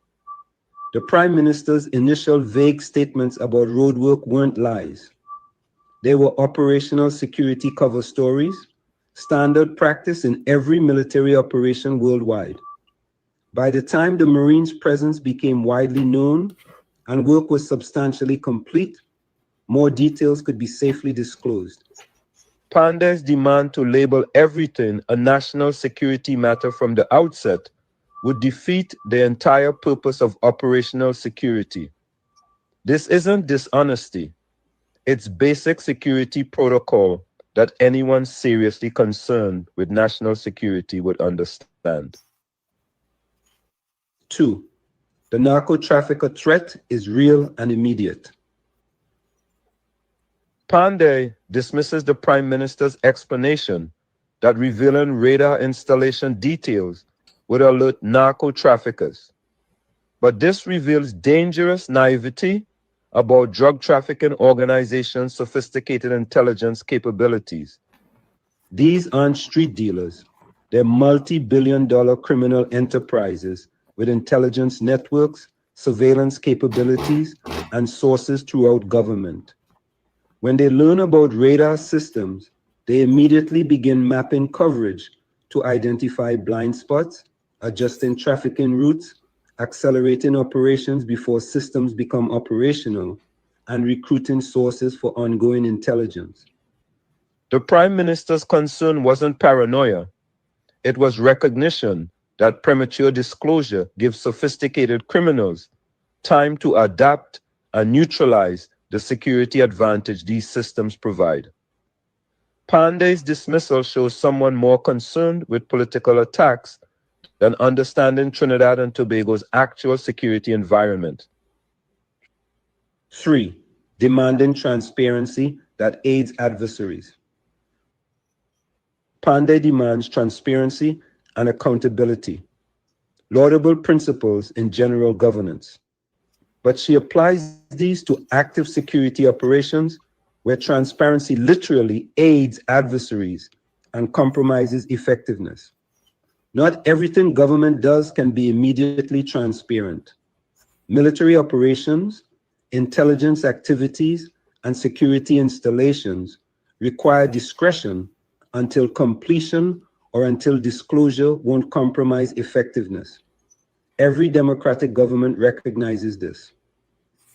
The Prime Minister's initial vague statements about roadwork weren't lies. They were operational security cover stories, standard practice in every military operation worldwide. By the time the Marines' presence became widely known and work was substantially complete, more details could be safely disclosed. Pandey's demand to label everything a national security matter from the outset would defeat the entire purpose of operational security. This isn't dishonesty. It's basic security protocol that anyone seriously concerned with national security would understand. 2. The narco-trafficker threat is real and immediate. Pandey dismisses the Prime Minister's explanation that revealing radar installation details would alert narco-traffickers. But this reveals dangerous naivety about drug trafficking organizations' sophisticated intelligence capabilities. These aren't street dealers. They're multi-billion-dollar criminal enterprises with intelligence networks, surveillance capabilities, and sources throughout government. When they learn about radar systems, they immediately begin mapping coverage to identify blind spots, adjusting trafficking routes, accelerating operations before systems become operational, and recruiting sources for ongoing intelligence. The Prime Minister's concern wasn't paranoia. It was recognition that premature disclosure gives sophisticated criminals time to adapt and neutralize the security advantage these systems provide. Pandey's dismissal shows someone more concerned with political attacks than understanding Trinidad and Tobago's actual security environment. 3. Demanding transparency that aids adversaries. Pandey demands transparency and accountability, laudable principles in general governance. But she applies these to active security operations where transparency literally aids adversaries and compromises effectiveness. Not everything government does can be immediately transparent. Military operations, intelligence activities, and security installations require discretion until completion or until disclosure won't compromise effectiveness. Every democratic government recognizes this.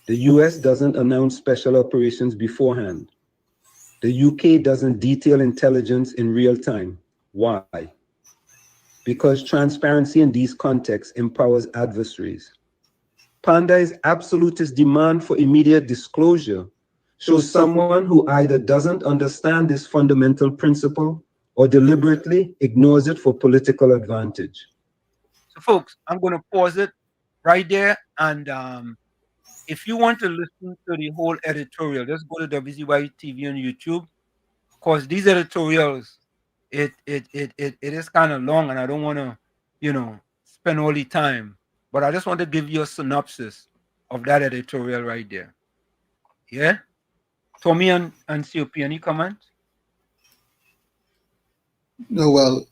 The US doesn't announce special operations beforehand. The UK doesn't detail intelligence in real time. Why? Because transparency in these contexts empowers adversaries. Pandey's absolutist demand for immediate disclosure shows someone who either doesn't understand this fundamental principle or deliberately ignores it for political advantage. So, folks, I'm going to pause it right there. And if you want to listen to the whole editorial, just go to WZYE TV on YouTube. Because these editorials, it is kind of long, and I don't want to, spend all the time. But I just want to give you a synopsis of that editorial right there. Yeah? Tommy and COP, any comments? No, well,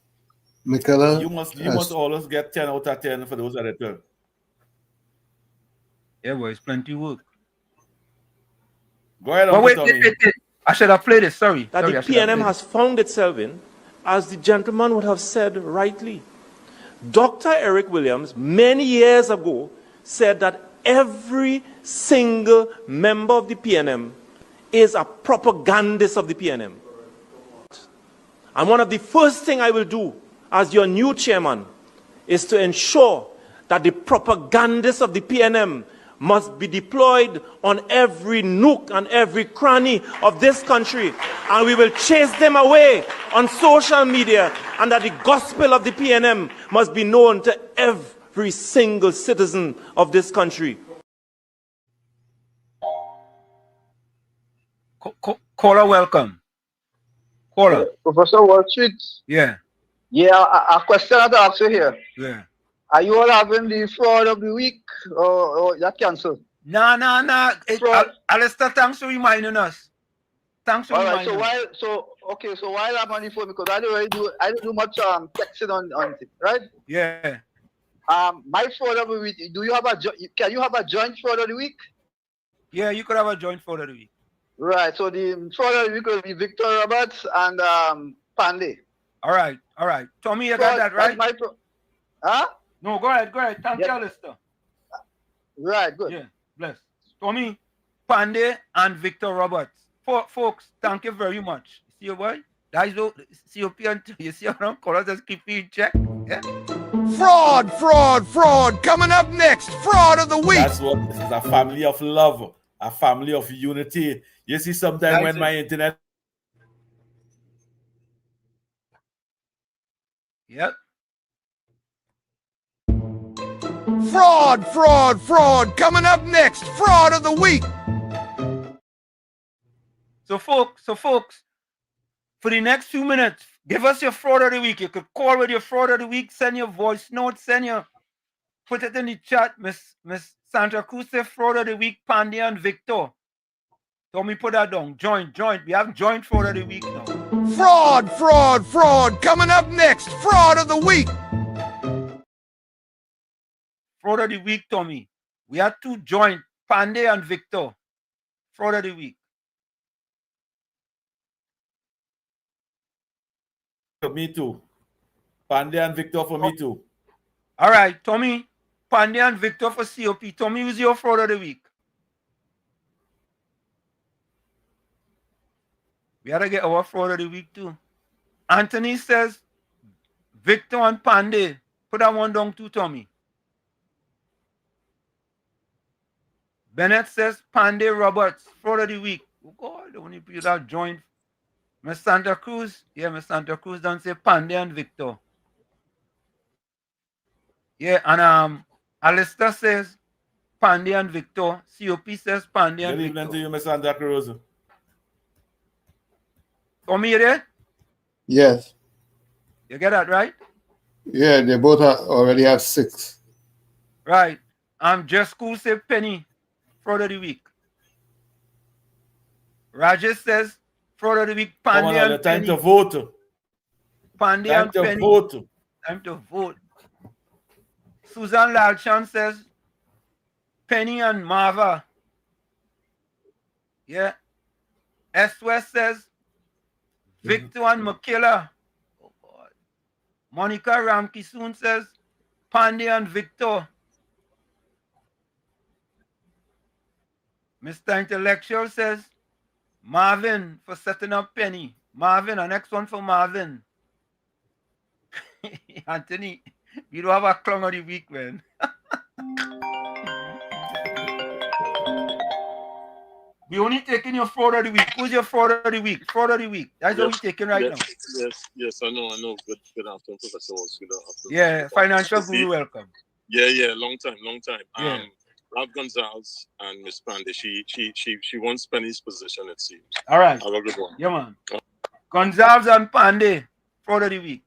Michaela. You must always get 10 out of 10 for those editors. Yeah, well, it's plenty of work. Go ahead, wait, Tommy. I should have played it. Sorry. That the PNM has found itself in, as the gentleman would have said rightly. Dr. Eric Williams, many years ago, said that every single member of the PNM is a propagandist of the PNM. And one of the first things I will do as your new chairman is to ensure that the propagandists of the PNM must be deployed on every nook and every cranny of this country. And we will chase them away on social media, and that the gospel of the PNM must be known to every single citizen of this country. Caller, welcome. Caller. Professor Wall Street. Yeah. Yeah, a question I have to ask you here. Yeah. Are you all having the fraud of the week or that cancelled? No. Alistair, thanks for reminding us. Thanks for reminding us. So while I'm on the phone, because I don't do much texting on it, right? Yeah. My fraud of the week. Can you have a joint fraud of the week? Yeah, you could have a joint fraud of the week. Right. So the fraud of the week will be Victor Roberts and Pandey. All right. Tommy, you got that right? Huh? No, go ahead. Thank you, Alistair. Right, good. Yeah, bless. Tommy, Pandey, and Victor Roberts. Folks, thank you very much. See you, boy? That's all. COP, you see how callers just keep you in check? Yeah? Fraud. Coming up next, fraud of the week. That's what this is, a family of love, a family of unity. You see, sometimes when my internet. Yep. Fraud. Coming up next, fraud of the week. So folks, for the next few minutes, give us your fraud of the week. You could call with your fraud of the week, send your voice notes, put it in the chat. Miss Santa Cruz said fraud of the week, Pandey and Victor. Don't me put that down. Joint. We have joint fraud of the week now. Fraud. Coming up next, fraud of the week. Fraud of the week, Tommy. We had two joint, Pandey and Victor. Fraud of the week. Me too. Pandey and Victor for me too. All right, Tommy. Pandey and Victor for COP. Tommy, who's your fraud of the week? We gotta get our fraud of the week too. Anthony says Victor and Pandey. Put that one down too, Tommy. Bennett says Pandey Roberts, fraud of the week. Oh God, the only people that joined. Miss Santa Cruz. Yeah, Miss Santa Cruz don't say Pandey and Victor. Yeah, and Alistair says Pandey and Victor. COP says Pandey and Good evening Victor. to you, Miss Santa Cruz. Tommy, you there? Yes. You get that right? Yeah, they both already have 6. Right. Just Cool say Penny, fraud of the week. Rajesh says fraud of the week, Pandey and time Penny. to vote. Pandey Time and to Penny. vote. Time to vote. Susan Lalchan says Penny and Marva. Yeah. S. West says Victor and Makila. Oh God. Monica Ramkisoon says Pandey and Victor. Mr. Intellectual says Marvin for setting up Penny. Marvin, the next one for Marvin. Anthony, you don't have a clown of the week, man. We only taking your fraud of the week. Who's your fraud of the week? Fraud of the week. That's what we're taking right now. Yes, I know. Good afternoon, Professor Walsh. Good afternoon. Yeah, financial guru, welcome. Yeah, long time. Yeah. Ralph Gonzalez and Miss Pandey, she wants Penny's position, it seems. All right. Have a good one. Yeah, man. Gonzalez and Pandey, fraud of the week.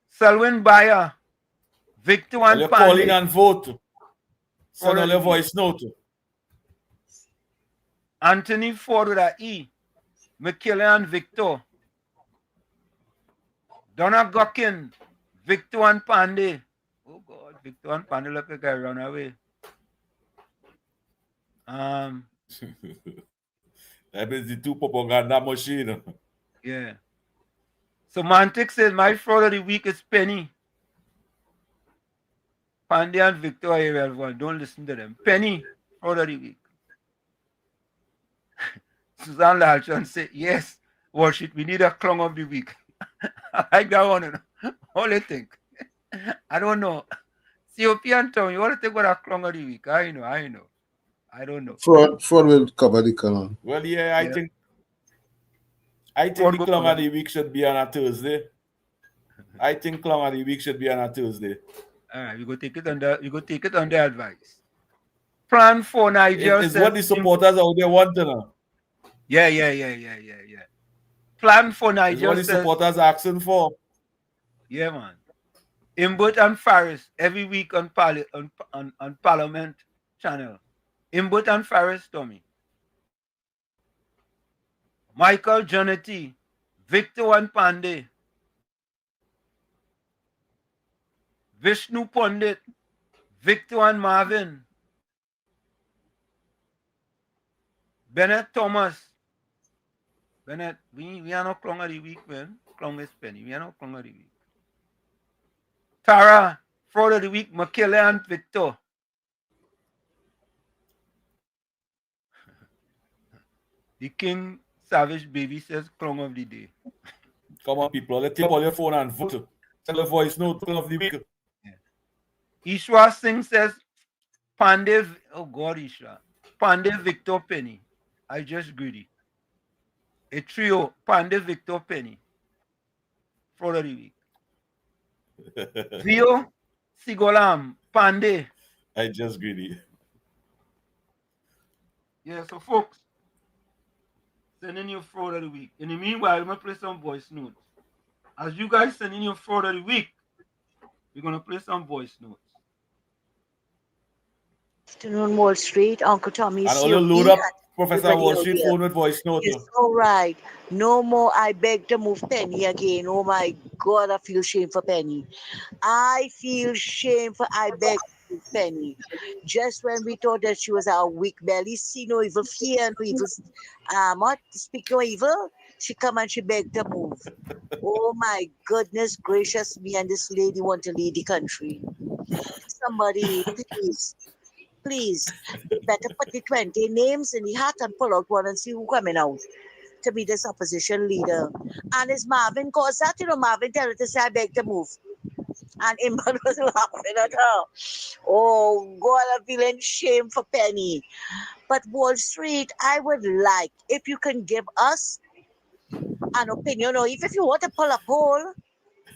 Selwyn Bayer, Victor and You're Pandey. calling and vote. Send all your voice note. Anthony Ford with an E. McKellen and Victor. Donna Gockin, Victor and Pandey. Oh God, Victor and Pandey look like I run away. That is the two propaganda machine. Yeah. Semantic says my fraud of the week is Penny. Pandey and Victor are irrelevant. Don't listen to them. Penny, fraud of the week. Suzanne Lalchan said, yes, worship, we need a clown of the week. I like that one. All you think. I don't know. COP and Tom, you want to take what a clown of the week? I know. I don't know. Fraud will cover the clown. Well, yeah, I think the clown of the week should be on a Thursday. I think clown of the week should be on a Thursday. All right, we go take it under advice. Plan for Nigeria. It's what the supporters out there want to know. Yeah. Plan for Nigeria. It's what the supporters asking for. Yeah, man. Imbut and Faris every week on Parliament channel. Imbut and Faris, Tommy. Michael Jonetti, Victor and Pandey. Vishnu Pandit, Victor and Marvin. Bennett Thomas. Bennett, we are not clown of the week, man. Clown is Penny. We are not clown of the week. Tara, fraud of the week, McKellen and Victor. The King Savage Baby says clown of the day. Come on, people. Let's take all your phone and vote. Tell the voice note clown of the week. Ishwa Singh says Pandey. Oh God, Ishwa. Pandey, Victor, Penny. I just greedy. A trio, Pandey, Victor, Penny. Fraud of the week. Vio, Sigolam, Pandey. I just greedy. Yeah, so folks, send in your fraud of the week. In the meanwhile, I'm going to play some voice notes. As you guys send in your fraud of the week, we're going to play some voice notes. Afternoon, Wall Street, Uncle Tommy. And all load up Professor Wall Street phone with voice note. It's all right. No more. I beg to move Penny again. Oh my God, I feel shame for Penny. I feel shame for I beg to move Penny. Just when we thought that she was our weak belly, see no evil, fear no evil, what speak no evil. She come and she begged to move. Oh my goodness gracious me, and this lady want to lead the country. Somebody, please, better put the 20 names in the hat and pull out one and see who coming out. to be this opposition leader. And it's Marvin caused that, Marvin tell her to say, I beg to move. And Imran was laughing at her. Oh, God, I'm feeling shame for Penny. But Wall Street, I would like, if you can give us an opinion, or if you want to pull a poll,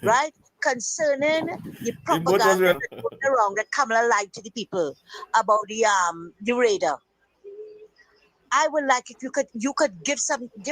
right, concerning the propaganda that's going around that Kamala lied to the people about the radar. I would like if you could give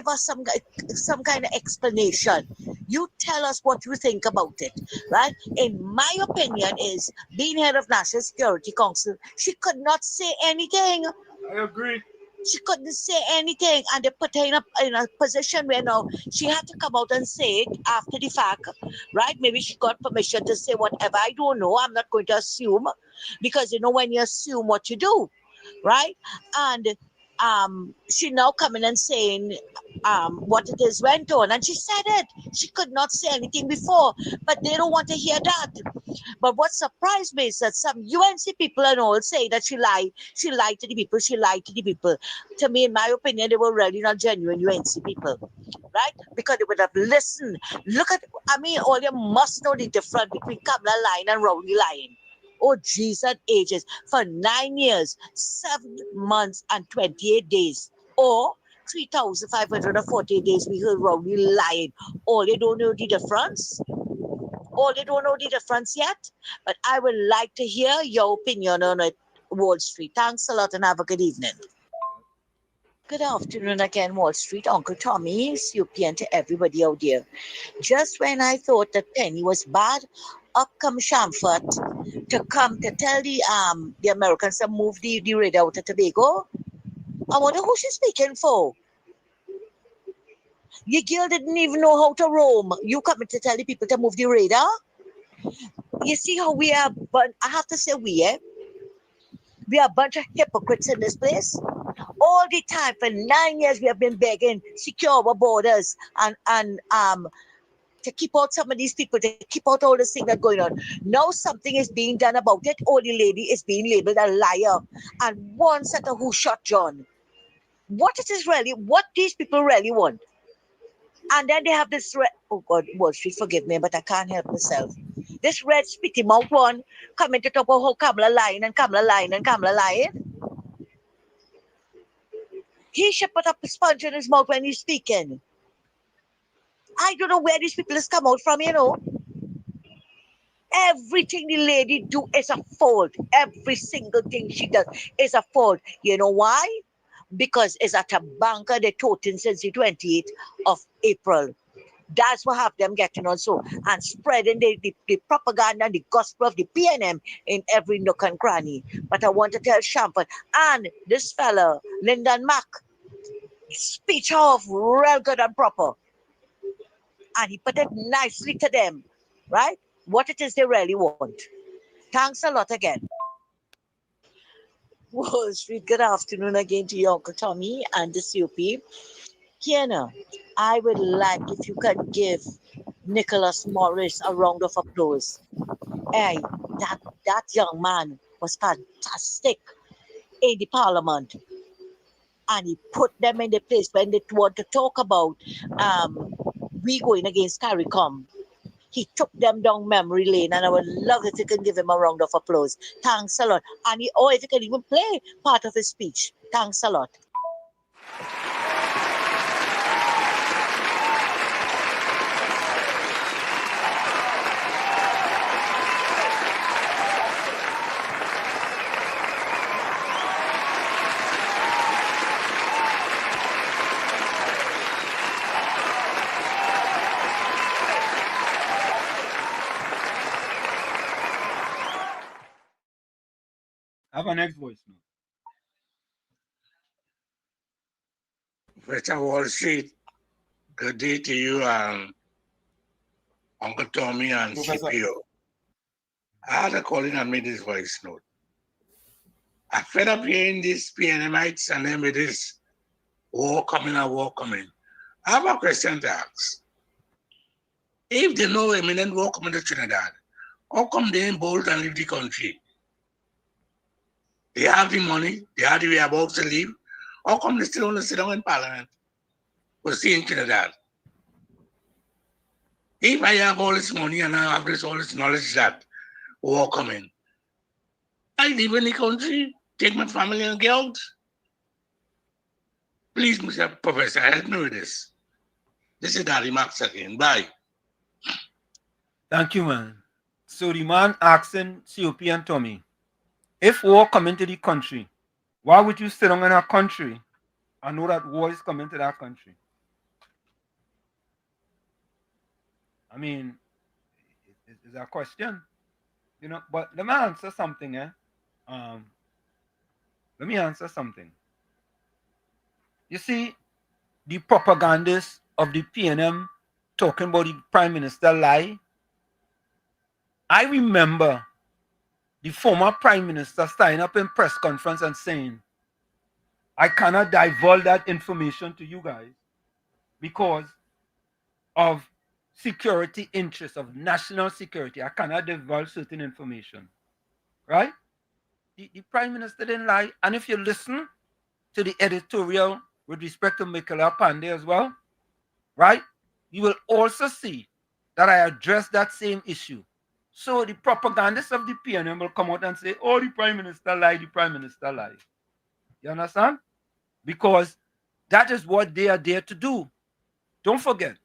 us some kind of explanation. You tell us what you think about it, right? In my opinion, is being head of National Security Council, she could not say anything. I agree. She couldn't say anything, and they put her in a position where now she had to come out and say it after the fact, right? Maybe she got permission to say whatever. I don't know. I'm not going to assume, because when you assume what you do, right? And she now coming and saying what it is went on, and she said it. She could not say anything before, but they don't want to hear that. But what surprised me is that some UNC people and all say that she lied to the people. She lied to the people. To me, in my opinion, they were really not genuine UNC people, right? Because they would have listened. All you must know the difference between Kamala lying and Rowley lying. Oh, Jesus, ages. For 9 years, 7 months, and 28 days. Or 3,540 days, we heard Rowley lying. All you don't know the difference? All they don't know the difference yet? But I would like to hear your opinion on it, Wall Street. Thanks a lot and have a good evening. Good afternoon again, Wall Street. Uncle Tommy, CUP, and to everybody out there. Just when I thought that Penny was bad, up come Shamford to come to tell the Americans to move the radar out of Tobago. I wonder who she's speaking for. Your girl didn't even know how to roam. You coming to tell the people to move the radar? You see how we are, but I have to say we are a bunch of hypocrites in this place. All the time, for 9 years, we have been begging secure our borders and to keep out some of these people, to keep out all this thing that's going on. Now something is being done about it. All the lady is being labeled a liar. And one set of who shot John. What these people really want. And then they have this oh God, Wall Street, forgive me, but I can't help myself. This red spitty mouth one coming to talk about how Kamala lying and Kamala lying and Kamala lying. He should put up a sponge in his mouth when he's speaking. I don't know where these people has come out from, Everything the lady do is a fault. Every single thing she does is a fault. You know why? Because it's at a banker they toting since the 28th of April. That's what have them getting also and spreading the propaganda and the gospel of the PNM in every nook and cranny. But I want to tell Shamford and this fella, Lyndon Mack, speech off real good and proper. And he put it nicely to them, right? What it is they really want. Thanks a lot again. Wall Street, good afternoon again to you, Uncle Tommy and the COP. Kiana, I would like if you could give Nicholas Morris a round of applause. Hey, that young man was fantastic in the parliament. And he put them in the place when they want to talk about we going against CARICOM. He took them down memory lane, and I would love if you can give him a round of applause. Thanks a lot. And if you can even play part of his speech. Thanks a lot. Have a next voice now. Mr. Wall Street, good day to you and Uncle Tommy and Professor. CPO. I had a call in and made this voice note. I fed up hearing these PNMites and then with this war coming. I have a question to ask. If they know imminent war coming to Trinidad, how come they ain't bold and leave the country? They have the money, they have the whereabouts to leave. How come they still want to sit down in Parliament? was in Trinidad. If I have all this money and I have all this knowledge that war coming, I live in the country, take my family and get out. Please, Mr. Professor, help me with this. This is Daddy Max again. Bye. Thank you, man. So the man asking COP and Tommy, if war come into the country, why would you sit down in a country and know that war is coming to that country? I mean, it's a question, you know. But let me answer something, eh? Let me answer something. You see, the propagandists of the PNM talking about the Prime Minister lie. I remember the former Prime Minister standing up in press conference and saying, I cannot divulge that information to you guys because of security interests, of national security. I cannot divulge certain information. Right? The Prime Minister didn't lie. And if you listen to the editorial with respect to Michaela Pandey as well, right, you will also see that I address that same issue. So the propagandists of the PNM will come out and say, oh, the Prime Minister lied, the Prime Minister lied. You understand? Because that is what they are there to do. Don't forget,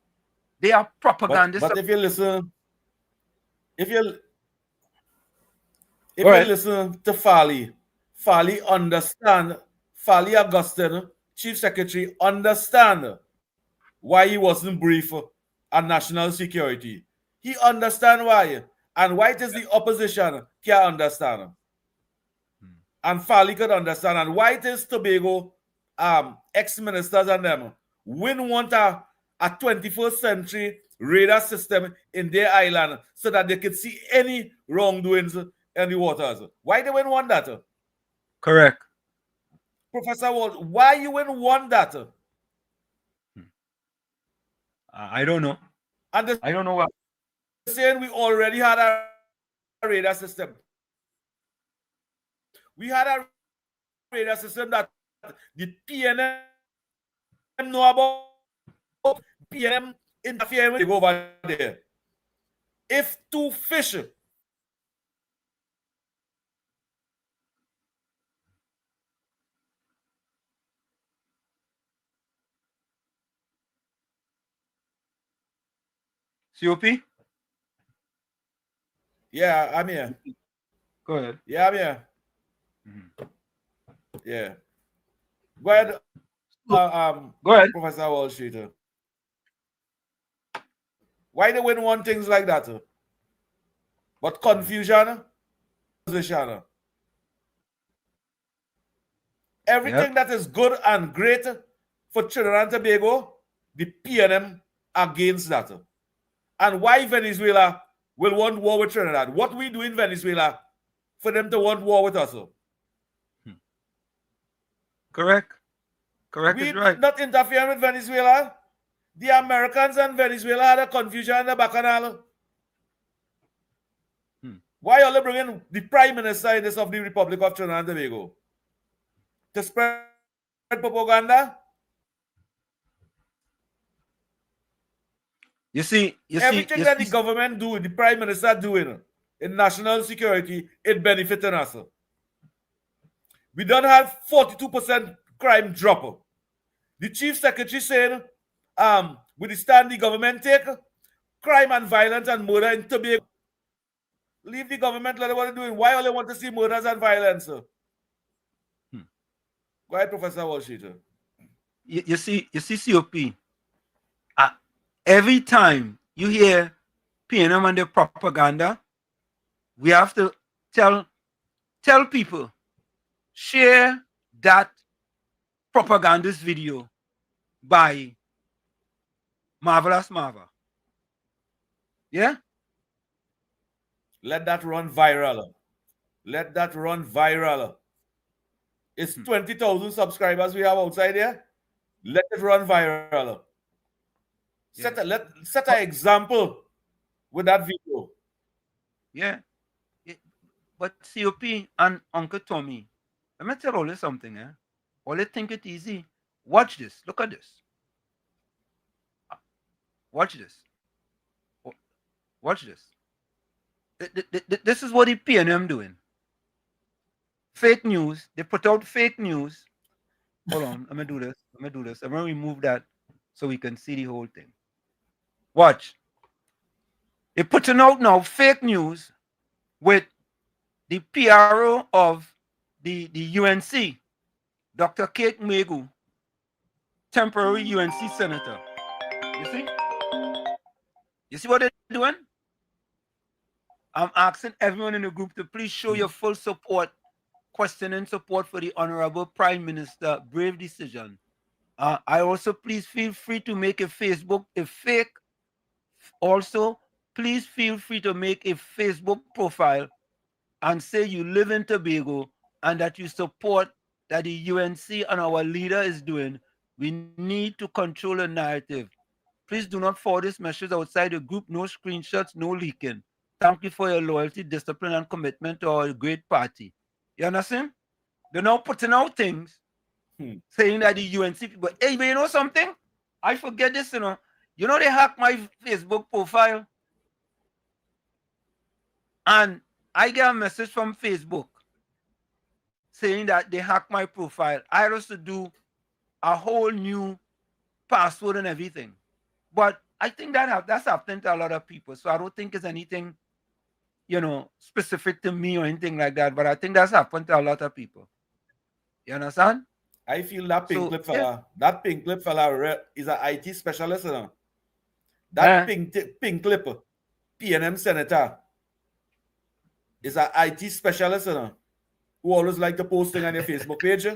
they are propagandists. But if you listen, if you listen to Farley understand, Farley Augustine, Chief Secretary, understand why he wasn't briefed on national security. He understand why. And why it is the opposition can't understand. And Farley could understand. And why it is Tobago ex-ministers and them wouldn't want a 21st century radar system in their island so that they could see any wrongdoings in the waters. Why they wouldn't want that? Correct. Professor Walt, why you wouldn't want that? I don't know. And I don't know what. Saying we already had a radar system. We had a radar system that the PNM know about. PNM interfere when they go over there. If two fish COP? Yeah, I'm here. Go ahead. Yeah, I'm here. Yeah. Go ahead. Go ahead. Professor Wall Street. Why they wouldn't want things like that? But confusion, position. Everything that is good and great for Trinidad and Tobago, the PNM against that. And why Venezuela will want war with Trinidad? What we do in Venezuela for them to want war with us? Correct. Correct We is right. not interfering with Venezuela. The Americans and Venezuela had a confusion in the bacchanal. Why are they bringing the Prime Minister in this of the Republic of Trinidad and Tobago? To spread propaganda? Everything that the government do, the Prime Minister doing in national security, it benefiting us. We don't have 42% crime drop. The Chief Secretary saying, with the stand the government take, crime and violence and murder in Tobago. Leave the government, let what they're doing. Why all they want to see murders and violence? Go ahead, Professor Walsheeter. You see, COP. Every time you hear PNM and their propaganda, we have to tell people, share that propagandist video by Marvelous Marva. Yeah? Let that run viral. Let that run viral. It's 20,000 subscribers we have outside here. Let it run viral. Set an example with that video. Yeah. But COP and Uncle Tommy, let me tell you something. All they think it easy. Watch this. Look at this. Watch this. Watch this. This is what the PNM doing. Fake news. They put out fake news. Hold on. Let me do this. I'm going to remove that so we can see the whole thing. Watch. They're putting out now fake news with the PRO of the UNC, Dr. Kate Megu, temporary UNC senator. You see? You see what they're doing? I'm asking everyone in the group to please show your full support, questioning support for the Honorable Prime Minister. Brave decision. I also please feel free to make a Facebook, a fake. Also, please feel free to make a Facebook profile and say you live in Tobago and that you support that the UNC and our leader is doing. We need to control the narrative. Please do not forward this message outside the group. No screenshots, no leaking. Thank you for your loyalty, discipline, and commitment to our great party. You understand? They're now putting out things saying that the UNC people, hey, but you know something? I forget this, you know. You know, they hacked my Facebook profile. And I get a message from Facebook saying that they hacked my profile. I had to do a whole new password and everything. But I think that's happening to a lot of people. So I don't think it's anything, you know, specific to me or anything like that. But I think that's happened to a lot of people. You understand? I feel that pink lip fella, that pink lip fella is an IT specialist. You know? That pink lip PNM senator is an IT specialist, you know, who always like to posting on your Facebook page.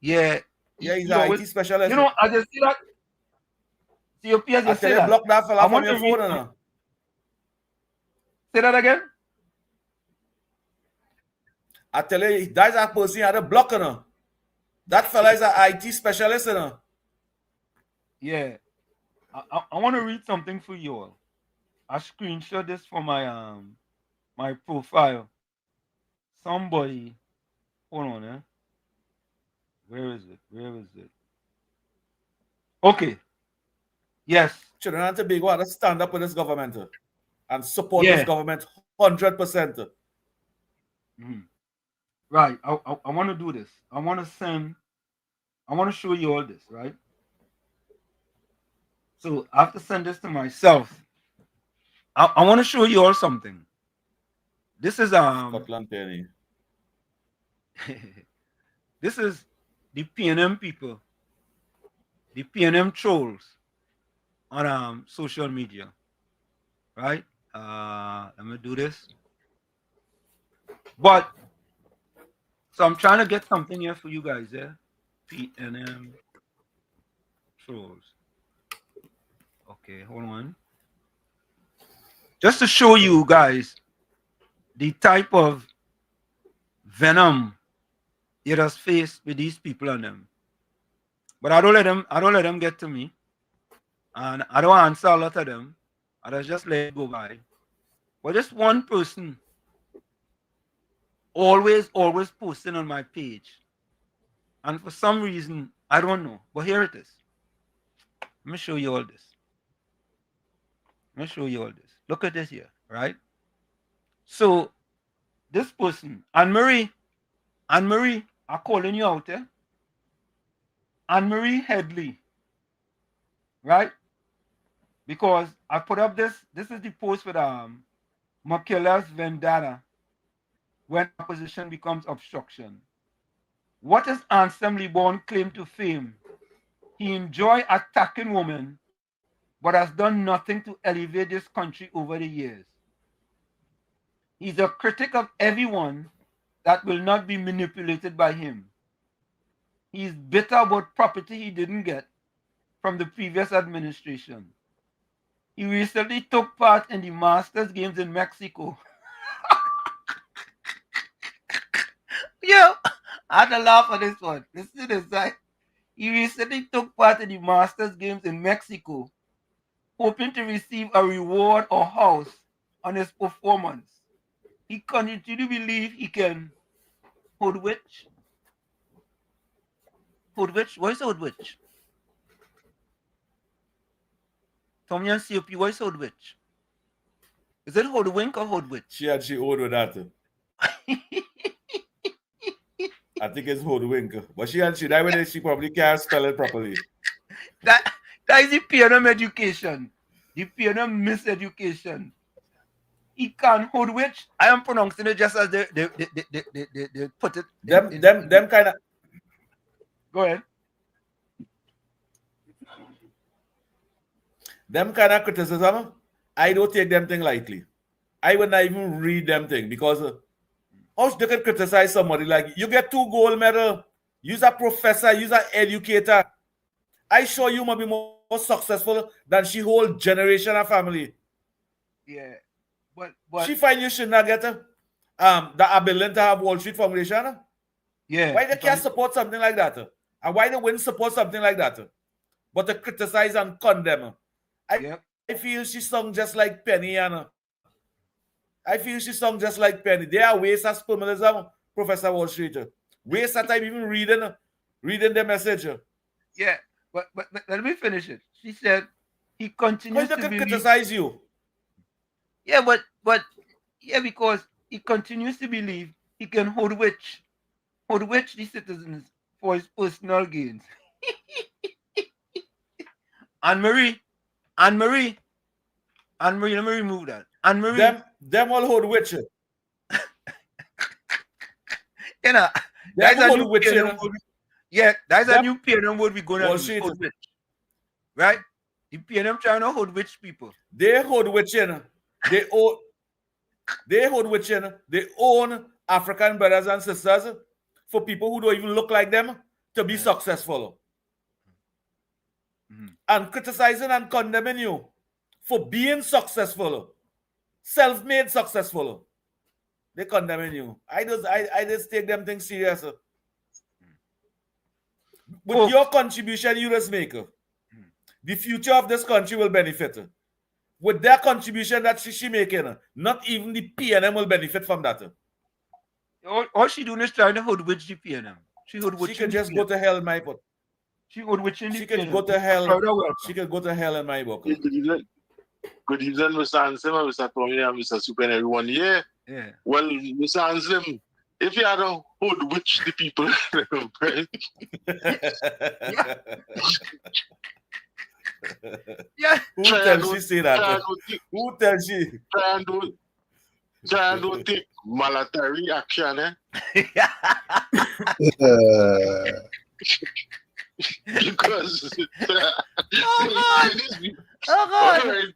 Yeah. Yeah, he's an IT specialist. You know, I just see that. See your peers, I tell you, block that fella from your phone, you know. Say that again? I tell you, that's a person you had a block, you know. That fella is an IT specialist, you know. Yeah. I want to read something for you all. I screenshot this for my my profile. Somebody, hold on, eh? Where is it? Where is it? Okay. Yes. Trinidad and Tobago had to stand up with this government and support this government 100%. Mm-hmm. Right. I want to do this. I want to show you all this, right? So I have to send this to myself. I want to show you all something. This is Scotland Penny. This is the PNM people, the PNM trolls on social media, right? Let me do this. But so I'm trying to get something here for you guys, yeah? PNM trolls. Okay, hold on. Just to show you guys the type of venom it has faced with these people on them. But I don't let them get to me. And I don't answer a lot of them. I just let it go by. But just one person always posting on my page. And for some reason, I don't know. But here it is. Let me show you all this. Let me show you all this. Look at this here, right? So this person, Anne-Marie, I'm calling you out, eh? Anne-Marie Headley, right? Because I put up this is the post with Machiavelli's vendetta when opposition becomes obstruction. What is Anselm Leborn claim to fame? He enjoy attacking women, but has done nothing to elevate this country over the years. He's a critic of everyone that will not be manipulated by him. He's bitter about property he didn't get from the previous administration. He recently took part in the Masters Games in Mexico. Yo, I had to laugh at this one. Listen to this, right? He recently took part in the Masters Games in Mexico, hoping to receive a reward or house on his performance. He continued to believe he can hoodwitch. Hoodwitch? What is hoodwitch? Tommy and COP, what is Hoodwitch? Is it Hoodwink or Hoodwitch? She owed with that. I think it's Hoodwink. But she that way she probably can't spell it properly. That is the PNM education. The PNM miseducation. He can't Hoodwitch. I am pronouncing it just as they put it. Them kind of. Go ahead. Them kind of criticism, I don't take them thing lightly. I would not even read them thing because how they can criticize somebody like you get 2 gold medal, you're a professor, you're an educator. I sure you might be more successful than she whole generation of family. Yeah, but she find you should not get the ability to have Wall Street Foundation. Yeah. Why they can't support something like that? And why they wouldn't support something like that? But to criticize and condemn. I feel she sung just like Penny, and I feel she sung just like Penny. They are waste of spermalism, Professor Wall Street. Waste of time even reading the message. Yeah, but let me finish it. She said he continues to criticize you. Yeah, but because he continues to believe he can hoodwitch the citizens for his personal gains. Anne-Marie, let me remove that. Anne-Marie. Them all hoodwitch. You know, that's a new PNM word. Yeah, that's a new PNM word we're going to use. Hoodwitch. Right? The PNM trying to hoodwitch people. They hoodwitching. They hoodwitching. They own African brothers and sisters for people who don't even look like them to be successful. And criticizing and condemning you for being successful, self-made successful. They condemning you. I just take them things serious. With your contribution you just make, the future of this country will benefit. With their contribution that she making, not even the PNM will benefit from that. All she doing is trying to hoodwitch the PNM. She can just go to hell in my book. She hoodwitching the She can PNM. go to hell. She can go to hell in my book. Good evening, Mr. Anselm, Mr. Tommy, and Mr. Super and everyone. Yeah. Well, Mr. Anselm, if you had a hoodwitch the people, right? Yeah. Who tells she say that? Who tells she? Try and take military action, eh? Because oh God.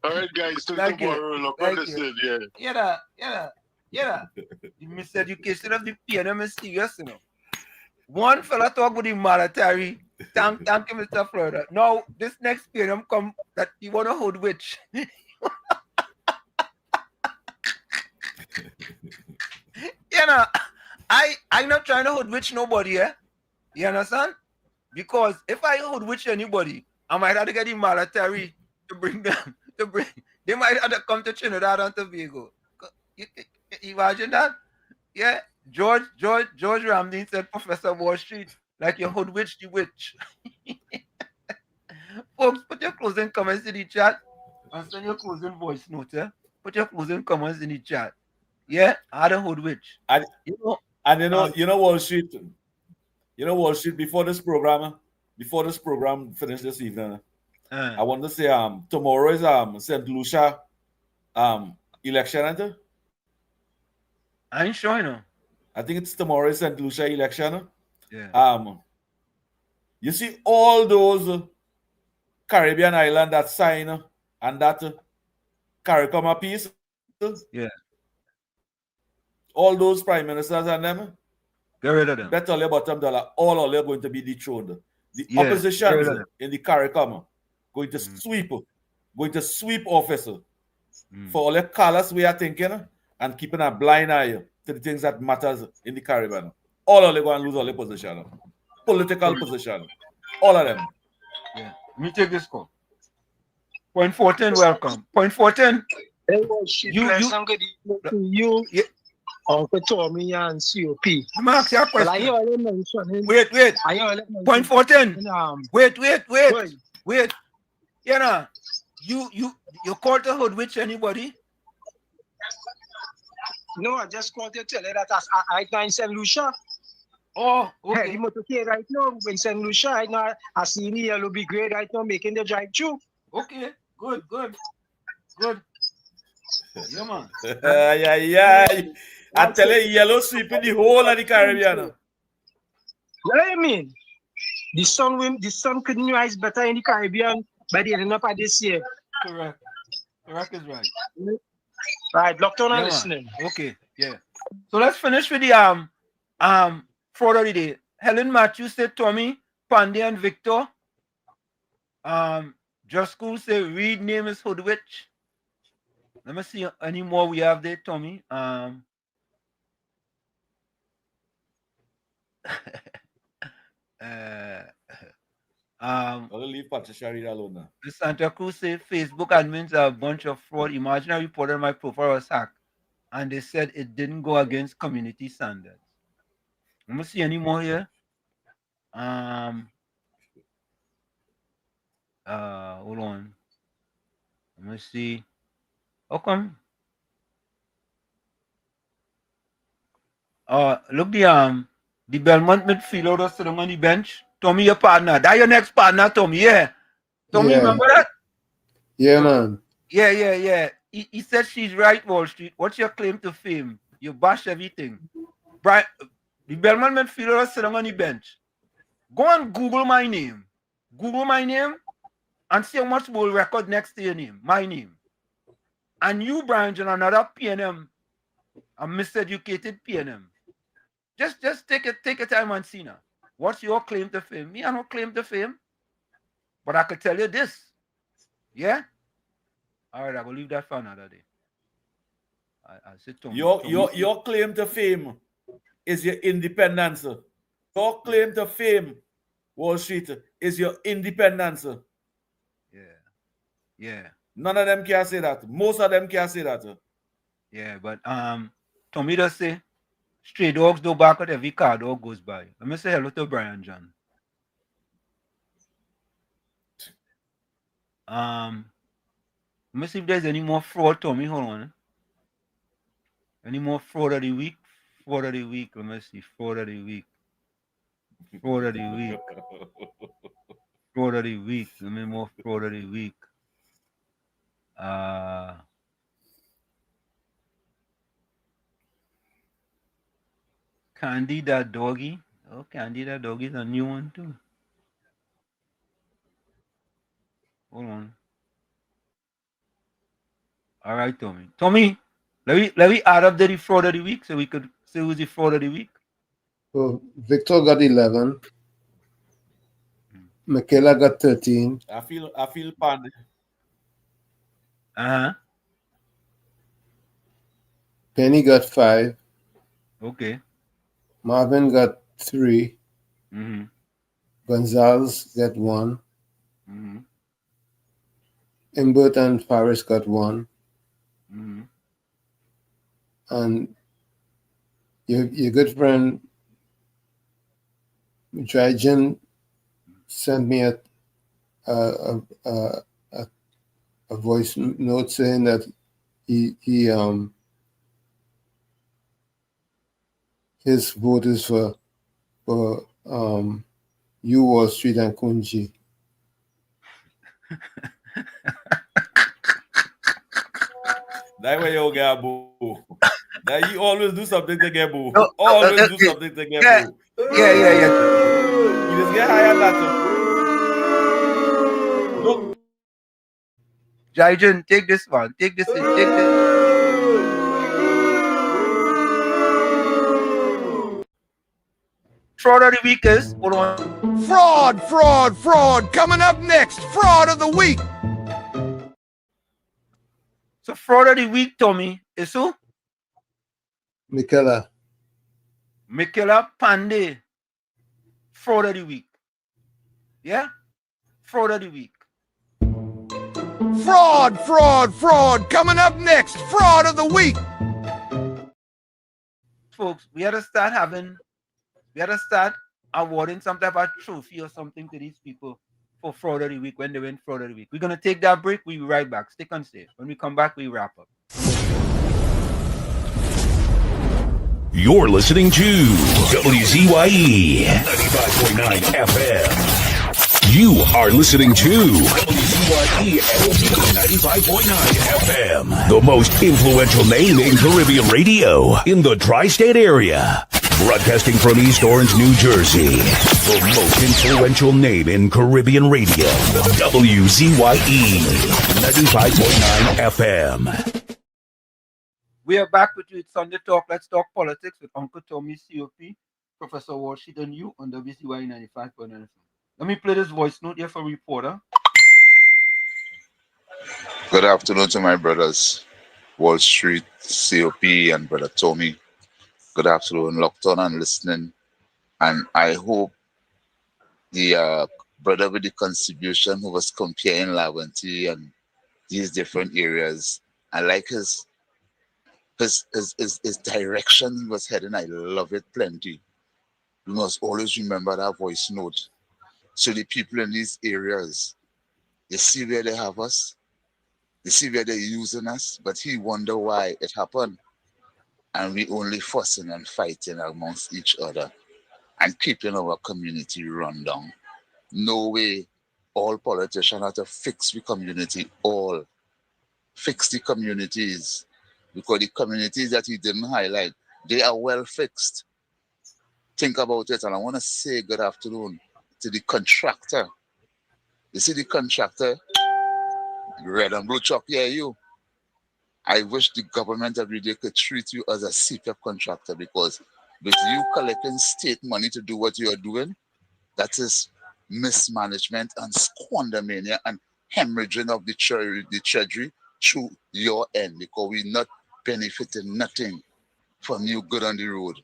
All right, guys, till tomorrow. Look, understood, yeah. Yeah. The miseducation of the PNM is serious, you know. One fella talk with the military. Thank you, Mr. Florida. Now, this next PNM come that you want to hoodwitch. You know, I'm not trying to hoodwitch nobody, eh? You understand? Because if I hoodwitch anybody, I might have to get the military to bring them. They might have to come to Trinidad and Tobago. You imagine that? Yeah. George Ramdeen said, Professor Wall Street, like you hoodwitch the witch. Folks, put your closing comments in the chat and send your closing voice note. Put your closing comments in the chat. Yeah, I had a hoodwitch. You know Wall Street. You know Wall Street. Before this program finished this evening, I want to say tomorrow is St. Lucia election, isn't it? I ain't sure, you know. I think it's tomorrow is St. Lucia election. Yeah. You see all those Caribbean islands that sign and that CARICOM piece. Yeah. All those prime ministers and them. Get rid of them. Bet all your bottom dollar, all of them are going to be dethroned. The opposition in the CARICOM going to sweep office for all the callous way of thinking and keeping a blind eye to the things that matters in the Caribbean. All of them going to lose all their position. Political position. All of them. Yeah. Let me take this call. Point 14, welcome. Point 14. You Uncle Tommy and COP. Max, your question. Well, I hear you mentioning. Wait. Point 14. Wait. You You know, you called to hoodwitch anybody? No, I just called to tell you that I now in St. Lucia. Oh, Hey, okay. the motorcade right now in St. Lucia right now, I see the yellow big grade right now making the drive through. Okay, good. Yeah, man. Yeah. I tell you, yellow sweeping the whole of the Caribbean. What do you mean? The sun couldn't rise better in the Caribbean by the end of this year. Correct is right. Right, lockdown Yeah, and listening. man. Okay, yeah. So let's finish with the fraud of the day. Helen Matthews said Tommy, Pandey, and Victor. Just School say Reed name is Hoodwitch. Let me see any more we have there, Tommy. I'll leave Patricia Reed alone now. The Santa Cruz say Facebook admins are a bunch of fraud. Imagine I reported my profile was hacked, and they said it didn't go against community standards. Let me see any more here. Hold on. Let me see. How come? Look the Belmont midfielder that's sitting on the bench. Tommy, your partner. That your next partner, Tommy. Yeah. Tommy, Yeah. remember that? Yeah, man. Yeah. He said she's right, Wall Street. What's your claim to fame? You bash everything. Brian, the Belmont midfielder that's sitting on the bench. Go and Google my name. Google my name and see how much will record next to your name. My name. And you, Brian, John, another PNM, a miseducated PNM. Just take a time and see now. What's your claim to fame? Me, I don't claim to fame. But I could tell you this. Yeah? All right, I will leave that for another day. I sit to Your claim to fame is your independence. Your claim to fame, Wall Street, is your independence. Yeah. None of them can say that. Most of them can say that. Yeah, but Tommy does say stray dogs do bark at every car dog goes by. Let me say hello to Brian John. Let me see if there's any more fraud, Tommy. Hold on. Any more fraud of the week? Fraud of the week. Let me see. Fraud of the week. Fraud of the week. Fraud of the week. Let me more fraud of the week. Candida Doggy. Oh, Candida Doggy is a new one too. Hold on. All right, Tommy. Tommy, let me add up the fraud of the week so we could see who's the fraud of the week. So Victor got 11. Michaela got 13. I feel Pandy. Penny got 5. Okay. Marvin got 3. Gonzalez got 1. Imbert and Paris got 1. And your good friend Trajan sent me a voice note saying that he his vote is for you, Wall Street, and Kunji. That's where you get boo. That you always do something to get boo. Always do something to get boo. Yeah. You just get higher than that. Look. Jaijun, take this one. Take this. Fraud of the week is, hold on. Fraud. Coming up next, fraud of the week. So fraud of the week, Tommy, is who? Michaela Pandey. Fraud of the week. Yeah? Fraud of the week. Fraud. Coming up next, fraud of the week. Folks, we had to start awarding some type of trophy or something to these people for Fraud of the Week when they win Fraud of the Week. We're going to take that break. We'll be right back. Stick on stay. When we come back, we wrap up. You're listening to WZYE 95.9 FM. You are listening to WZYE 95.9 FM, the most influential name in Caribbean radio in the tri-state area. Broadcasting from East Orange, New Jersey, the most influential name in Caribbean radio, WZYE 95.9 FM. We are back with you. It's Sunday Talk. Let's talk politics with Uncle Tommy, COP, Professor Walsheed, and you on WZYE 95.9 FM. Let me play this voice note here for reporter. Good afternoon to my brothers, Wall Street, COP, and Brother Tommy. Good afternoon, locked on and listening. And I hope the brother with the contribution who was comparing Lavanti and these different areas, I like his direction he was heading. I love it plenty. You must always remember that voice note. So the people in these areas, they see where they have us, they see where they're using us, but he wonder why it happened. And we only fussing and fighting amongst each other and keeping our community run down. No way all politicians have to fix the community, all. Fix the communities. Because the communities that he didn't highlight, they are well fixed. Think about it, and I want to say good afternoon to the contractor. You see the contractor, red and blue truck, yeah, you. I wish the government every day could treat you as a CPF contractor, because with you collecting state money to do what you are doing, that is mismanagement and squandermania and hemorrhaging of the treasury through your end, because we're not benefiting nothing from you good on the road.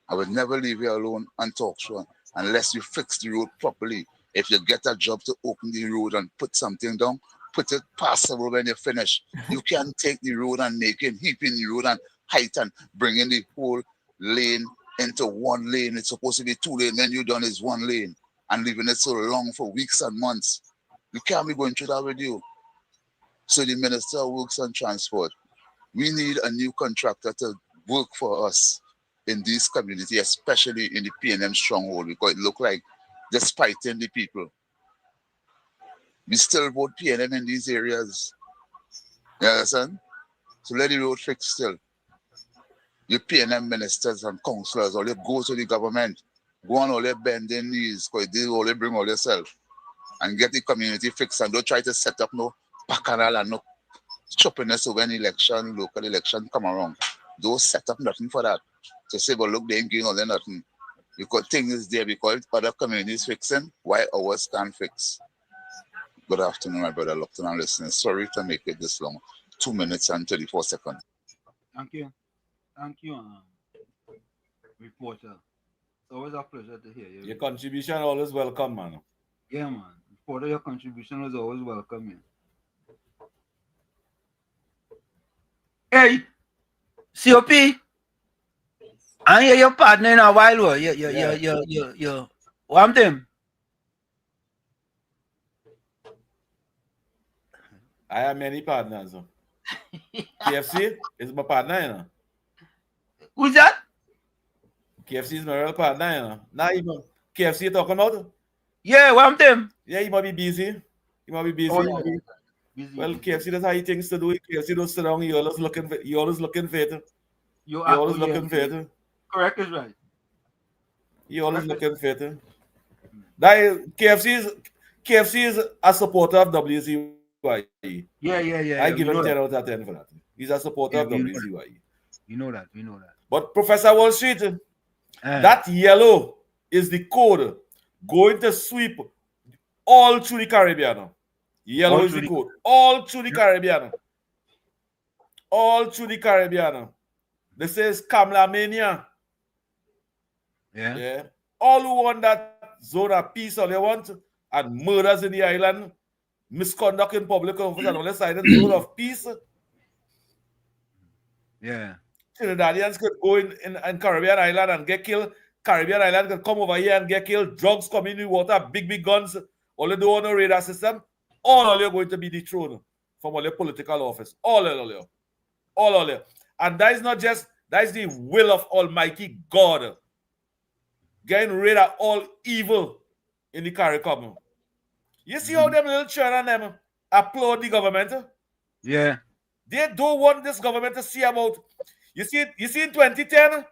I would never leave you alone and talk to you unless you fix the road properly. If you get a job to open the road and put something down, put it passable when you finish. You can take the road and make it, heaping the road and height and bringing the whole lane into one lane. It's supposed to be 2 lanes, then you done is 1 lane and leaving it so long for weeks and months. You can't be going through that with you. So the Minister of Works and Transport, we need a new contractor to work for us in this community, especially in the PNM stronghold, because it look like they're spiting the people. We still vote PNM in these areas. You understand? So let the road fix still. Your PNM ministers and councillors, all you go to the government, go on all your bending knees, because they all you bring all yourself, and get the community fixed, and don't try to set up no bacchanal and no choppiness when election, local election come around. Don't set up nothing for that. To say, but look, they ain't getting all that nothing. Because things is there, because other communities fixing, why ours can't fix? Good afternoon, my brother, locked on and listening. Sorry to make it this long. 2 minutes and 34 seconds. Thank you. Thank you, reporter. It's always a pleasure to hear you. Your contribution always welcome, man. Yeah, man. Reporter, your contribution was always welcome. Yeah. Hey, COP. I hear your partner in a while. You. Want him? I have many partners. KFC is my partner, you know. Who's that? KFC is my real partner, you know. Now even KFC you talking about? Yeah, want him? Yeah, he might be busy. He might be busy. Oh, yeah. Busy. Well, KFC does how he things to do. KFC don't sit down. You always looking for it. You always looking for it. Correct is right. You always looking for it. That is, KFC is a supporter of WZYE. Yeah. I give him 10 out of 10 for that. He's a supporter of WZYE. We know that. But Professor Wall Street, that yellow is the code going to sweep all through the Caribbean. Yellow is the code. All through the Caribbean. All through the Caribbean. This is Kamla Mania. Yeah. All who want that zone of peace, all they want, and murders in the island, misconduct in public office, and all the side zone of peace. Yeah. Trinidadians could go in Caribbean island and get killed. Caribbean island could come over here and get killed. Drugs come in the water, big guns. all the on the radar system, all of you are going to be dethroned from all your political office. All of you. All of you. And that is not just, that is the will of Almighty God. Getting rid of all evil in the CARICOM. You see how them little children them applaud the government? Yeah. They don't want this government to see about. You see in 2010,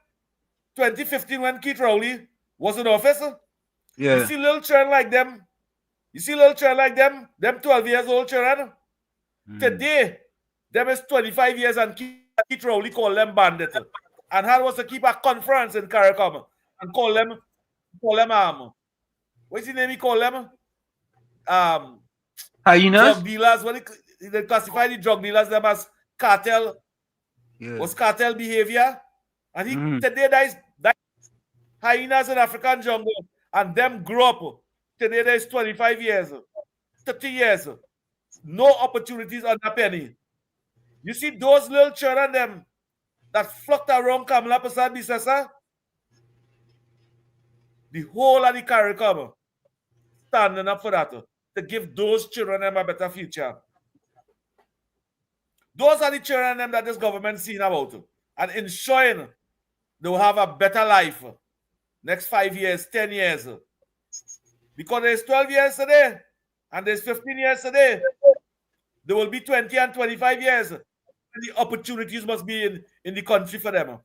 2015 when Keith Rowley was in office. Yeah. You see little children like them. You see little children like them 12 years old children. Today, them is 25 years and Keith Rowley call them bandit. And how was to keep a conference in CARICOM and call them what's the name he call them? Hyenas? Drug dealers. When they classify the drug dealers them as cartel. Yeah. Was cartel behavior. And he today that hyenas in African jungle and them grew up. Today there is 25 years, 30 years. No opportunities on a penny. You see those little children them that flocked around Kamala Prasad Bisesa, the whole of the CARICOM standing up for that, to give those children them a better future. Those are the children them that this government seen about and ensuring they will have a better life next 5 years, 10 years. Because there's 12 years today and there's 15 years today. There will be 20 and 25 years. And the opportunities must be in the country for them.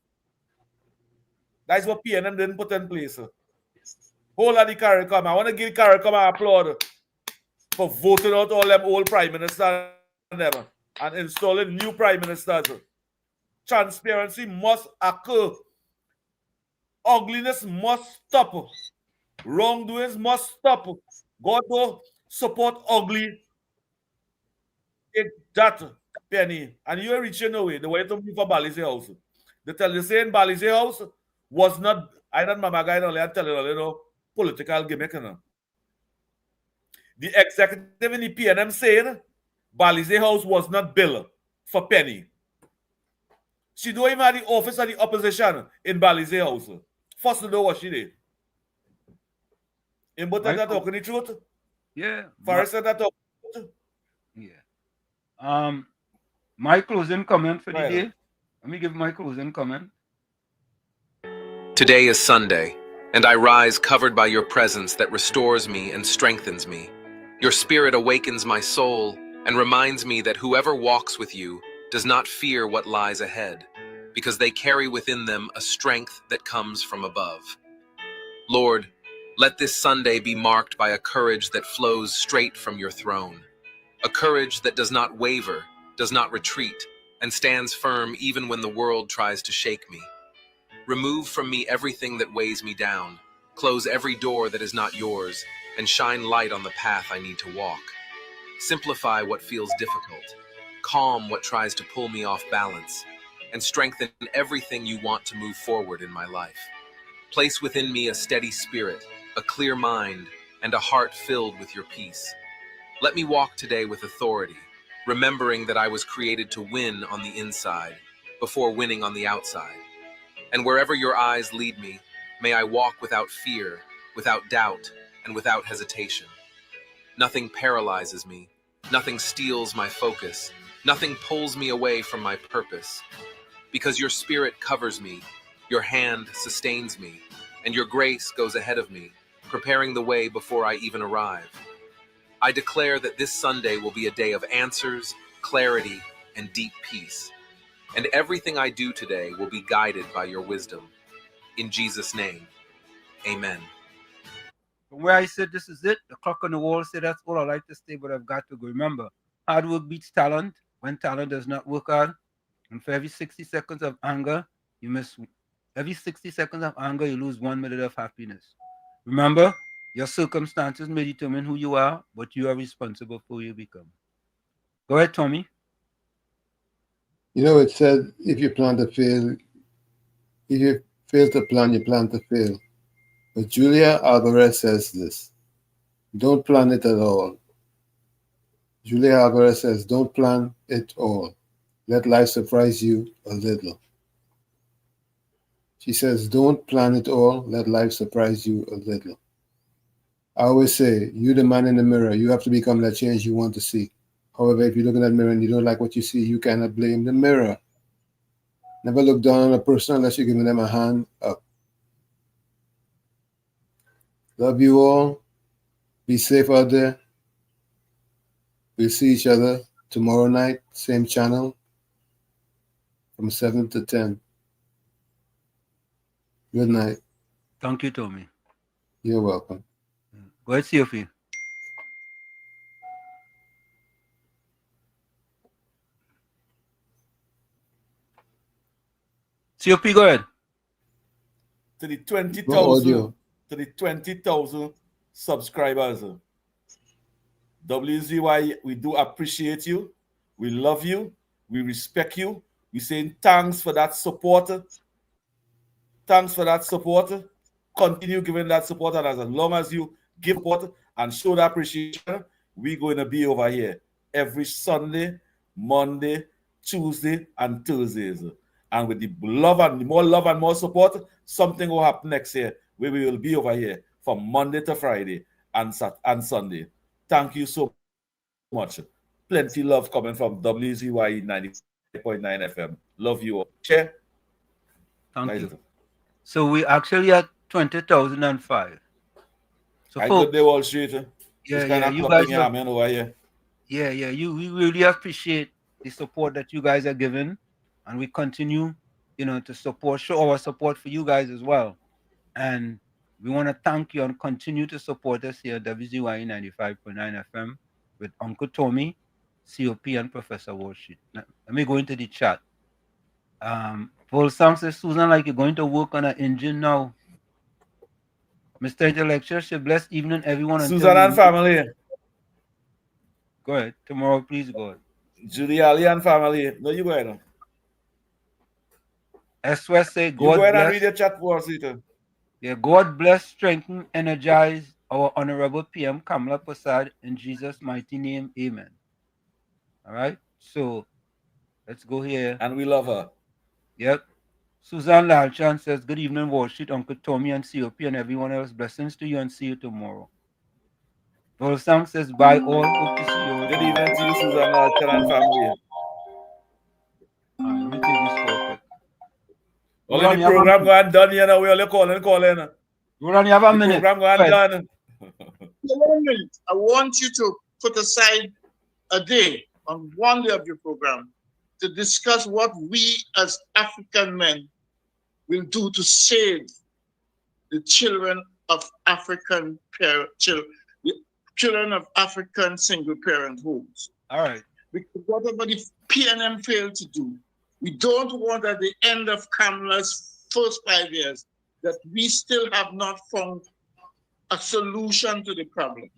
That's what PNM didn't put in place. Whole of the CARICOM. I want to give CARICOM an applaud for voting out all them old prime ministers and installing new prime ministers. Transparency must occur. Ugliness must stop. Wrongdoings must stop. God will support ugly. Take that, Penny. And you're reaching away. The way to move for Balize House. They tell you saying Balize House was not, I don't mama guy only tell you, political gimmick. The executive in the PNM saying Balize House was not built for Penny. She don't even have the office of the opposition in Balize House. First to know what she did. In both that talking the truth? Yeah. Forrest said that talking the truth? Yeah. My closing comment for the Right. day. Let me give my closing comment. Today is Sunday, and I rise covered by your presence that restores me and strengthens me. Your spirit awakens my soul and reminds me that whoever walks with you does not fear what lies ahead, because they carry within them a strength that comes from above. Lord, let this Sunday be marked by a courage that flows straight from your throne, a courage that does not waver, does not retreat, and stands firm even when the world tries to shake me. Remove from me everything that weighs me down, close every door that is not yours, and shine light on the path I need to walk. Simplify what feels difficult, calm what tries to pull me off balance, and strengthen everything you want to move forward in my life. Place within me a steady spirit, a clear mind, and a heart filled with your peace. Let me walk today with authority, remembering that I was created to win on the inside before winning on the outside. And wherever your eyes lead me, may I walk without fear, without doubt, and without hesitation. Nothing paralyzes me, nothing steals my focus, nothing pulls me away from my purpose. Because your spirit covers me, your hand sustains me, and your grace goes ahead of me, preparing the way before I even arrive. I declare that this Sunday will be a day of answers, clarity, and deep peace. And everything I do today will be guided by your wisdom. In Jesus' name, amen. From where I said this is it, the clock on the wall said that's all I like to say, but I've got to go. Remember, hard work beats talent when talent does not work hard. And for every 60 seconds of anger, you miss. Every 60 seconds of anger, you lose 1 minute of happiness. Remember, your circumstances may determine who you are, but you are responsible for who you become. Go ahead, Tommy. You know, it said if you plan to fail, if you fail to plan, you plan to fail. But Julia Alvarez says this: don't plan it at all. Julia Alvarez says, don't plan it all. Let life surprise you a little. She says, don't plan it all. Let life surprise you a little. I always say, you the man in the mirror. You have to become that change you want to see. However, if you look in that mirror and you don't like what you see, you cannot blame the mirror. Never look down on a person unless you're giving them a hand up. Love you all. Be safe out there. We'll see each other tomorrow night, same channel, from 7 to 10. Good night. Thank you, Tommy. You're welcome. Go ahead, COP. COP, go ahead. To the No audio. 20,000 subscribers. WZYE, we do appreciate you. We love you. We respect you. We saying thanks for that support. Thanks for that support. Continue giving that support, and as long as you give support and show that appreciation, we're going to be over here every Sunday, Monday, Tuesday, and Thursdays. And with the love and more support, something will happen next year where we will be over here from Monday to Friday and Sunday. Thank you so much. Plenty love coming from WZYE 90.9 FM. Love you all. Chair. Thank you. So we actually at 20,005. So I folks, good day, Wall Street. Yeah, you guys have, over here. Yeah, we really appreciate the support that you guys are giving, and we continue, to show our support for you guys as well. And we want to thank you and continue to support us here at WZYE 95.9 FM with Uncle Tommy, COP, and Professor Wall Street. Now, let me go into the chat. Paul Sam says, Susan, like you're going to work on an engine now. Mr. Intellectual, say blessed evening, everyone. Susan and family. Go ahead. Tomorrow, please go ahead. Judy Ali and family. No, you go ahead. Eswes say, God you go ahead bless. And read your chat for us, Ethan. Yeah, God bless, strengthen, energize our Honorable PM Kamala Prasad in Jesus' mighty name. Amen. All right. So let's go here. And we love her. Yep. Suzanne Lalchan says, good evening, Wall Street, Uncle Tommy and COP and everyone else. Blessings to you and see you tomorrow. Volsang says, bye all. Hope to see you. Good evening to you, Suzanne Lalchan and family. All right, let me take this real quick. Only the program going done, we only calling. Roland, you have a minute. Program going done. I want you to put aside a day on one day of your program to discuss what we as African men will do to save the children of African children of African single parent homes. All right. Because whatever the PNM failed to do, we don't want at the end of Kamala's first 5 years that we still have not found a solution to the problem.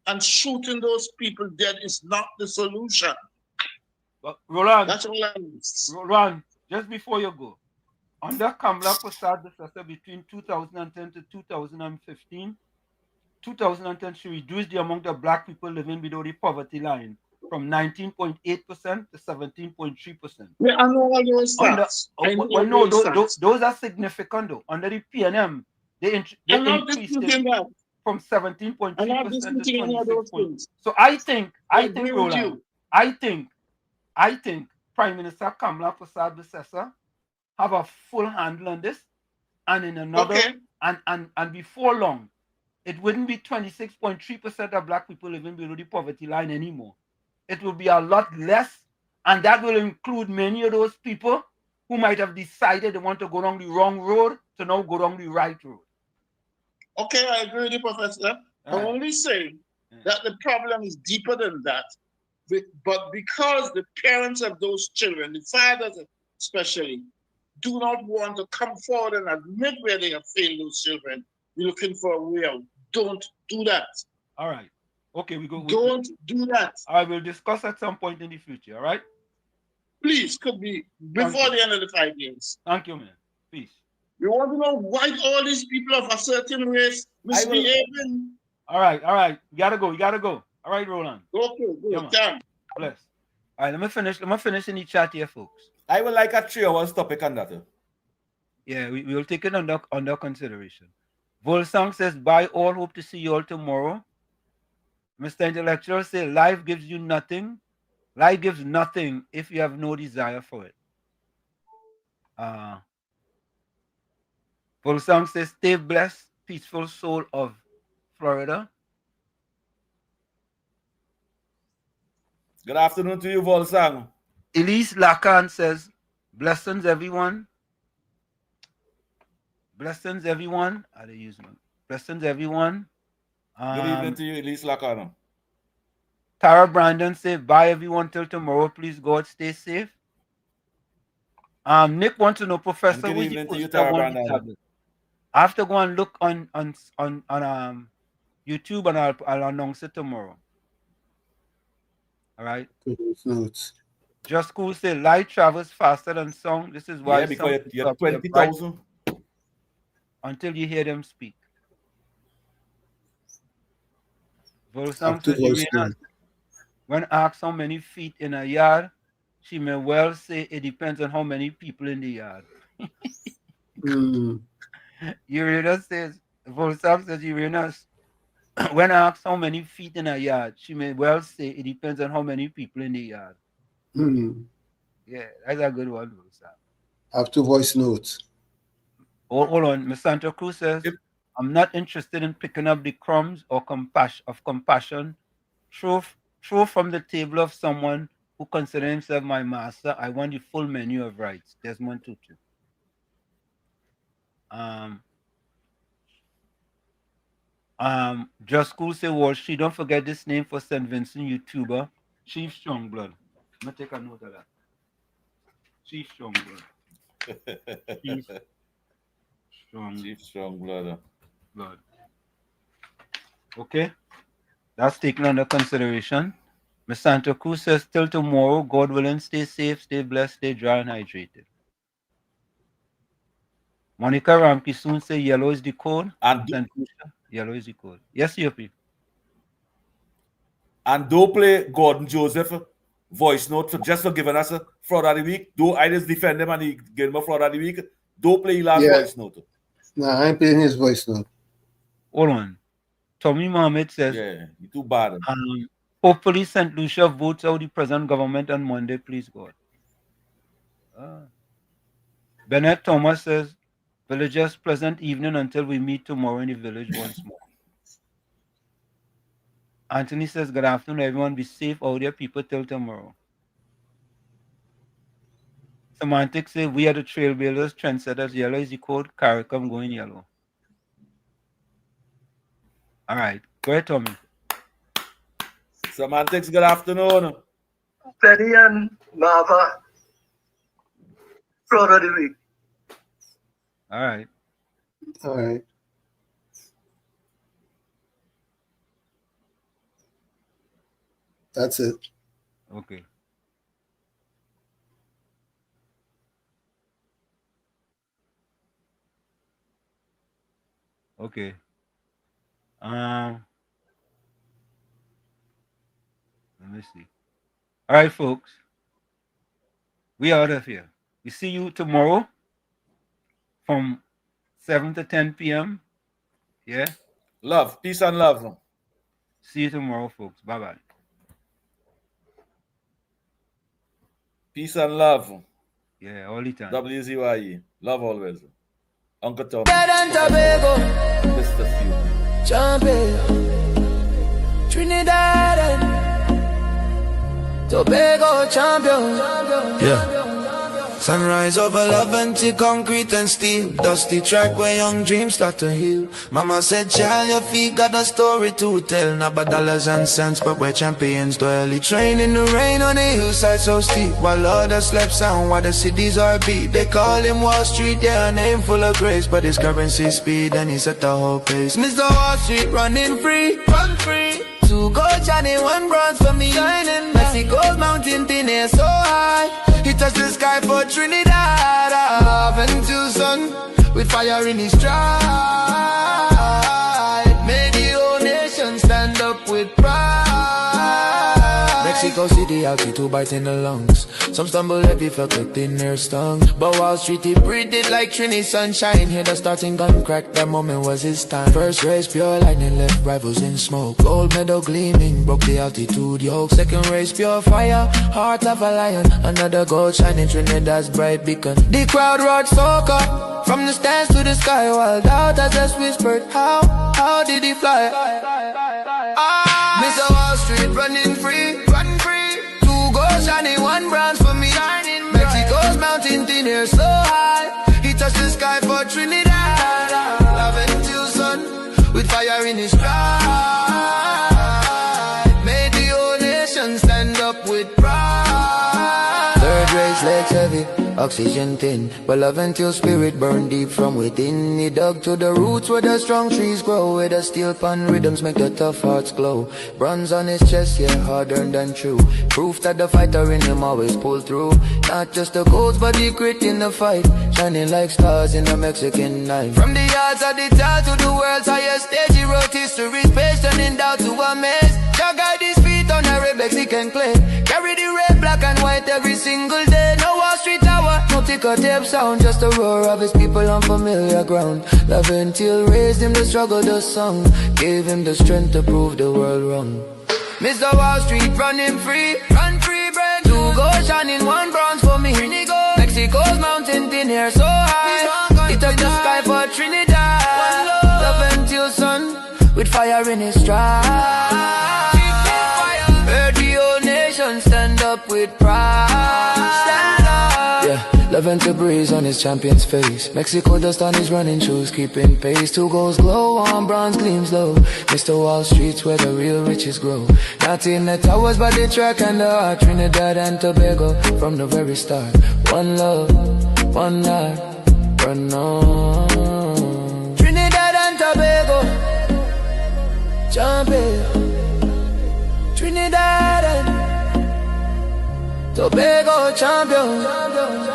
And shooting those people dead is not the solution. But Roland, that's all I mean. Roland, just before you go, under Kamala Prasad between 2010 to 2015, 2010 she reduced the amount of black people living below the poverty line from 19.8% to 17.3%. Yeah, I know all those stats. Those are significant though. Under the PNM, they increased it from 17.3% to 26%. So I think Roland, I think Prime Minister Kamala Prasad Bissessa have a full handle on this, and in another and before long, it wouldn't be 26.3% of black people living below the poverty line anymore. It will be a lot less, and that will include many of those people who might have decided they want to go down the wrong road to now go down the right road. Okay, I agree with you, Professor. I'm only saying that the problem is deeper than that. But because the parents of those children, the fathers especially, do not want to come forward and admit where they have failed those children, we're looking for a way out. Don't do that. All right. Okay, Don't do that. I will discuss at some point in the future, all right? Please, could be before the end of the 5 years. Thank you, man. Peace. You want to know why all these people of a certain race misbehaving? All right. You gotta go. All right, Roland. Okay, good. Damn. Bless. All right, let me finish in the chat here, folks. I would like a 3 hours topic on that. Yeah, we will take it under consideration. Volsang says, bye all, hope to see you all tomorrow. Mr. Intellectual says, life gives you nothing. Life gives nothing if you have no desire for it. Volsang says, stay blessed, peaceful soul of Florida. Good afternoon to you, Volsang. Elise Lacan says, blessings everyone. Blessings everyone. How do you use one? Blessings everyone. Good evening to you, Elise Lacan. Tara Brandon said, bye everyone till tomorrow. Please God stay safe. Nick wants to know, Professor, good who's evening the to you, poster Tara on the Brandon. tablet? I have to go and look on YouTube, and I'll announce it tomorrow. All right. Notes. Just Cool say light travels faster than sound. This is why because some you have 20,000 until you hear them speak. Up to voice note. When asked how many feet in a yard, she may well say it depends on how many people in the yard. Uranus says, Volsam says Uranus, when asked how many feet in a yard, she may well say it depends on how many people in the yard. Yeah, that's a good one, Volsam. Up to voice notes. Hold on. Miss Santa Cruz says, I'm not interested in picking up the crumbs or compassion. Throw from the table of someone who considers himself my master. I want the full menu of rights. Desmond Tutu. Just Cool say Wall Street. Don't forget this name for St. Vincent YouTuber, Chief Strongblood. I'm gonna take a note of that. Chief Strongblood. Chief Strongblood. Blood. Okay, that's taken under consideration. Miss Santa Cruz says, till tomorrow, God willing, stay safe, stay blessed, stay dry and hydrated. Monica Ramki soon say yellow is the code. And yellow is the code. Yes, Yopi. And don't play Gordon Joseph voice note just for giving us a fraud of the week. Though I just defend him and he gave him a fraud of the week. Don't play his last voice note. No, I ain't playing his voice note. Hold on. Tommy Mohammed says, yeah, you're too bad. Hopefully St. Lucia votes out the present government on Monday, please God. Bennett Thomas says, villagers, pleasant evening until we meet tomorrow in the village once more. Anthony says, good afternoon, everyone. Be safe out there, people, till tomorrow. Semantics say, we are the trailblazers, trendsetters. Yellow is the code. CARICOM going yellow. All right. Go ahead, Tommy. Semantics, good afternoon. Penny and Marva, fraud of the week. All right. All right. That's it. Okay. Okay. Let me see. All right, folks. We are out of here. We see you tomorrow from 7 to 10 p.m. Yeah? Love. Peace and love. See you tomorrow, folks. Bye-bye. Peace and love. Yeah, all the time. WZYE. Love always. Uncle Tom. Mr. Few. Champion. Trinidad and Tobago champion. Yeah. Sunrise over love and concrete and steel. Dusty track where young dreams start to heal. Mama said, child, your feet got a story to tell. Not about dollars and cents, but where champions dwell. He train in the rain on the hillside so steep, while others slept sound while the cities are beat. They call him Wall Street, yeah, a name full of grace, but his currency speed and he set the whole pace. Mr. Wall Street running free, run free. 2 gold, Johnny, 1 bronze for me shining. Messi gold mountain thin air so high. He touched the sky for Trinidad, and Tucson with fire in his stride. Made the whole nation stand up with pride. Mexico Mexico City, altitude biting the lungs. Some stumble heavy, felt the thin air stung. But Wall Street, he breathed it like Trini sunshine. Hear the starting gun crack, that moment was his time. First race, pure lightning, left rivals in smoke. Gold medal gleaming, broke the altitude yoke. Second race, pure fire, heart of a lion. Another gold shining, Trinidad's bright beacon. The crowd roared soca, from the stands to the sky. While doubters just whispered, how did he fly? Mr. Wall Street running free, run free. 2 gold shining, 1 bronze for me. Mexico's mountain thin air so high, he touched the sky for Trinidad. Love until sun, with fire in his stride. Made the whole nation stand up with pride. Third race, legs heavy, oxygen thin, but love until spirit burned deep from within. He dug to the roots where the strong trees grow, where the steel pan rhythms make the tough hearts glow. Bronze on his chest, yeah, hard-earned and true. Proof that the fighter in him always pull through. Not just the codes, but the grit in the fight, shining like stars in a Mexican night. From the yards of the town to the world's highest stage, he wrote history's page, turning doubt to amaze. Jah guide his feet on a red Mexican clay, carry the red, black and white every single day. No Wall Street Tower, no ticker tape sound, just the roar of his people on familiar ground. Love until raised him, the struggle, the song gave him the strength to prove the world wrong. Mr. Wall Street running free, run free, bread. 2 gold shining, 1 bronze for me. Mexico's mountain thin air so high, he touched the sky for Trinidad. Love until sun, with fire in his stride. Heard the whole nation stand up with pride. Stand up. Yeah, love until breeze on his champion's face. Mexico dust on his running shoes, keeping pace. 2 golds glow, 1 bronze gleams low. Mr. Wall Street's where the real riches grow. Not in the towers, but the track and the heart. Trinidad and Tobago from the very start. One love, one life, run on. Trinidad and Tobago, champion. Trinidad and Tobago champion.